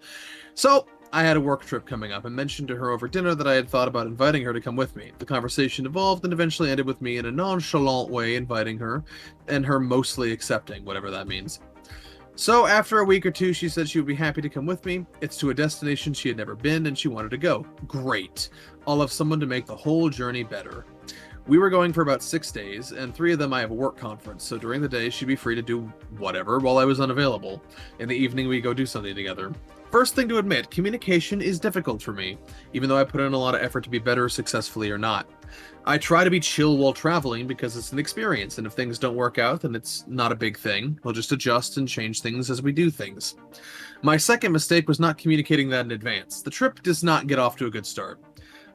So, I had a work trip coming up and mentioned to her over dinner that I had thought about inviting her to come with me. The conversation evolved and eventually ended with me in a nonchalant way inviting her, and her mostly accepting, whatever that means. So after a week or two, she said she would be happy to come with me. It's to a destination she had never been and she wanted to go. Great. I'll have someone to make the whole journey better. We were going for about 6 days, and 3 of them I have a work conference, so during the day she'd be free to do whatever while I was unavailable. In the evening we go do something together. First thing to admit, communication is difficult for me, even though I put in a lot of effort to be better successfully or not. I try to be chill while traveling because it's an experience, and if things don't work out, then it's not a big thing. We'll just adjust and change things as we do things. My second mistake was not communicating that in advance. The trip does not get off to a good start.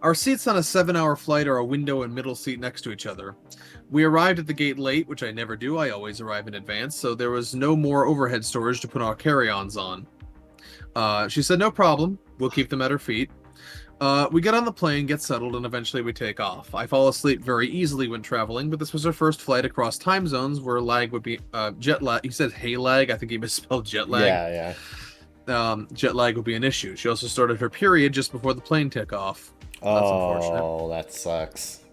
Our seats on a 7-hour flight are a window and middle seat next to each other. We arrived at the gate late, which I never do. I always arrive in advance, so there was no more overhead storage to put our carry-ons on. She said, no problem. We'll keep them at her feet. We get on the plane, get settled, and eventually we take off. I fall asleep very easily when traveling, but this was our first flight across time zones where lag would be jet lag. He said hay lag. I think he misspelled jet lag. Yeah. Jet lag would be an issue. She also started her period just before the plane took off. That's unfortunate. Oh, that sucks.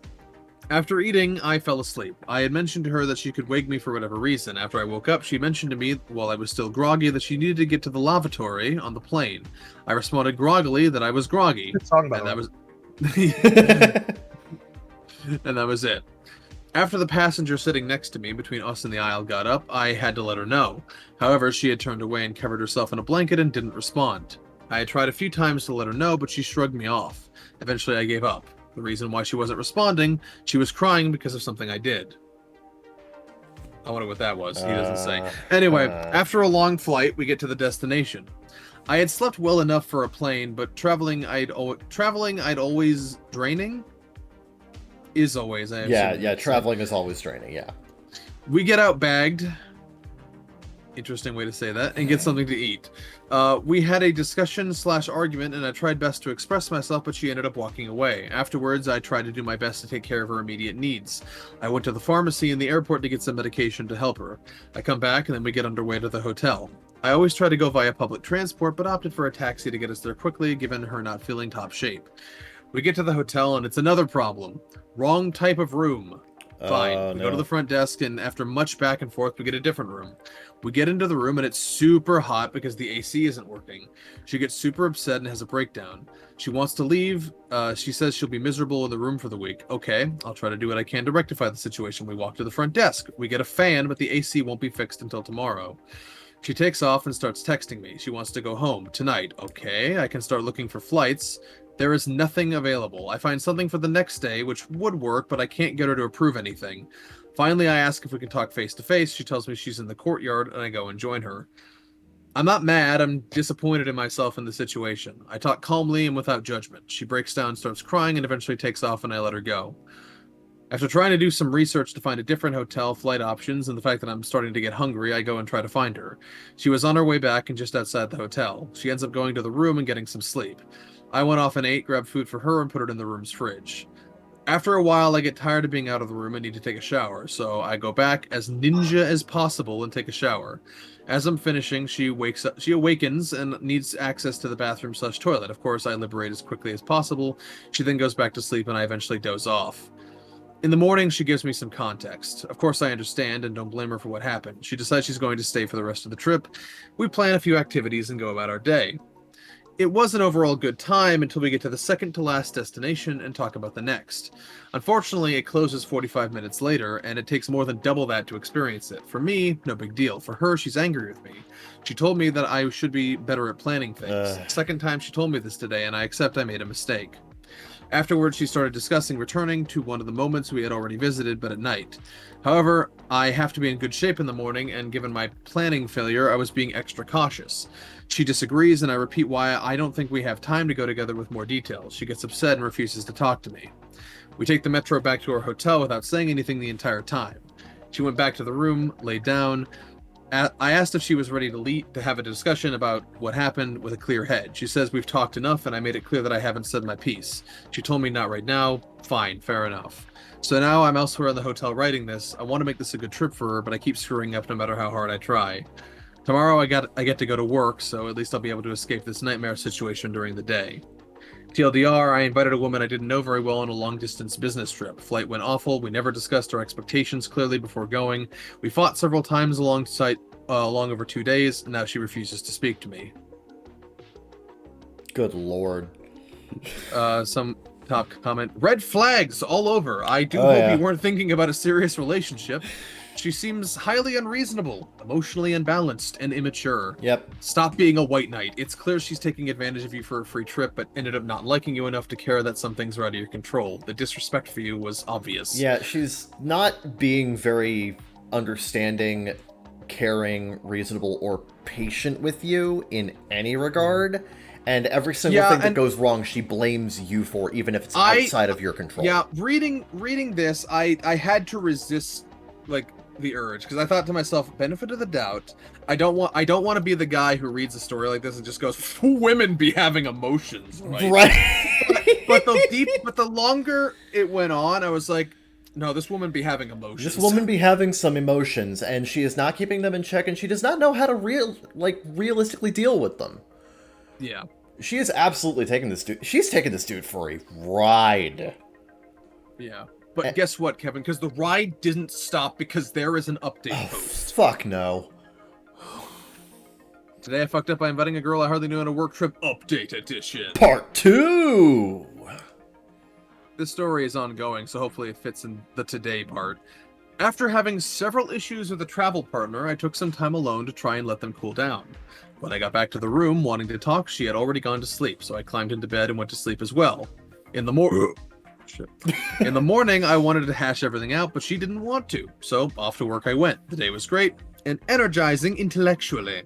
After eating, I fell asleep. I had mentioned to her that she could wake me for whatever reason. After I woke up, she mentioned to me, while I was still groggy, that she needed to get to the lavatory on the plane. I responded groggily that I was groggy. Good song, by and the that way. was and that was it. After the passenger sitting next to me between us and the aisle got up, I had to let her know. However, she had turned away and covered herself in a blanket and didn't respond. I had tried a few times to let her know, but she shrugged me off. Eventually, I gave up. The reason why she wasn't responding, she was crying because of something I did. I wonder what that was. He doesn't say. Anyway, after a long flight, we get to the destination. I had slept well enough for a plane, but traveling I'd always draining. Is always. Yeah, traveling is always draining, yeah. We get out bagged. Interesting way to say that. And get something to eat. We had a discussion/argument, and I tried best to express myself, but she ended up walking away. Afterwards, I tried to do my best to take care of her immediate needs. I went to the pharmacy in the airport to get some medication to help her. I come back, and then we get underway to the hotel. I always try to go via public transport, but opted for a taxi to get us there quickly, given her not feeling top shape. We get to the hotel, and it's another problem. Wrong type of room. Fine. We go to the front desk, and after much back and forth, we get a different room. We get into the room, and it's super hot because the AC isn't working. She gets super upset and has a breakdown. She wants to leave. She says she'll be miserable in the room for the week. Okay, I'll try to do what I can to rectify the situation. We walk to the front desk. We get a fan, but the AC won't be fixed until tomorrow. She takes off and starts texting me. She wants to go home tonight. Okay, I can start looking for flights. There is nothing available. I find something for the next day, which would work, but I can't get her to approve anything. Finally, I ask if we can talk face to face. She tells me she's in the courtyard, and I go and join her. I'm not mad. I'm disappointed in myself in the situation. I talk calmly and without judgment. She breaks down, starts crying, and eventually takes off, and I let her go. After trying to do some research to find a different hotel, flight options, and the fact that I'm starting to get hungry, I go and try to find her. She was on her way back and just outside the hotel. She ends up going to the room and getting some sleep. I went off and ate, grabbed food for her, and put it in the room's fridge. After a while, I get tired of being out of the room and need to take a shower, so I go back as ninja as possible and take a shower. As I'm finishing, she awakens and needs access to the bathroom/toilet. Of course, I liberate as quickly as possible. She then goes back to sleep, and I eventually doze off. In the morning, she gives me some context. Of course, I understand and don't blame her for what happened. She decides she's going to stay for the rest of the trip. We plan a few activities and go about our day. It was an overall good time until we get to the second to last destination and talk about the next. Unfortunately, it closes 45 minutes later, and it takes more than double that to experience it. For me, no big deal. For her, she's angry with me. She told me that I should be better at planning things. Second time she told me this today, and I accept I made a mistake. Afterwards, she started discussing returning to one of the moments we had already visited, but at night. However, I have to be in good shape in the morning, and given my planning failure, I was being extra cautious. She disagrees, and I repeat why I don't think we have time to go together with more details. She gets upset and refuses to talk to me. We take the metro back to our hotel without saying anything the entire time. She went back to the room, laid down. I asked if she was ready to have a discussion about what happened with a clear head. She says we've talked enough, and I made it clear that I haven't said my piece. She told me not right now. Fine, fair enough. So now I'm elsewhere in the hotel writing this. I want to make this a good trip for her, but I keep screwing up no matter how hard I try. Tomorrow I get to go to work, so at least I'll be able to escape this nightmare situation during the day. TLDR, I invited a woman I didn't know very well on a long-distance business trip. Flight went awful. We never discussed our expectations clearly before going. We fought several times along over 2 days, and now she refuses to speak to me. Good lord. Some top comment. Red flags all over. I do hope you weren't thinking about a serious relationship. She seems highly unreasonable, emotionally unbalanced, and immature. Yep. Stop being a white knight. It's clear she's taking advantage of you for a free trip, but ended up not liking you enough to care that some things are out of your control. The disrespect for you was obvious. Yeah, she's not being very understanding, caring, reasonable, or patient with you in any regard. And every single thing that goes wrong, she blames you for, even if it's outside of your control. Yeah, reading this, I had to resist, like, the urge, because I thought to myself, benefit of the doubt, I don't want to be the guy who reads a story like this and just goes, women be having emotions, right? but the longer it went on, I was like, no, this woman be having emotions. This woman be having some emotions, and she is not keeping them in check, and she does not know how to realistically deal with them. Yeah. She is absolutely taking this dude. She's taking this dude for a ride. Yeah. But guess what, Kevin? Because the ride didn't stop because there is an update post. Fuck no. Today I fucked up by inviting a girl I hardly knew on a work trip. Update edition. Part 2! This story is ongoing, so hopefully it fits in the today part. After having several issues with a travel partner, I took some time alone to try and let them cool down. When I got back to the room wanting to talk, she had already gone to sleep, so I climbed into bed and went to sleep as well. In the morning, I wanted to hash everything out, but she didn't want to, so off to work I went. The day was great and energizing intellectually.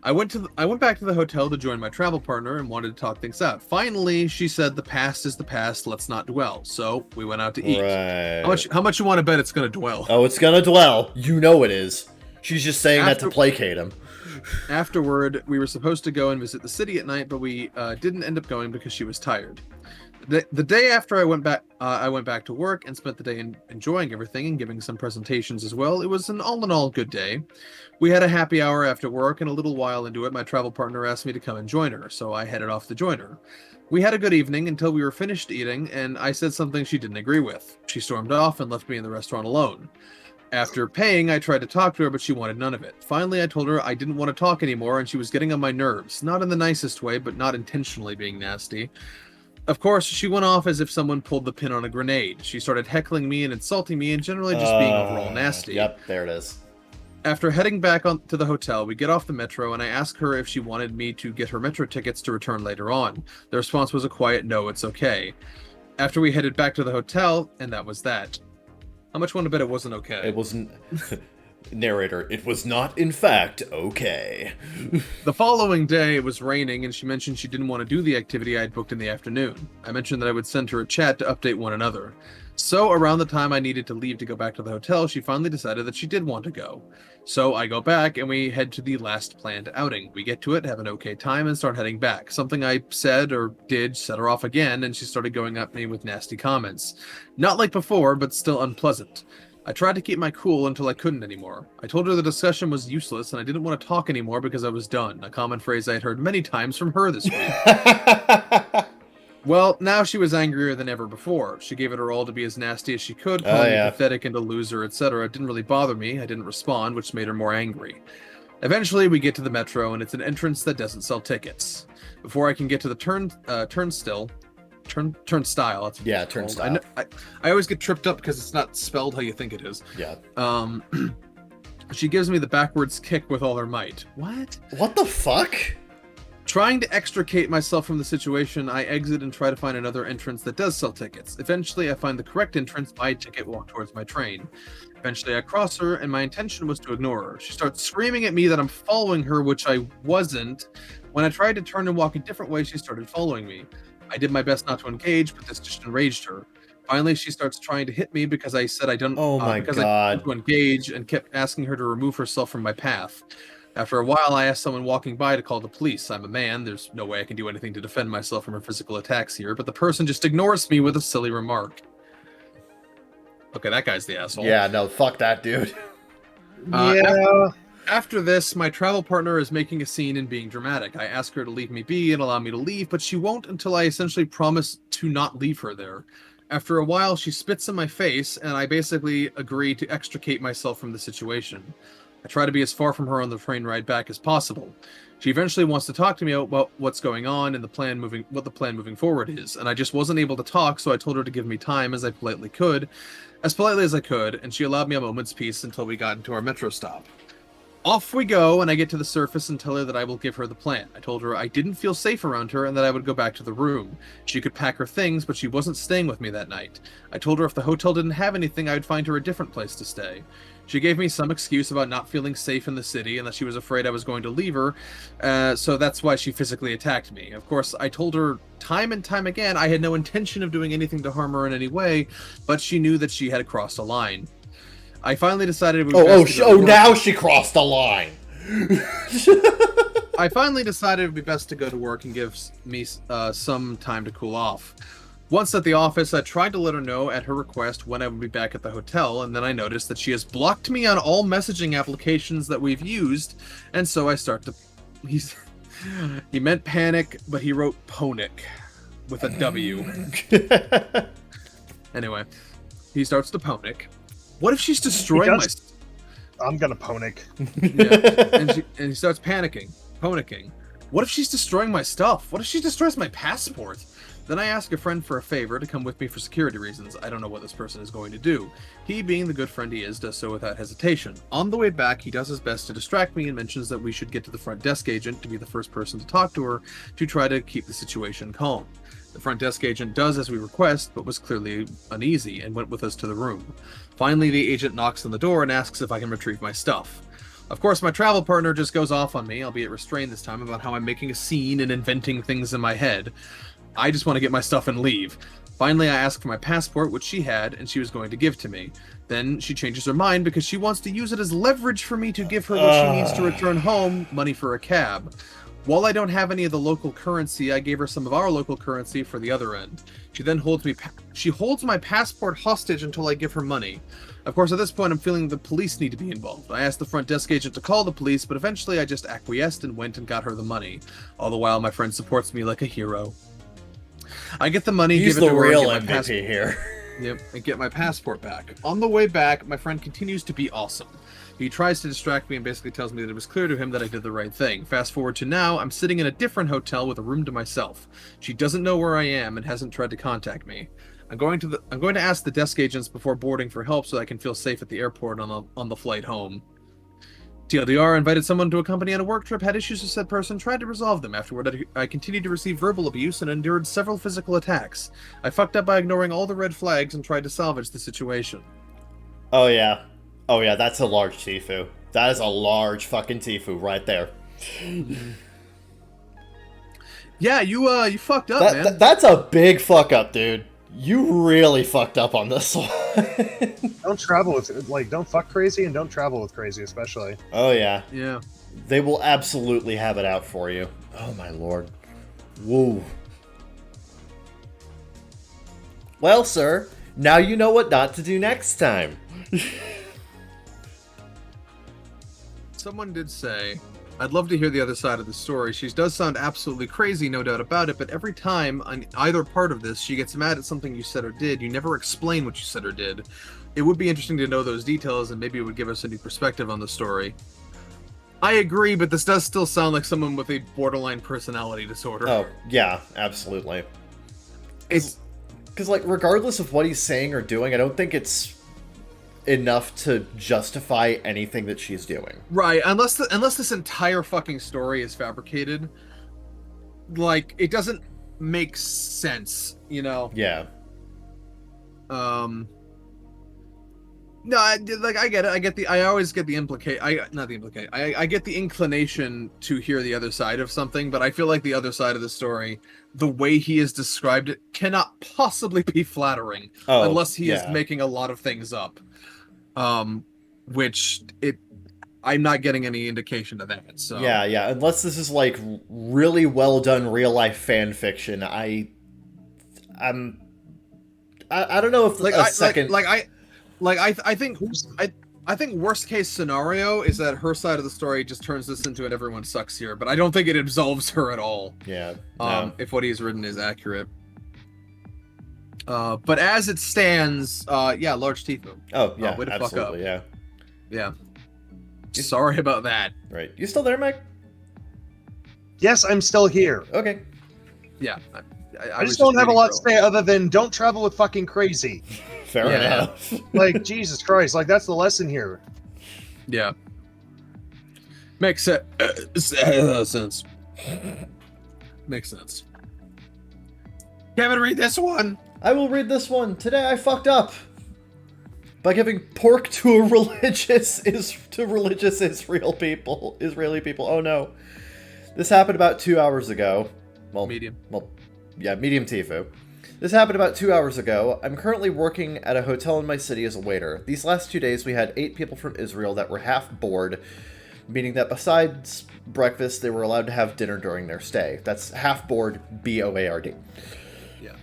I went back to the hotel to join my travel partner and wanted to talk things out. Finally, she said the past is the past, let's not dwell. So we went out to eat. Right. How much you want to bet it's going to dwell? Oh, it's gonna dwell. You know it is. She's just saying that to placate him. Afterward, we were supposed to go and visit the city at night, but we didn't end up going because she was tired. The day after I went back to work and spent the day enjoying everything and giving some presentations as well. It was an all-in-all good day. We had a happy hour after work, and a little while into it, my travel partner asked me to come and join her, so I headed off to join her. We had a good evening until we were finished eating, and I said something she didn't agree with. She stormed off and left me in the restaurant alone. After paying, I tried to talk to her, but she wanted none of it. Finally, I told her I didn't want to talk anymore, and she was getting on my nerves. Not in the nicest way, but not intentionally being nasty. Of course, she went off as if someone pulled the pin on a grenade. She started heckling me and insulting me and generally just being overall nasty. Yep, there it is. After heading back to the hotel, we get off the metro and I asked her if she wanted me to get her metro tickets to return later on. The response was a quiet no, it's okay. After we headed back to the hotel, and that was that. How much want to bet it wasn't okay? It wasn't... Narrator, it was not, in fact, okay. The following day, it was raining, and she mentioned she didn't want to do the activity I had booked in the afternoon. I mentioned that I would send her a chat to update one another. So, around the time I needed to leave to go back to the hotel, she finally decided that she did want to go. So, I go back, and we head to the last planned outing. We get to it, have an okay time, and start heading back. Something I said or did set her off again, and she started going at me with nasty comments. Not like before, but still unpleasant. I tried to keep my cool until I couldn't anymore. I told her the discussion was useless and I didn't want to talk anymore because I was done, a common phrase I had heard many times from her this week. Well, now she was angrier than ever before. She gave it her all to be as nasty as she could, calling me pathetic and a loser, etc. It didn't really bother me. I didn't respond, which made her more angry. Eventually, we get to the metro and it's an entrance that doesn't sell tickets. Before I can get to the turnstile. That's turnstile. I always get tripped up because it's not spelled how you think it is. Yeah. She gives me the backwards kick with all her might. What? What the fuck? Trying to extricate myself from the situation, I exit and try to find another entrance that does sell tickets. Eventually, I find the correct entrance, buy a ticket, walk towards my train. Eventually, I cross her, and my intention was to ignore her. She starts screaming at me that I'm following her, which I wasn't. When I tried to turn and walk a different way, she started following me. I did my best not to engage, but this just enraged her. Finally, she starts trying to hit me because I said I don't. I to engage and kept asking her to remove herself from my path. After a while, I asked someone walking by to call the police. I'm a man. There's no way I can do anything to defend myself from her physical attacks here, but the person just ignores me with a silly remark. Okay, that guy's the asshole. Yeah, no, fuck that dude. After this, my travel partner is making a scene and being dramatic. I ask her to leave me be and allow me to leave, but she won't until I essentially promise to not leave her there. After a while, she spits in my face, and I basically agree to extricate myself from the situation. I try to be as far from her on the train ride back as possible. She eventually wants to talk to me about what's going on and what the plan moving forward is, and I just wasn't able to talk, so I told her to give me time as politely as I could, and she allowed me a moment's peace until we got into our metro stop. Off we go, and I get to the surface and tell her that I will give her the plan. I told her I didn't feel safe around her and that I would go back to the room. She could pack her things, but she wasn't staying with me that night. I told her if the hotel didn't have anything, I would find her a different place to stay. She gave me some excuse about not feeling safe in the city and that she was afraid I was going to leave her, so that's why she physically attacked me. Of course, I told her time and time again I had no intention of doing anything to harm her in any way, but she knew that she had crossed a line. I finally decided now she crossed the line. I finally decided it would be best to go to work and give me some time to cool off. Once at the office, I tried to let her know at her request when I would be back at the hotel, and then I noticed that she has blocked me on all messaging applications that we've used, and so I start to... He meant panic, but he wrote ponic with a W. Anyway, he starts to ponic. What if she's destroying my... I'm gonna ponic. Yeah, and he starts panicking. What if she's destroying my stuff? What if she destroys my passport? Then I ask a friend for a favor to come with me for security reasons. I don't know what this person is going to do. He, being the good friend he is, does so without hesitation. On the way back, he does his best to distract me and mentions that we should get to the front desk agent to be the first person to talk to her to try to keep the situation calm. The front desk agent does as we request, but was clearly uneasy and went with us to the room. Finally, the agent knocks on the door and asks if I can retrieve my stuff. Of course, my travel partner just goes off on me, albeit restrained this time, about how I'm making a scene and inventing things in my head. I just want to get my stuff and leave. Finally, I asked for my passport, which she had, and she was going to give to me. Then she changes her mind because she wants to use it as leverage for me to give her what she needs to return home, money for a cab. While I don't have any of the local currency, I gave her some of our local currency for the other end. She then holds my passport hostage until I give her money. Of course, at this point, I'm feeling the police need to be involved. I asked the front desk agent to call the police, but eventually I just acquiesced and went and got her the money. All the while, my friend supports me like a hero. I get the money, He's give it the to her, real and get my MVP here. Yep, and get my passport back. On the way back, my friend continues to be awesome. He tries to distract me and basically tells me that it was clear to him that I did the right thing. Fast forward to now, I'm sitting in a different hotel with a room to myself. She doesn't know where I am and hasn't tried to contact me. I'm going to ask the desk agents before boarding for help so I can feel safe at the airport on the flight home. TLDR, invited someone to accompany on a work trip, had issues with said person, tried to resolve them. Afterward, I continued to receive verbal abuse and endured several physical attacks. I fucked up by ignoring all the red flags and tried to salvage the situation. Oh yeah. Oh yeah, that's a large Tifu. That is a large fucking Tifu right there. Yeah, you fucked up, man. That's a big fuck up, dude. You really fucked up on this one. Don't travel with, don't fuck crazy and don't travel with crazy, especially. Oh yeah. Yeah. They will absolutely have it out for you. Oh my lord. Woo. Well, sir, now you know what not to do next time. Someone did say, I'd love to hear the other side of the story. She does sound absolutely crazy, no doubt about it, but every time on either part of this, she gets mad at something you said or did. You never explain what you said or did. It would be interesting to know those details, and maybe it would give us a new perspective on the story. I agree, but this does still sound like someone with a borderline personality disorder. Oh, yeah, absolutely. It's... Because, like, regardless of what he's saying or doing, I don't think it's enough to justify anything that she's doing. Right, unless this entire fucking story is fabricated, like, it doesn't make sense, you know? Yeah. No, I get it. I always get the I get the inclination to hear the other side of something, but I feel like the other side of the story, the way he has described it, cannot possibly be flattering unless he is making a lot of things up. I'm not getting any indication of that. So yeah. Unless this is like really well done real life fan fiction, I don't know if I think worst case scenario is that her side of the story just turns this into an everyone sucks here, but I don't think it absolves her at all. Yeah. If what he's written is accurate. But as it stands, large Tifu. Oh yeah, way to absolutely, fuck up. yeah. Sorry about that. Right. You still there, Mike? Yes, I'm still here. Okay. Yeah. I just don't have a lot to say other than don't travel with fucking crazy. Fair enough. Like, Jesus Christ, like, that's the lesson here. Yeah. Makes sense. Makes sense. Kevin, read this one. I will read this one. Today I fucked up by giving pork to religious Israeli people. Oh no. This happened about 2 hours ago. Well, medium. Well, yeah, medium Tifu. This happened about 2 hours ago. I'm currently working at a hotel in my city as a waiter. These last 2 days we had 8 people from Israel that were half board, meaning that besides breakfast, they were allowed to have dinner during their stay. That's half board, B-O-A-R-D. Yeah.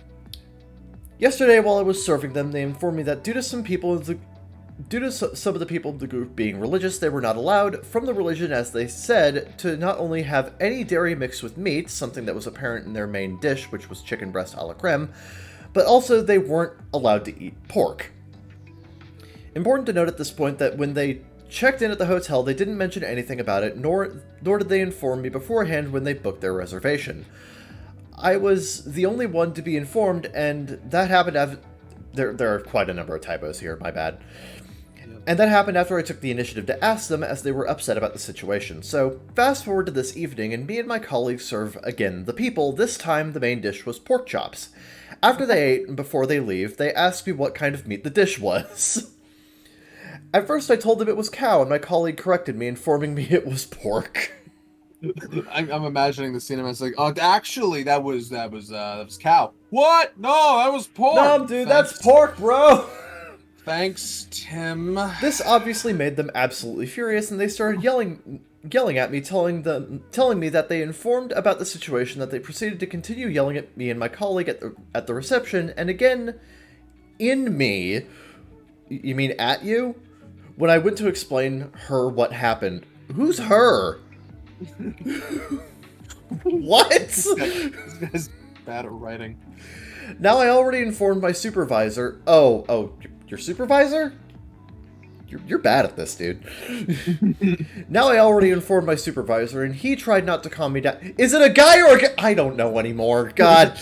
Yesterday, while I was serving them, they informed me that due to some of the people of the group being religious, they were not allowed, from the religion as they said, to not only have any dairy mixed with meat, something that was apparent in their main dish, which was chicken breast a la creme, but also they weren't allowed to eat pork. Important to note at this point that when they checked in at the hotel, they didn't mention anything about it, nor did they inform me beforehand when they booked their reservation. I was the only one to be informed, and that happened there are quite a number of typos here, my bad. And that happened after I took the initiative to ask them, as they were upset about the situation. So, fast forward to this evening, and me and my colleagues serve again the people. This time, the main dish was pork chops. After they ate, and before they leave, they asked me what kind of meat the dish was. At first, I told them it was cow, and my colleague corrected me, informing me it was pork. I'm imagining the scene and it's like, oh, actually, that was cow. What? No, that was pork. No, dude, Thanks. that's pork, bro. Thanks, Tim. This obviously made them absolutely furious, and they started yelling at me, telling me that they informed about the situation, that they proceeded to continue yelling at me and my colleague at the reception, and again, in me. You mean at you? When I went to explain her what happened. Who's her? What? This guy's bad at writing. Now I already informed my supervisor. Oh, your supervisor? You're bad at this, dude. Now I already informed my supervisor, and he tried not to calm me down. Is it a guy or a guy? I don't know anymore. God.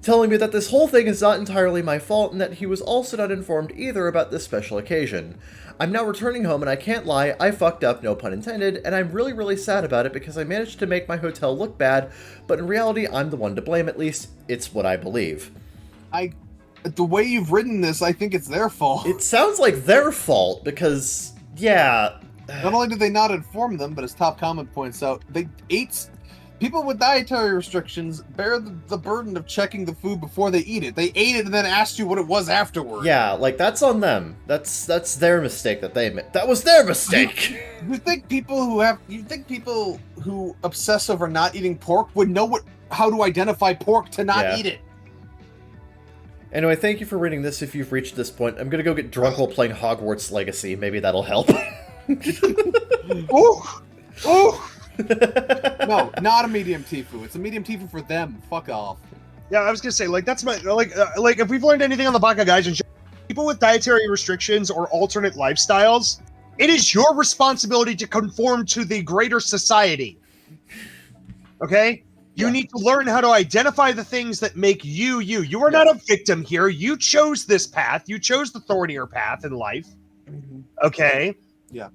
Telling me that this whole thing is not entirely my fault, and that he was also not informed either about this special occasion. I'm now returning home, and I can't lie, I fucked up, no pun intended, and I'm really, really sad about it because I managed to make my hotel look bad, but in reality, I'm the one to blame, at least it's what I believe. The way you've written this, I think it's their fault. It sounds like their fault, because, yeah... Not only did they not inform them, but as Top Comment points out, people with dietary restrictions bear the burden of checking the food before they eat it. They ate it and then asked you what it was afterward. Yeah, like, that's on them. That's their mistake that they made. That was their mistake! You think people who obsess over not eating pork would know how to identify pork to not eat it? Anyway, thank you for reading this if you've reached this point. I'm gonna go get drunk while playing Hogwarts Legacy. Maybe that'll help. Ooh! Ooh! No, not a medium Tifu. It's a medium Tifu for them. Fuck off. Yeah, I was gonna say, like, that's my like if we've learned anything on the bakagaijinshow, people with dietary restrictions or alternate lifestyles, it is your responsibility to conform to the greater society. Okay? You need to learn how to identify the things that make you you. You are not a victim here. You chose this path. You chose the thornier path in life. Okay? Yeah.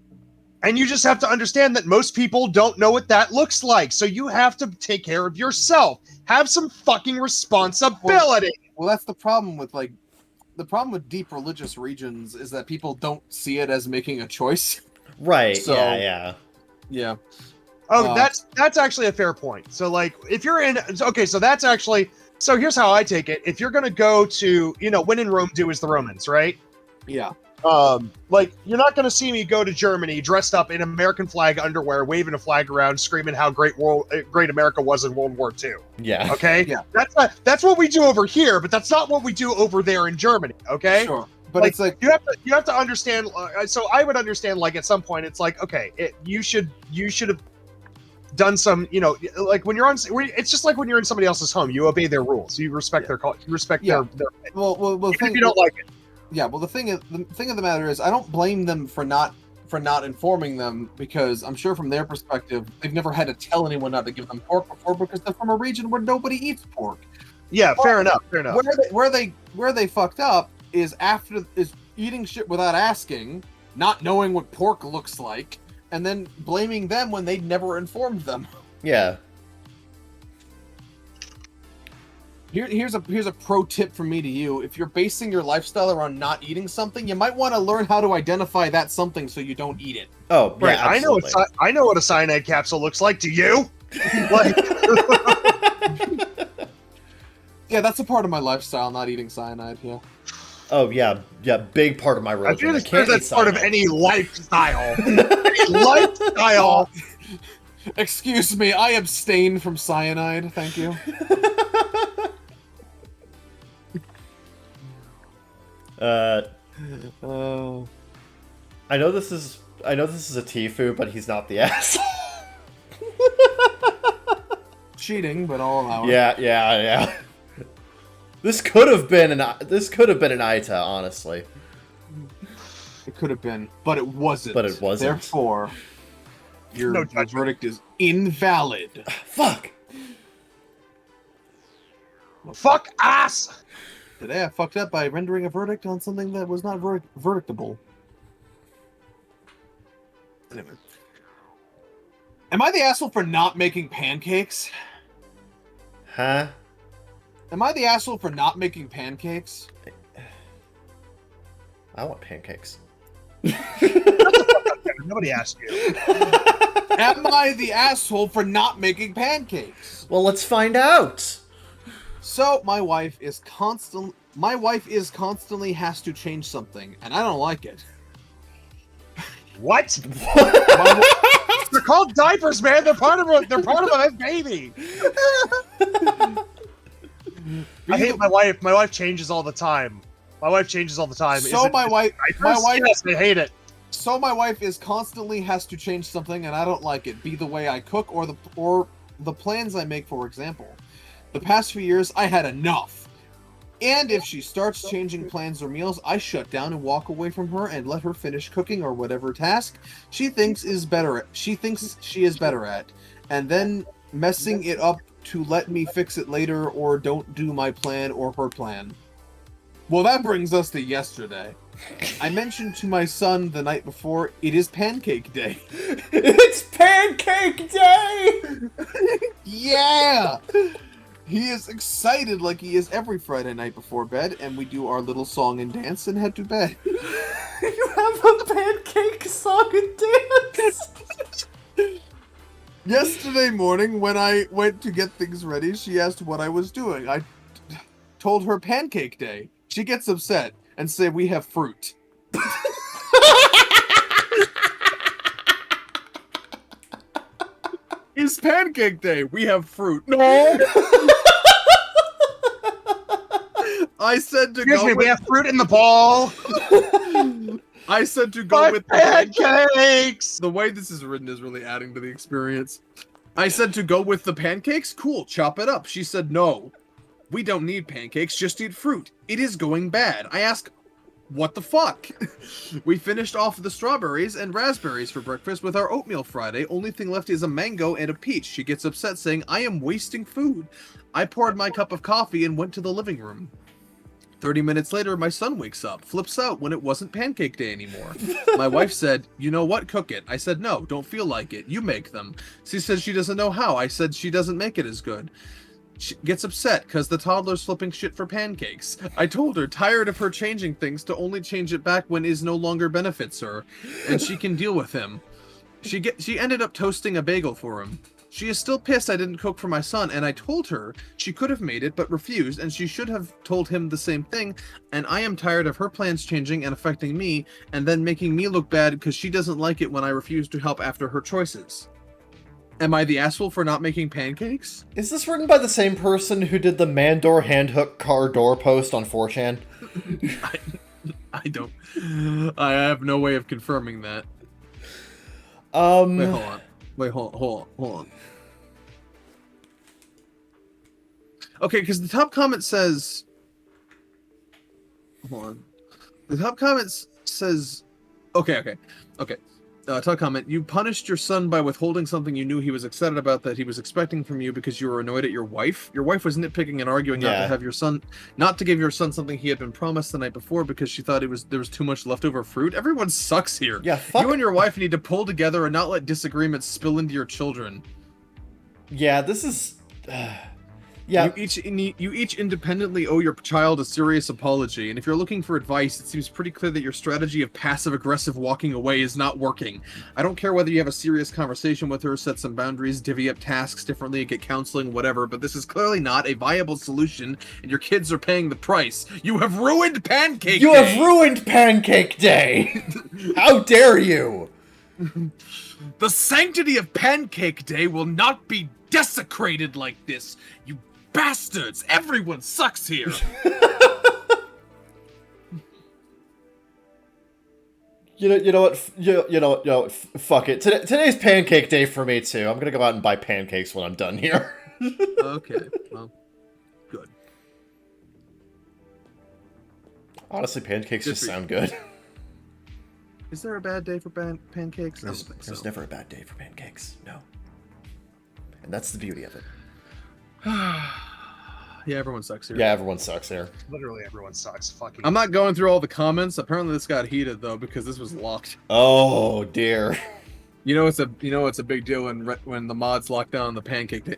And you just have to understand that most people don't know what that looks like. So you have to take care of yourself. Have some fucking responsibility. Well, that's the problem with deep religious regions is that people don't see it as making a choice. Right. So, Yeah. Oh, that's actually a fair point. So, like, if you're in... Okay, so that's actually... So here's how I take it. If you're going to go to... when in Rome, do as the Romans, right? Yeah. Like, you're not going to see me go to Germany dressed up in American flag underwear, waving a flag around, screaming how great America was in World War II. Yeah. Okay? Yeah. That's what we do over here, but that's not what we do over there in Germany, okay? Sure. But like, it's like... You have to understand... so I would understand, like, at some point, it's like, okay, you should have done some, like when you're on, it's just like when you're in somebody else's home, you obey their rules, you respect their culture, you respect their well, even if you don't like it. Yeah, well, the thing of the matter is, I don't blame them for not informing them, because I'm sure from their perspective, they've never had to tell anyone not to give them pork before, because they're from a region where nobody eats pork. Yeah, fair enough. Where they fucked up is eating shit without asking, not knowing what pork looks like, and then blaming them when they'd never informed them. Yeah. Here's a pro tip from me to you. If you're basing your lifestyle around not eating something, you might want to learn how to identify that something so you don't eat it. Oh, right. Yeah, absolutely. I know what a cyanide capsule looks like. Do you? Like... Yeah, that's a part of my lifestyle, not eating cyanide. Yeah. Oh yeah, big part of my religion. I feel that's part of any lifestyle. Excuse me, I abstain from cyanide. Thank you. I know this is a Tfue, but he's not the asshole. Cheating, but I'll allow it. Yeah. This could have been an Aita, honestly. It could have been, but it wasn't. Therefore, your verdict is invalid. Fuck. Fuck ass. Today I fucked up by rendering a verdict on something that was not verdictable. Anyway. Am I the asshole for not making pancakes? Huh? Am I the asshole for not making pancakes? I want pancakes. Nobody asked you. Am I the asshole for not making pancakes? Well, let's find out. So my wife is constantly has to change something, and I don't like it. What? They're called diapers, man. They're part of a baby. I hate my wife. My wife changes all the time. So my wife, Yes, I hate it. So my wife is constantly has to change something, and I don't like it. Be the way I cook or the plans I make, for example. The past few years, I had enough. And if she starts changing plans or meals, I shut down and walk away from her and let her finish cooking or whatever task she thinks she is better at, and then messing it up to let me fix it later or don't do my plan or her plan. Well, that brings us to yesterday. I mentioned to my son the night before, it is pancake day. It's pancake day! Yeah! He is excited like he is every Friday night before bed, and we do our little song and dance and head to bed. You have a pancake song and dance! Yesterday morning, when I went to get things ready, she asked what I was doing. I told her pancake day. She gets upset and said we have fruit. It's pancake day. We have fruit. No! I said to Excuse go me, with... we have fruit in the bowl. I said to go with pancakes. The way this is written is really adding to the experience. I said to go with the pancakes? Cool, chop it up. She said no. We don't need pancakes, just eat fruit. It is going bad. I ask, what the fuck? We finished off the strawberries and raspberries for breakfast with our oatmeal Friday. Only thing left is a mango and a peach. She gets upset saying, I am wasting food. I poured my cup of coffee and went to the living room. 30 minutes later, my son wakes up, flips out when it wasn't pancake day anymore. My wife said, you know what, cook it. I said, no, don't feel like it. You make them. She said she doesn't know how. I said she doesn't make it as good. She gets upset because the toddler's flipping shit for pancakes. I told her, tired of her changing things, to only change it back when it no longer benefits her, and she can deal with him. She ended up toasting a bagel for him. She is still pissed I didn't cook for my son, and I told her she could have made it but refused, and she should have told him the same thing, and I am tired of her plans changing and affecting me, and then making me look bad because she doesn't like it when I refuse to help after her choices. Am I the asshole for not making pancakes? Is this written by the same person who did the man-door hand-hook car door post on 4chan? I don't. I have no way of confirming that. Wait, hold on. Okay, because the top comment says... Hold on. The top comment says... Okay. Top comment. You punished your son by withholding something you knew he was excited about that he was expecting from you because you were annoyed at your wife. Your wife was nitpicking and arguing not to give your son something he had been promised the night before because she thought there was too much leftover fruit. Everyone sucks here. Yeah, fuck. You and your wife need to pull together and not let disagreements spill into your children. Yeah, this is... yeah. You each independently owe your child a serious apology, and if you're looking for advice, it seems pretty clear that your strategy of passive-aggressive walking away is not working. I don't care whether you have a serious conversation with her, set some boundaries, divvy up tasks differently, get counseling, whatever, but this is clearly not a viable solution, and your kids are paying the price. You have ruined Pancake Day! You have ruined Pancake Day! How dare you! The sanctity of Pancake Day will not be desecrated like this, you bastards! Everyone sucks here! You know what? Fuck it. Today's Pancake Day for me too. I'm gonna go out and buy pancakes when I'm done here. Okay, well, good. Honestly, pancakes just sound good. Is there a bad day for pancakes? I don't think so. There's never a bad day for pancakes. No. And that's the beauty of it. Yeah, everyone sucks here. Yeah, everyone sucks here. Literally everyone sucks. Fucking. I'm not going through all the comments. Apparently this got heated, though, because this was locked. Oh, dear. You know it's a big deal when the mods lock down the pancake day.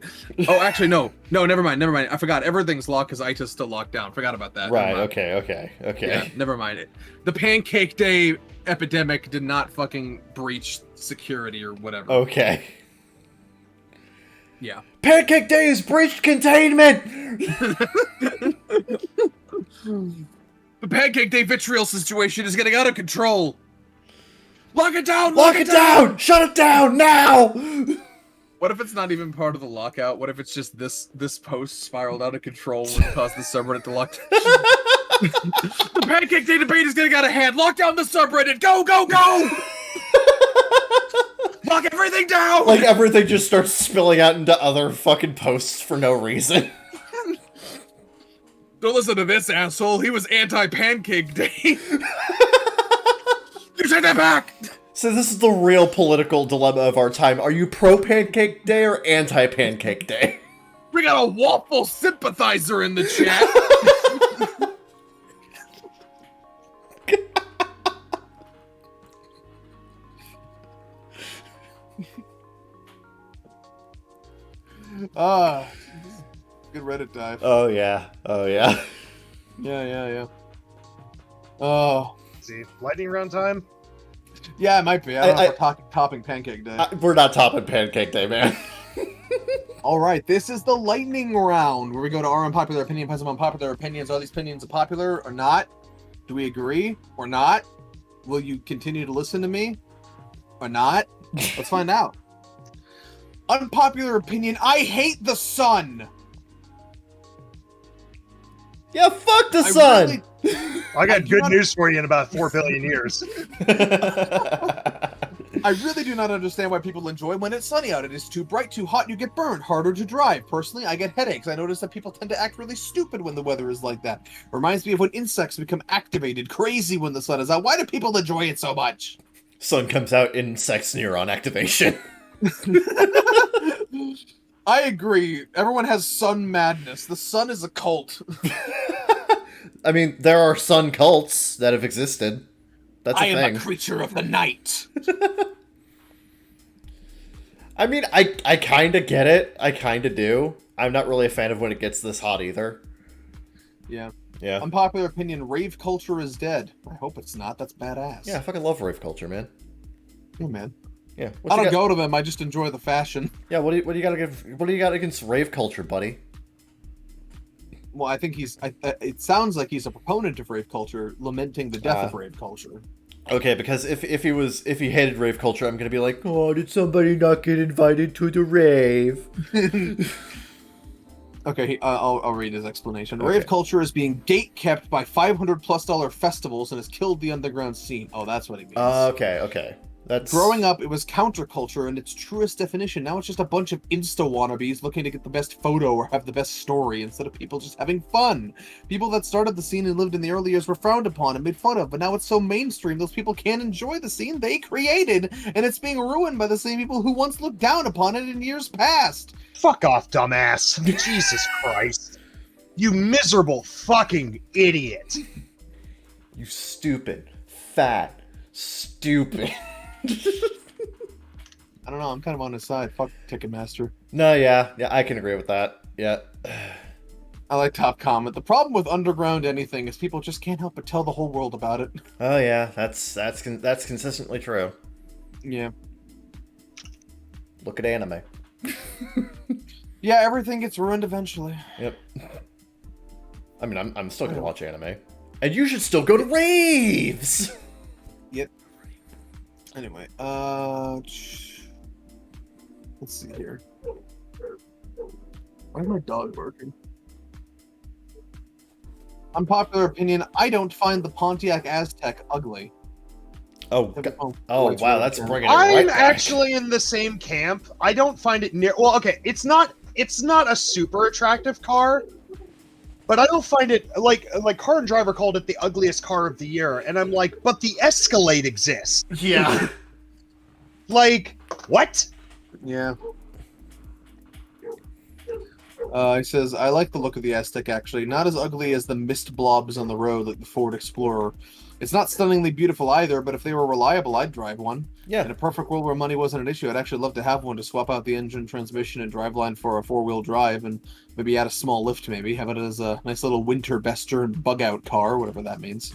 Oh, actually no, never mind. I forgot. Everything's locked because Ita's still locked down. Forgot about that. Right. Okay. Yeah, never mind it. The pancake day epidemic did not fucking breach security or whatever. Okay. Yeah. Pancake Day has breached containment. The pancake day vitriol situation is getting out of control. Lock it down! Lock it down! Shut it down now! What if it's not even part of the lockout? What if it's just this post spiraled out of control and caused the subreddit to lock down? The pancake day debate is getting out of hand. Lock down the subreddit. Go! Lock everything down! Like, everything just starts spilling out into other fucking posts for no reason. Don't listen to this asshole. He was anti-pancake day. You take that back! So this is the real political dilemma of our time. Are you pro-Pancake Day or anti-Pancake Day? We got a waffle sympathizer in the chat. Good Reddit dive. Oh yeah. Yeah. Oh. See, lightning round time. Yeah, it might be. I don't know if we're topping Pancake Day. We're not topping Pancake Day, man. All right, this is the lightning round where we go to our unpopular opinion, pass on unpopular opinions. Are these opinions popular or not? Do we agree or not? Will you continue to listen to me or not? Let's find out. Unpopular opinion: I hate the sun. Yeah, fuck the sun. I got good news for you in about 4 billion years. I really do not understand why people enjoy when it's sunny out. It is too bright, too hot, and you get burned. Harder to drive. Personally, I get headaches. I notice that people tend to act really stupid when the weather is like that. Reminds me of when insects become activated, crazy when the sun is out. Why do people enjoy it so much? Sun comes out, insects neuron activation. I agree. Everyone has sun madness. The sun is a cult. I mean, there are sun cults that have existed. That's a thing. I am a creature of the night. I mean, I kind of get it. I kind of do. I'm not really a fan of when it gets this hot either. Yeah. Yeah. Unpopular opinion: rave culture is dead. I hope it's not. That's badass. Yeah, I fucking love rave culture, man. Yeah, man. Yeah. I don't go to them. I just enjoy the fashion. Yeah. What do you got against rave culture, buddy? Well, I think it sounds like he's a proponent of rave culture, lamenting the death of rave culture. Okay, because if he hated rave culture, I'm gonna be like, oh, did somebody not get invited to the rave? Okay, I'll read his explanation. Okay. Rave culture is being gate-kept by $500+ festivals and has killed the underground scene. Oh, that's what he means. Okay. That's... Growing up, it was counterculture in its truest definition. Now it's just a bunch of Insta wannabes looking to get the best photo or have the best story instead of people just having fun. People that started the scene and lived in the early years were frowned upon and made fun of, but now it's so mainstream those people can't enjoy the scene they created, and it's being ruined by the same people who once looked down upon it in years past. Fuck off, dumbass. Jesus Christ. You miserable fucking idiot. You stupid, fat, stupid. I don't know, I'm kind of on his side. Fuck Ticketmaster. No, yeah, I can agree with that. Yeah. I like top comment. The problem with underground anything is people just can't help but tell the whole world about it. Oh yeah, that's consistently true. Yeah. Look at anime. Yeah, everything gets ruined eventually. Yep. I mean, I'm still gonna watch anime, and you should still go to raves. Yep. Anyway, let's see here. Why is my dog barking? Unpopular opinion: I don't find the Pontiac Aztec ugly. Oh wow, that's bringing it I'm right back. actually in the same camp. I don't find it near. Well, okay, it's not a super attractive car, but I don't find it like Car and Driver called it the ugliest car of the year, and I'm like, but the Escalade exists. Yeah. Like what? Yeah. He says, I like the look of the Aztec, actually. Not as ugly as the mist blobs on the road like the Ford Explorer. It's not stunningly beautiful either, but if they were reliable, I'd drive one. Yeah. In a perfect world where money wasn't an issue, I'd actually love to have one to swap out the engine, transmission, and driveline for a four-wheel drive, and maybe add a small lift, maybe. Have it as a nice little winter bester bug-out car, whatever that means.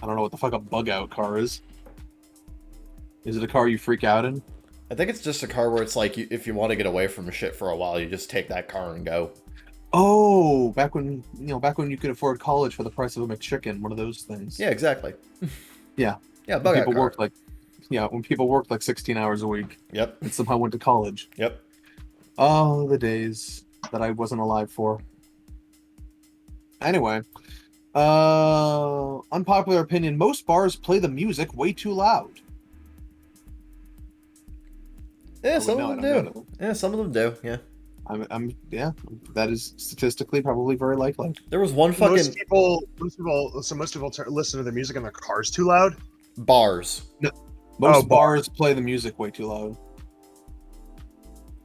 I don't know what the fuck a bug-out car is. Is it a car you freak out in? I think it's just a car where it's like, if you want to get away from shit for a while, you just take that car and go. Oh, back when you could afford college for the price of a McChicken, one of those things. Yeah, exactly. Yeah. Yeah, When bug-out car. when people worked like 16 hours a week Yep. and somehow went to college. Yep. Oh, the days that I wasn't alive for. Anyway, unpopular opinion, most bars play the music way too loud. Yeah, I some would of know, them I don't do. know. Yeah, some of them do. Yeah. Yeah, that is statistically probably very likely. There was one fucking Most people listen to their music in their cars too loud. bars. Most Oh, bars play the music way too loud.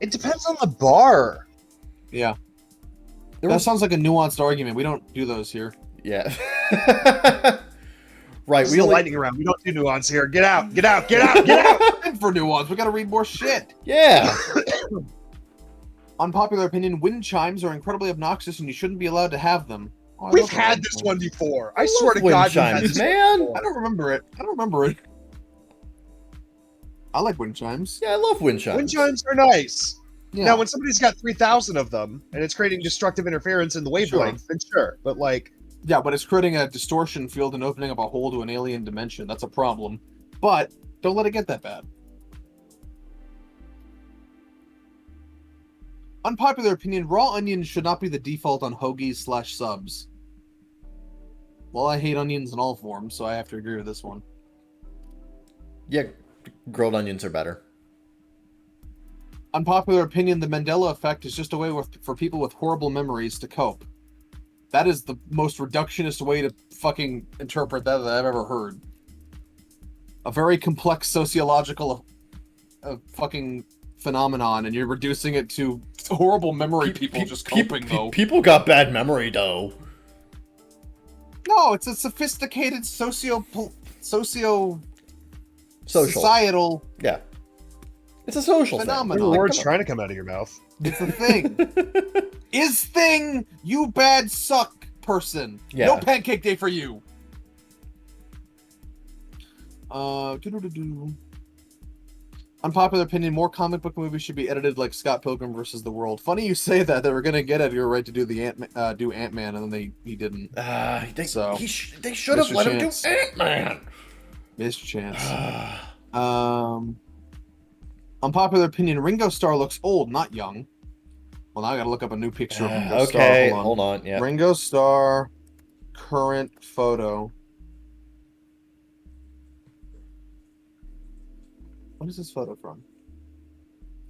It depends on the bar. Yeah. There That was, sounds like a nuanced argument. We don't do those here. yeah. Right. This is We the only, lightning round. We don't do nuance here. Get out! Get out! Get out! Get out! Time for nuance. We gotta read more shit. yeah. Unpopular opinion, wind chimes are incredibly obnoxious and you shouldn't be allowed to have them. Oh, I We've love had wind this chimes. one before. I love swear to wind God, we've had chimes, this one man. before. I don't remember it. I like wind chimes. Yeah, I love wind chimes. Wind chimes are nice. Yeah. Now, when somebody's got 3,000 of them and it's creating destructive interference in the wavelength, then sure. But like, Yeah, but it's creating a distortion field and opening up a hole to an alien dimension. That's a problem. But don't let it get that bad. Unpopular opinion, raw onions should not be the default on hoagies/subs. Well, I hate onions in all forms, so I have to agree with this one. Yeah, grilled onions are better. Unpopular opinion, the Mandela effect is just a way for people with horrible memories to cope. That is the most reductionist way to fucking interpret that I've ever heard. A very complex sociological fucking phenomenon, and you're reducing it to horrible memory people just coping, though. People got bad memory, though. No, it's a sophisticated Social. societal Yeah. It's a social phenomenon. the Like, words come on. trying to come out of your mouth. It's a thing. Is thing, you bad suck person. Yeah. No pancake day for you. Doo-doo-doo-doo. Unpopular opinion, more comic book movies should be edited like Scott Pilgrim versus the World. Funny you say that. They were going to get Edgar Wright to do the Ant-Man, and then he didn't. They So, they should have Mr. let Chance. him do Ant-Man. Missed chance. Unpopular opinion, Ringo Starr looks old, not young. Well, now I gotta look up a new picture of Ringo Starr. Okay, hold on. Yeah. Ringo Starr, current photo. What is this photo from?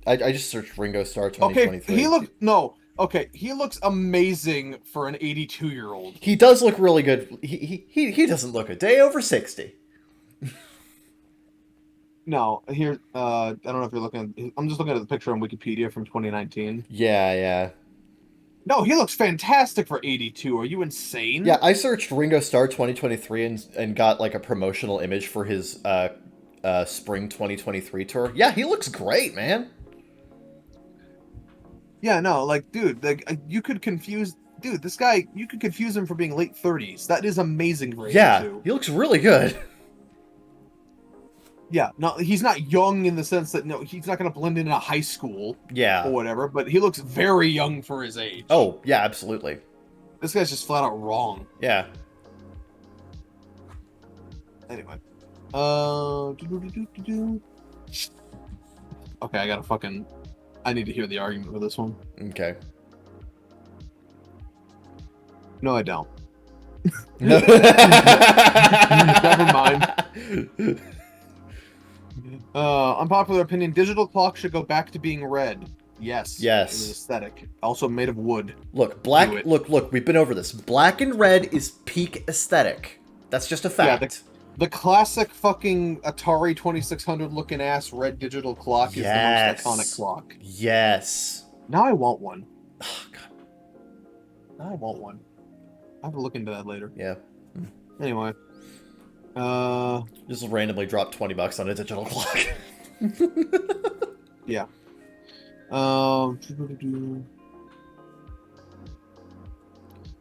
I just searched Ringo Starr Okay, 2023. he looks amazing for an 82-year-old. He does look really good. He doesn't look a day over 60. No, here, I don't know if you're looking. I'm just looking at the picture on Wikipedia from 2019. Yeah. No, he looks fantastic for 82. Are you insane? Yeah, I searched Ringo Starr 2023 and got like a promotional image for his spring 2023 tour. Yeah, he looks great, man. Yeah, no, like, dude, like, you could confuse, dude, this guy, you could confuse him for being late 30s. That is amazing for 82. Yeah, he looks really good. Yeah, no, he's not young in the sense that, no, he's not going to blend in a high school or Yeah. whatever, but he looks very young for his age. Oh, yeah, absolutely. This guy's just flat out wrong. Yeah. Anyway. Okay, I need to hear the argument for this one. Okay. No, I don't. No. Never mind. Unpopular opinion, digital clock should go back to being red. Yes. Yes. It is aesthetic. Also made of wood. Look, Do it. look, we've been over this. Black and red is peak aesthetic. That's just a Yeah, fact. The classic fucking Atari 2600 looking ass red digital clock is Yes. the most iconic clock. Yes. Now I want one. Oh, God. Now I want one. I have to look into that later. Yeah. Anyway. Just randomly drop $20 on a digital clock. Yeah.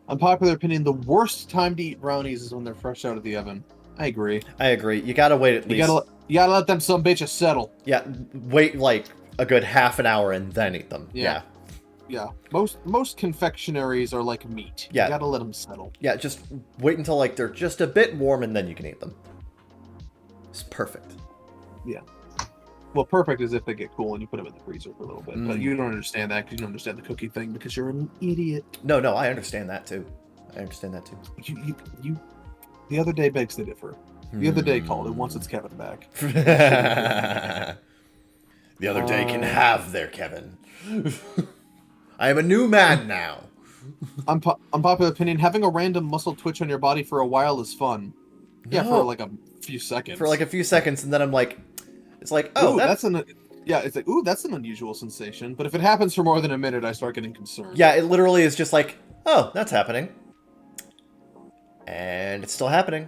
Unpopular opinion, the worst time to eat brownies is when they're fresh out of the oven. I agree. I agree. You gotta wait at least... You gotta let them some bitches settle. Yeah, wait like a good half an hour and then eat them. Yeah. Yeah. Most confectionaries are like meat. Yeah. You gotta let them settle. Yeah, just wait until like they're just a bit warm and then you can eat them. It's perfect. Yeah. Well, perfect is if they get cool and you put them in the freezer for a little bit. But you don't understand that because you don't understand the cookie thing because you're an idiot. No, I understand that too. You the other day begs to differ. The other day called it once it's Kevin back. The other day can have their Kevin. I am a new man now. Unpopular opinion, having a random muscle twitch on your body for a while is fun. Yeah, No. for like a few seconds. For like a few seconds, and then I'm like, it's like, oh, ooh, it's like, ooh, that's an unusual sensation. But if it happens for more than a minute, I start getting concerned. Yeah, it literally is just like, oh, that's happening. And it's still happening.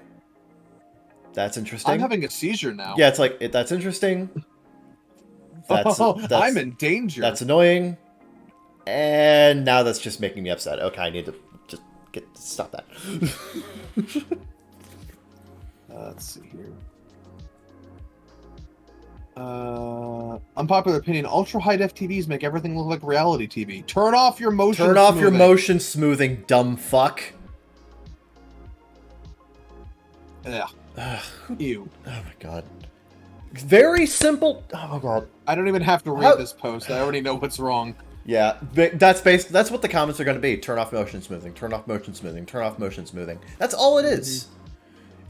That's interesting. I'm having a seizure now. Yeah, it's like, that's interesting. That's I'm in danger. That's annoying. And now that's just making me upset. Okay, I need to just stop that. Let's see here. Unpopular opinion, ultra high def TVs make everything look like reality TV. Turn off your motion Turn off your smoothing. motion smoothing, dumb fuck. Yeah. Ew. Oh my god. Very simple. Oh my god. I don't even have to read this post. I already know what's wrong. Yeah, that's what the comments are going to be. Turn off motion smoothing. Turn off motion smoothing. Turn off motion smoothing. That's all it is.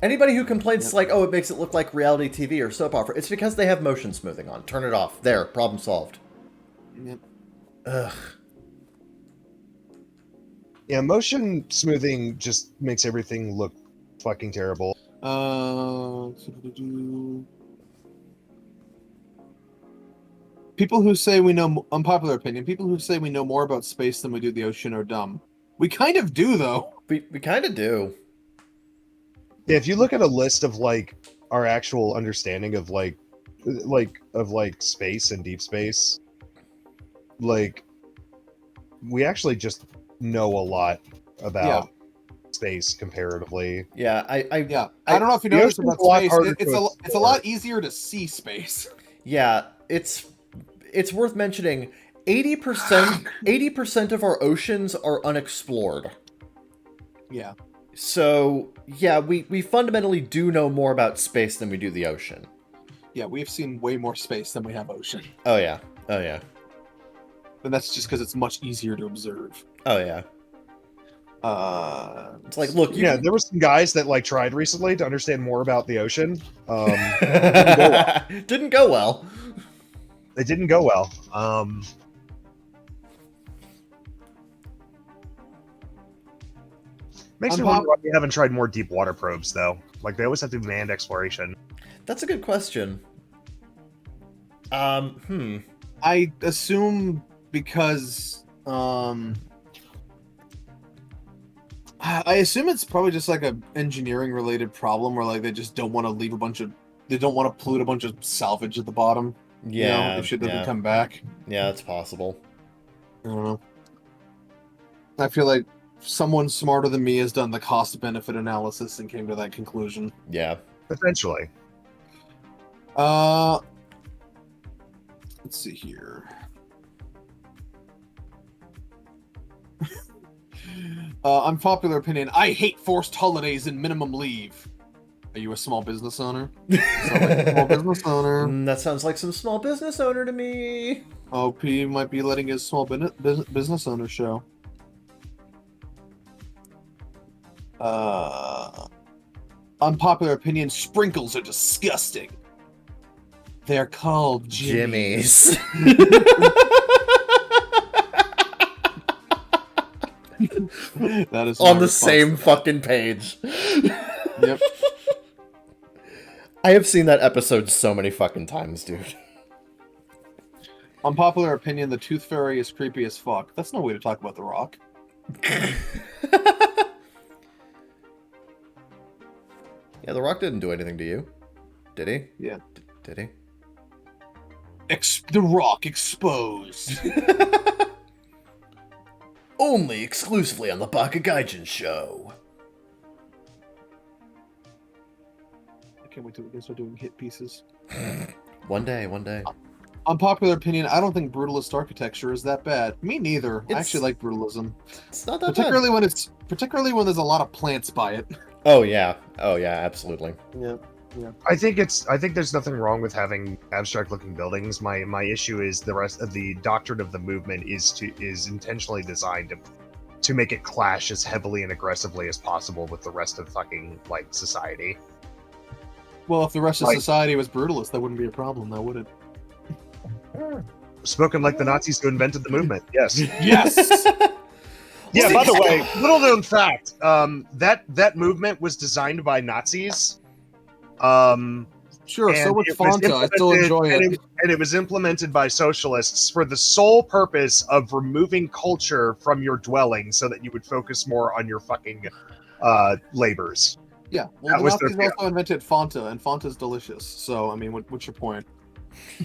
Anybody who complains like, oh, it makes it look like reality TV or soap opera, it's because they have motion smoothing on. Turn it off. There, problem solved. Yep. Ugh. Yeah, motion smoothing just makes everything look fucking terrible. People who say we know, unpopular opinion, people who say we know more about space than we do the ocean are dumb. We kind of do, though. We kind of do. Yeah, if you look at a list of like our actual understanding of like space and deep space, like we actually just know a lot about space comparatively. Yeah, I don't know if you the noticed ocean's about a lot space. harder It's to a explore. lot easier to see space. Yeah, it's worth mentioning 80% of our oceans are unexplored. Yeah. So, yeah, we fundamentally do know more about space than we do the ocean. Yeah, we've seen way more space than we have ocean. Oh yeah. Oh yeah. And that's just because it's much easier to observe. Oh yeah. It's like, look, Yeah, there were some guys that like tried recently to understand more about the ocean. Didn't go well. It didn't go well. Makes me wonder why we haven't tried more deep water probes, though. Like, they always have to do manned exploration. That's a good question. I assume because I assume it's probably just like a engineering related problem where like they just don't want to leave they don't want to pollute a bunch of salvage at the bottom. Yeah, if shit doesn't come back. Yeah, it's possible. I don't know. I feel like someone smarter than me has done the cost benefit analysis and came to that conclusion. Yeah. Potentially. Let's see here. Unpopular opinion. I hate forced holidays and minimum leave. Are you a small business owner? Small business owner. That sounds like some small business owner to me. OP might be letting his small business owner show. Unpopular opinion. Sprinkles are disgusting. They're called Jimmy's. That is on the same fucking page. Yep. I have seen that episode so many fucking times, dude. Unpopular opinion, the Tooth Fairy is creepy as fuck. That's no way to talk about The Rock. Yeah, The Rock didn't do anything to you. Did he? Yeah. Did he? The Rock exposed. Only exclusively on the bakagaijinshow. I can't wait till we can start doing hit pieces. One day. Unpopular opinion, I don't think brutalist architecture is that bad. Me neither. I actually like brutalism. It's not that particularly bad. when there's a lot of plants by it. Oh yeah, absolutely. Yeah. I think there's nothing wrong with having abstract looking buildings. My issue is the rest of the doctrine of the movement is intentionally designed to make it clash as heavily and aggressively as possible with the rest of fucking like society. Well, if the rest of society was brutalist, that wouldn't be a problem, though, would it? Spoken like the Nazis who invented the movement. Yes. Yes. Yeah. By the way, little known fact: that movement was designed by Nazis. Sure. So was Fanta. I still enjoy it. And it was implemented by socialists for the sole purpose of removing culture from your dwelling, so that you would focus more on your fucking labors. Yeah. Well, the Nazis also invented Fanta, and Fanta's delicious. So, I mean, what's your point? I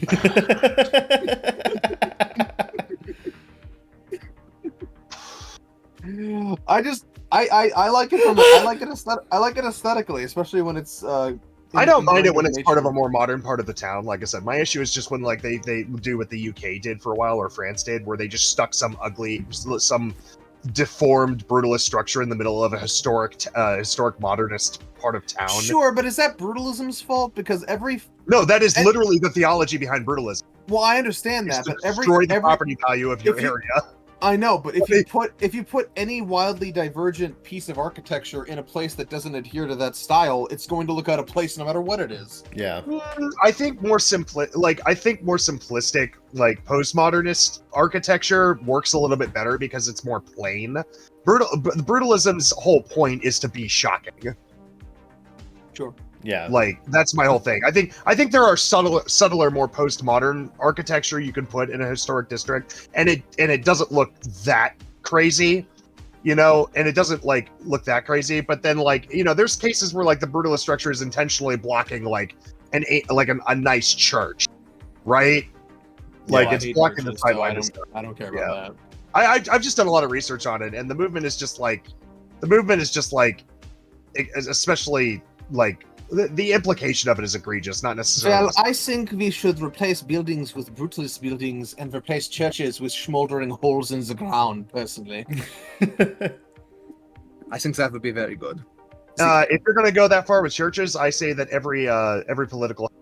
like it I like it aesthetically, especially when it's I don't mind it when it's part of a more modern part of the town. Like I said, my issue is just when like they do what the UK did for a while, or France did, where they just stuck some deformed brutalist structure in the middle of a historic modernist part of town. Sure, but is that brutalism's fault? Because no, that is literally the theology behind brutalism. Well, I understand that, but destroy the property value of your area. I know, but if you put any wildly divergent piece of architecture in a place that doesn't adhere to that style, it's going to look out of place no matter what it is. Yeah. I think more simplistic, like postmodernist architecture works a little bit better because it's more plain. Brutalism's whole point is to be shocking. Sure. Yeah. Like that's my whole thing. I think there are subtler, more postmodern architecture you can put in a historic district, and it doesn't look that crazy, and it doesn't like look that crazy. But then there's cases where like the brutalist structure is intentionally blocking like a nice church, right? Like it's blocking the sideline. I don't care about that. I've just done a lot of research on it, and the movement is just like, especially like. The implication of it is egregious, not necessarily. Well, I think we should replace buildings with brutalist buildings and replace churches with smoldering holes in the ground, personally. I think that would be very good. If you're going to go that far with churches, I say that every political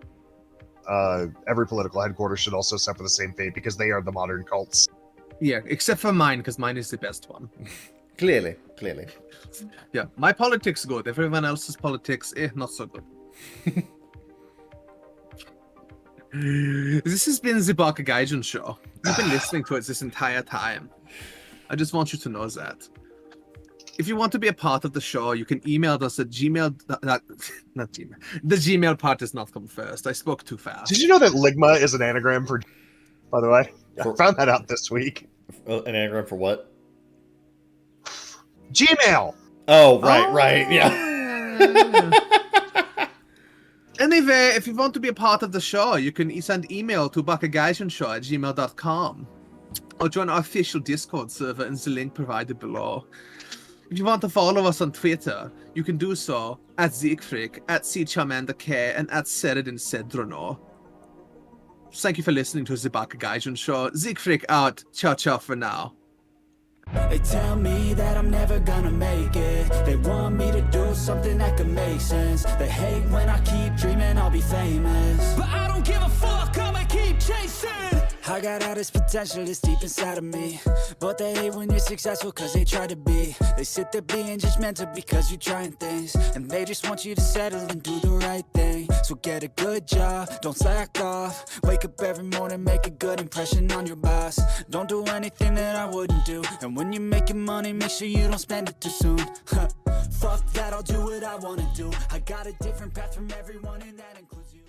headquarters should also suffer the same fate, because they are the modern cults. Yeah, except for mine, because mine is the best one. Clearly. Yeah, my politics good. Everyone else's politics, not so good. This has been the Baka Gaijin show. You've been listening to it this entire time. I just want you to know that. If you want to be a part of the show, you can email us at Gmail. Not Gmail. The Gmail part does not come first. I spoke too fast. Did you know that Ligma is an anagram for? By the way, I found that out this week. An anagram for what? Gmail. Oh, right, yeah. Anyway, if you want to be a part of the show, you can send email to bakagaijinshow@gmail.com or join our official Discord server in the link provided below. If you want to follow us on Twitter, you can do so at Siegfried, at CCharmanderK, and at Seredin. Thank you for listening to the Baka Gaijin show. Siegfried out. Ciao for now. They tell me that I'm never gonna make it. They want me to do something that could make sense. They hate when I keep dreaming I'll be famous, but I don't give a fuck, I'ma keep chasing. I got all this potential that's deep inside of me, but they hate when you're successful cause they try to be. They sit there being judgmental because you're trying things, and they just want you to settle and do the right thing. So get a good job, don't slack off. Wake up every morning, make a good impression on your boss. Don't do anything that I wouldn't do, and when you're making money, make sure you don't spend it too soon. Fuck that, I'll do what I wanna do. I got a different path from everyone, and that includes you.